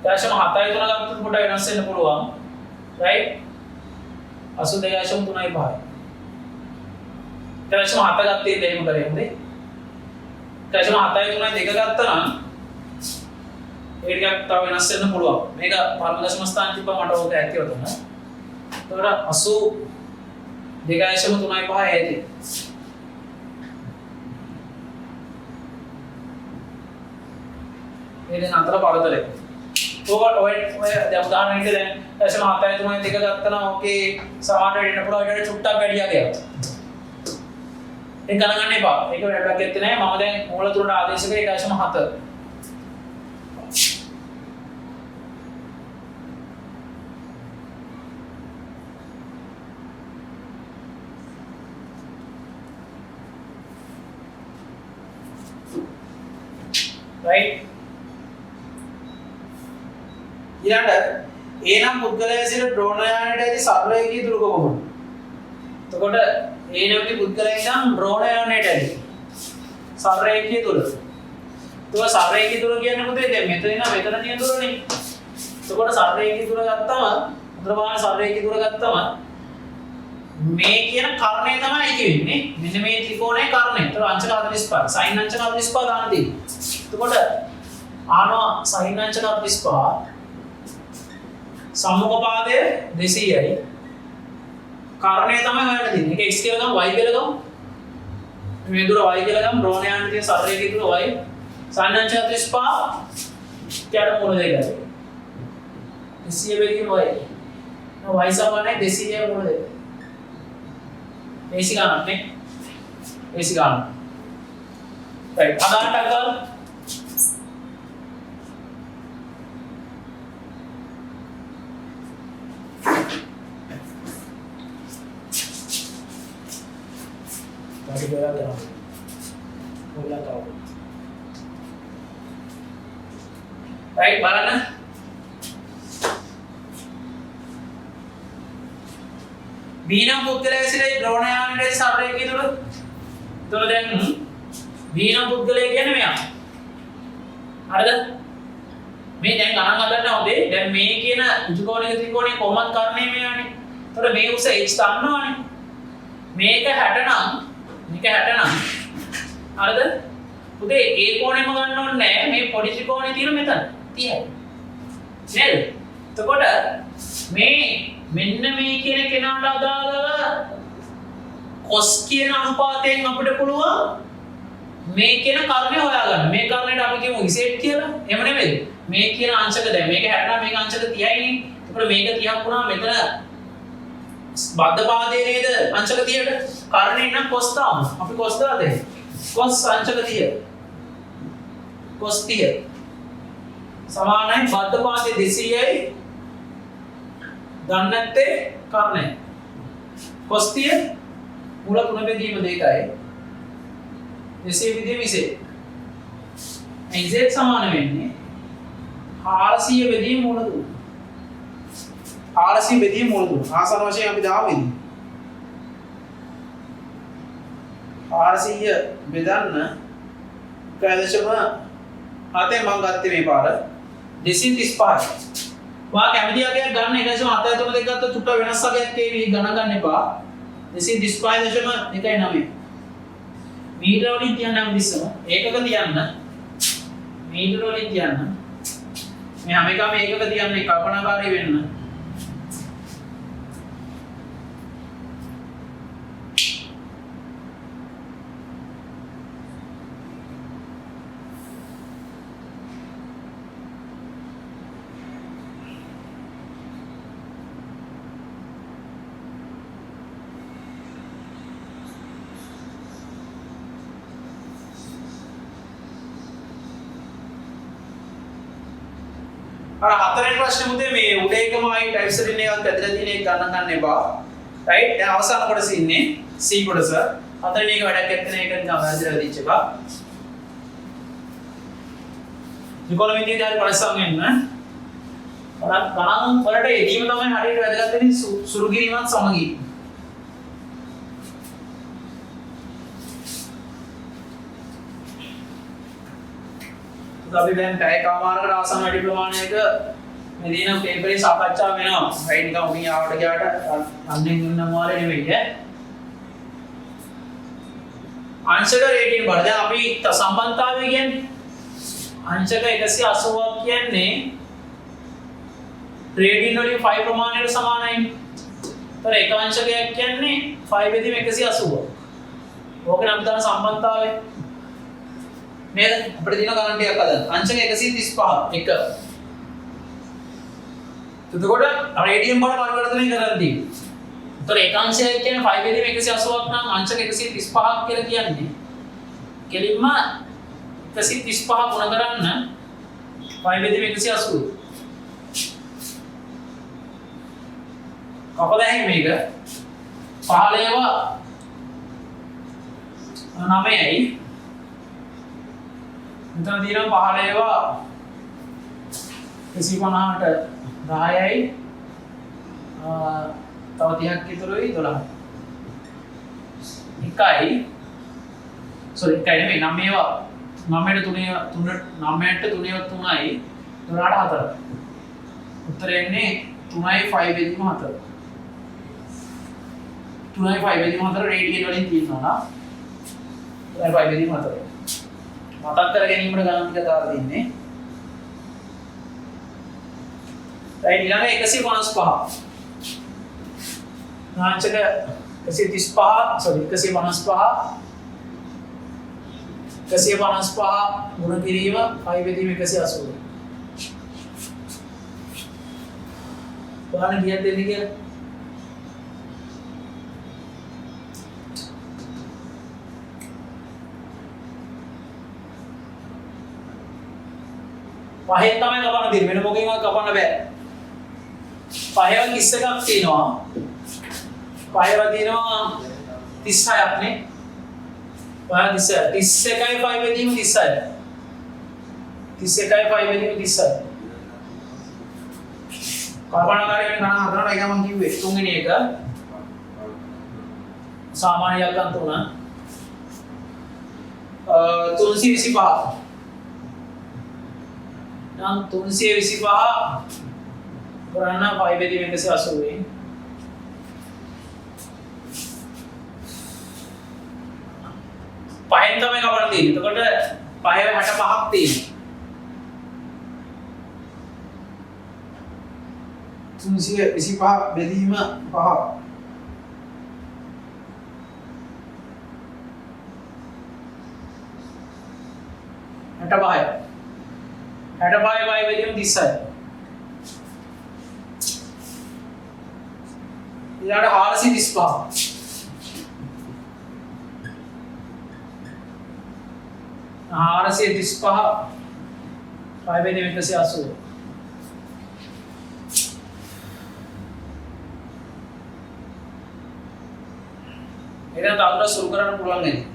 දැෂම 7යි 3 ගත්තොත් පොඩ වෙනස් වෙන්න පුළුවන් right 82.35 දැෂම 7 ගත්තේ දෙයිම කරේ හොඳේ දැෂම 7යි 3යි දෙක ගත්තා නම් ඒක ටිකක් තව වෙනස් වෙන්න පුළුවන් මේක පරම දශම ස්ථාන තිබ්බම මට ඕක ඇතිව තමයි එතකොට 82.35 2.3 ඇති. මේ දැන් අතර පරතරය. ඔය දැන් උදාහරණයකට දැන් 0.7 3 දෙක ගත්තා නම් ඕකේ සමාන වෙන්න පුළුවන් ඊට චුට්ටක් වැඩි යගයක්. ඒක ගණන් ගන්න එපා. ඒක වැඩක් නැත්තේ නෑ. මම දැන් මූල තුනට ආදේශ කරේ 1.7. right ඊළඟට A නම් පුද්ගලයා සිට ද්‍රෝණයානට ඇති සරල රේඛීය දුර කොහොමද? එතකොට A නැමැති පුද්ගලයා නම් ද්‍රෝණයානට ඇති සරල රේඛීය දුර. එතකොට සරල රේඛීය දුර කියන්නේ මොකද? දැන් මෙතන ඉඳන් මෙතන තියෙන දුරනේ. එතකොට සරල රේඛීය දුර ගත්තම උතර බලන්න සරල රේඛීය දුර ගත්තම මේ කියන කර්ණය තමයි ඉති වෙන්නේ. මෙන්න මේ ත්‍රිකෝණයේ කර්ණය. එතකොට අංශක 45 sin අංශක 45 දාන්න තියෙන්නේ. එතකොට ආනවා sin අංශක 45 සම්මුඛ පාදය 200යි. කාරණය තමයි හොයන්න තියෙන්නේ. ඒක x කියලා ගමු y කියලා ගමු. මේ දුර y කියලා ගමු. ද්‍රෝණයාන්ට තියෙන සරල රේඛිය දුර y. sin අංශක 45 කියන මොන දෙයකද? 200 බෙදීම y. y සමානයි 200 මොන දෙයක? AC ගන්න නේ. AC ගන්න. right අදාට අගල Tadi bola tahu. Right, බලන්න. B නම් පුද්ගලයා සිට ද්‍රෝණයානට සරල රේඛිය තුල. එතකොට දැන් B නම් පුද්ගලයා කියන්නේ මෙයා. හරිද? මේ දැන් ගණන් හදන්න හොඳේ. දැන් මේ කියන ත්‍රිකෝණික ත්‍රිකෝණයේ කොහොමද කරන්නේ මෙයානේ. එතකොට මේ උස h ගන්නවානේ. මේක 60 නම් මේක 60 නම් හරිද? පුතේ ඒ කෝණෙම ගන්න ඕනේ නැහැ. මේ පොඩි ත්‍රිකෝණේ තියෙන මෙතන 30යි. නේද? එතකොට මේ මෙන්න මේ කියන කෙනාට අදාළව cos කියන අනුපාතයෙන් අපිට පුළුවන් මේ කියන කර්ණය හොයාගන්න. මේ කර්ණයට අපි කියමු z කියලා. එහෙම නෙමෙයි. මේ කියන අංශක දැන් මේක 60 නම් මේක අංශක 30යි නේ. එතකොට මේක 30ක් වුණා මෙතන බද්ධ පාදයේ නේද අංශක 30ට කර්ණේ නම් cos තාම අපි cos දාදේ cos අංශක 30 cos 30 සමානයි බද්ධ පාදයේ 200යි දන්නේ නැත්තේ කර්ණය cos 30 මූල 3 බෙදීම 2යි 200 බෙදීම 20 z සමාන වෙන්නේ 400 බෙදීම මූල 3 400 බෙදීම මූල 3 ආසන වශයෙන් අපි දාවෙන්නේ 400 බෙදන්න 1.7 මම ගත්තේ මේ පාර 235යි. ඔයා කැමති අගයක් ගන්න 1.7 දෙක ගත්තොත් චුට්ට වෙනස් අගයක් ඒවි ගණන් ගන්න එපා. 235.19 මීටර වලින් තියන්න ඉස්සම ඒකක තියන්න මීටර වලින් තියන්න මේ හැම එකම ඒකක තියන්න කල්පනාකාරී වෙන්න. අර හතරෙන් ප්‍රශ්නේ මුදේ මේ උඩ එකම අයි ටයිප්ස් වලින් එකක් ඇදලා තියෙන එක ගණන් ගන්න එපා. රයිට් දැන් අවසාන කොටස ඉන්නේ C කොටස. හතරෙන් එක වැඩක් නැත්නම් ඒක නිකන් වැරදිලා වෙදිච්ච එක. ත්‍රිකෝණමිතිය දාලා පරිස්සම් වෙන්න. ඔයාලා ගණන් වලට එදීම තමයි හරියට වැදගත් වෙන්නේ සුරු කිරීමත් සමගි. අපි දැන් පැය කමාරකට ආසන්න වැඩි ප්‍රමාණයක මේ දින පේපරේ සාකච්ඡා වෙනවා. රයිට් නිකන් උඩින් ආවට ගියාට අන්නෙන් ඉන්නම වාලේ නෙවෙයි ඈ. අංශක රේඩියන් වල දැන් අපි සම්බන්ධතාවය කියන්නේ අංශක 180ක් කියන්නේ රේඩියන් වලින් 5 ප්‍රමාණයට සමානයි. तर එක අංශකයක් කියන්නේ 5 බෙදීම 180. ඕක නම් තමයි සම්බන්ධතාවය. නේද? අපිට තියෙන ගණන් ටිකක් හදන්න. අංශක 135 එක. එතකොට රේඩියන් වල පරිවර්තනය කරන්න තියෙනවා. ඒතර එක අංශයක් කියන්නේ 5 බෙදීම 180ක් නම් අංශක 135ක් කියලා කියන්නේ. කෙලින්ම 135 ගුණ කරන්න 5 බෙදීම 180. කපලා හැම මේක 15ව 9යි මෙතන තියෙනවා 15ව 150ට 10යි තව 30ක් ඉතුරුයි 12යි එකයි සෝරි එකයි නෙමෙයි 9ට 3යි 12ට 4 උත්තරේ එන්නේ 3යි 5 බෙදීම 4 3යි 5 බෙදීම 4 රේඩියන් වලින් තියෙනවා නා 3යි 5 බෙදීම 4 මතක් කර ගැනීමට ගණන් ටික දාලා තින්නේ රයිට් ඊළඟ 155 නාංශක 135 සෝරි 155 ගුණ කිරීම 5 බෙදීම 180 බලන්න කීයක් දෙන්නේ කියලා පහෙන් තමයි කපන්න තියෙන්නේ වෙන මොකකින්වත් කපන්න බෑ පහේව 31ක් තියෙනවා පහේව තියෙනවා 36ක් නේ පහ 31යි 5 බෙදීම 36යි 31යි 5 බෙදීම 36යි කල්පනාකාරී වෙන ගණන් හදනවා ඒක මම කිව්වේ තුන්වෙනි එක සාමාන්‍ය ඉලක්කම් 325 නම් 325 කරන්න 5 බෙදීම 180 පහෙන් තමයි කපන්න තියෙන්නේ. එතකොට පහේ 65ක් තියෙනවා. 325 බෙදීම 5. හට පහයි. 65 5 බෙදීම 30යි. ඊළඟට 435. 435 5 බෙදීම 180. එහෙනම් තාත්තට සුරු කරන්න පුළුවන් නේද?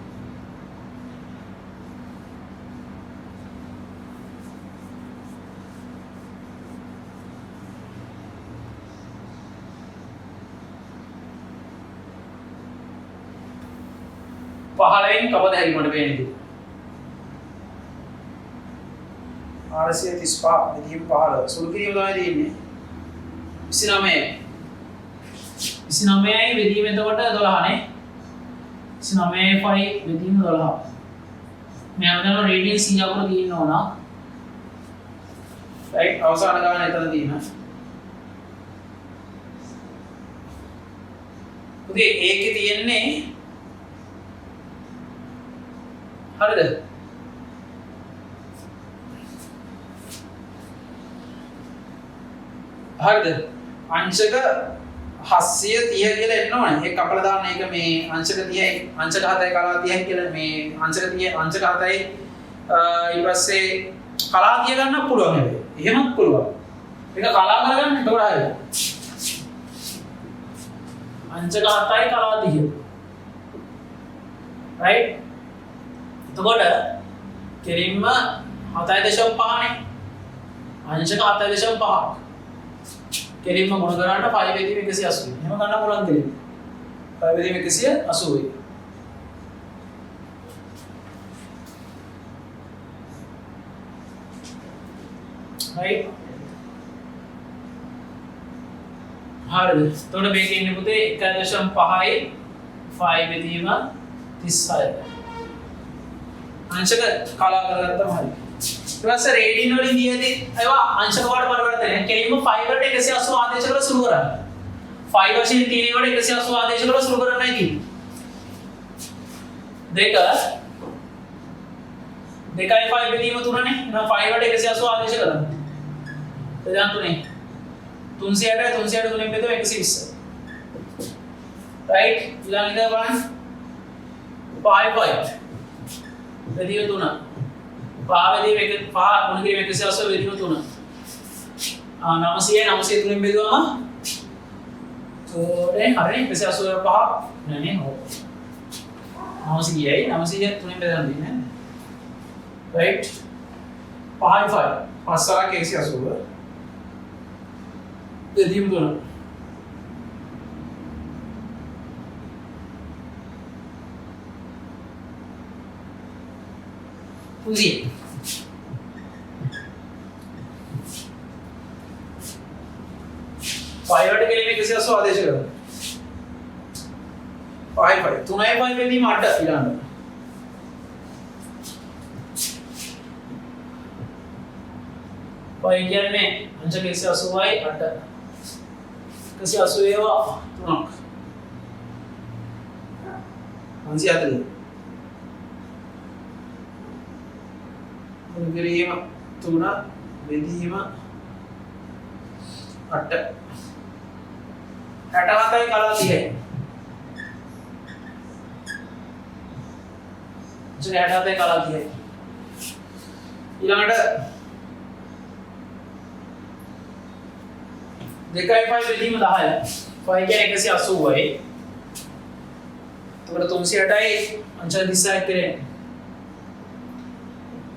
පහලෙන් කවද හැරි මට පේන්නේ 435 බෙදීම 15 සුළු කිරීම තමයි තියෙන්නේ 29යි බෙදීම එතකොට 12 නේ 29යි 5 බෙදීම 12 මේ හැමදාම රේඩියන් 100 අකුර තියෙන්න ඕන රයිට් අවසාන ගාන එතන තියෙනවා පුතේ ඒකේ තියෙන්නේ හරිද හරිද අංශක 730 කියලා එන්න ඕනේ ඒක කපලා දාන්න ඒක මේ අංශක 30යි අංශක 7යි කලා 30යි කියලා මේ අංශක 30 අංශක 7යි ඊට පස්සේ කලා 30 ගන්න පුළුවන් හැබැයි එහෙමත් පුළුවන් ඒක කලා කරගන්න එතකොට හරියි අංශක 7යි කලා 30 right එතකොට කෙලින්ම 7.5 නේ අංශක 7.5 කෙලින්ම ගුණ කරාට 5 බෙදීම 180 එහෙම ගන්න පුළුවන් දෙයක් 5 බෙදීම 180යි right හරිද එතකොට මේකේ ඉන්නේ පුතේ 1.5යි 5 බෙදීම 36යි අංශක කලා කරගත්තම හරි ඊට පස්සේ රේඩියන් වලින් දියදී ඒවා අංශක වලට පරිවර්තනය කෙලින්ම 5 වලට 180 ආදේශ කරලා සුළු කරන්න 5 වශයෙන් තියෙනකොට 180 ආදේශ කරලා සුළු කරන්නයි තියෙන්නේ. දෙක 2යි 5 බෙදීම 3නේ. එහෙනම් 5 වලට 180 ආදේශ කරන්න. එදාන් 3. 300ට 3 බෙදුවා 120. right ඊළඟට බලන්න 5 බෙදීම 3. 5 බෙදීම 5 මොන කිරීම 180 බෙදීම 3. 900 3 බෙදුවම හරි 185 නෑ නේ හො 900යි 900 3 බෙදන්න දෙන්නේ right 5 පස්සරක් 180 බෙදීම 3 Uzi. 5 වලට කෙලින් 180 ආදේශ කරනවා. 5 3යි 5 බෙදීම 8 ඊළඟට. 5 කියන්නේ අංශක 180යි 8. 180 ඒවා 3ක්. 540. කිරීම 3 බෙදීම 8 67යි කලා 30යි 67යි කලා 30යි ඊළඟට 2යි 5 බෙදීම 10යි 5 කියන්නේ 180යි එතකොට 308යි අංශක 36ක් කරේ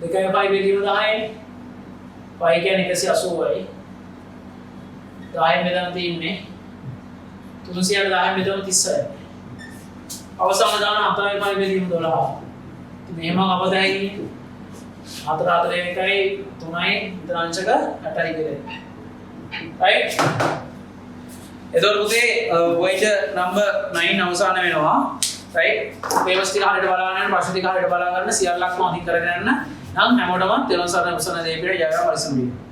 2යි 5 බෙදීම 10යි 5 කියන්නේ 180යි 10න් බෙදන්න තියෙන්නේ 300ට 10න් බෙදුවම 30යි අවසාන දාන 4යි 5 බෙදීම 12 ඉතින් මෙහෙම අපදායි 4 4 1යි 3යි විතර අංශක 8යි කරේ right එතකොට පුතේ point number 9 අවසාන වෙනවා right පේපර්ස් ටික හරියට බලා ගන්න ප්‍රශ්න ටික හරියට බලා ගන්න සියල්ලක්ම අධික කරගෙන යන්න නම් හැමෝටම තෙරුවන් සරණ උසන දෙවියන් ජයග්‍රහ පරිස්සම් වේවා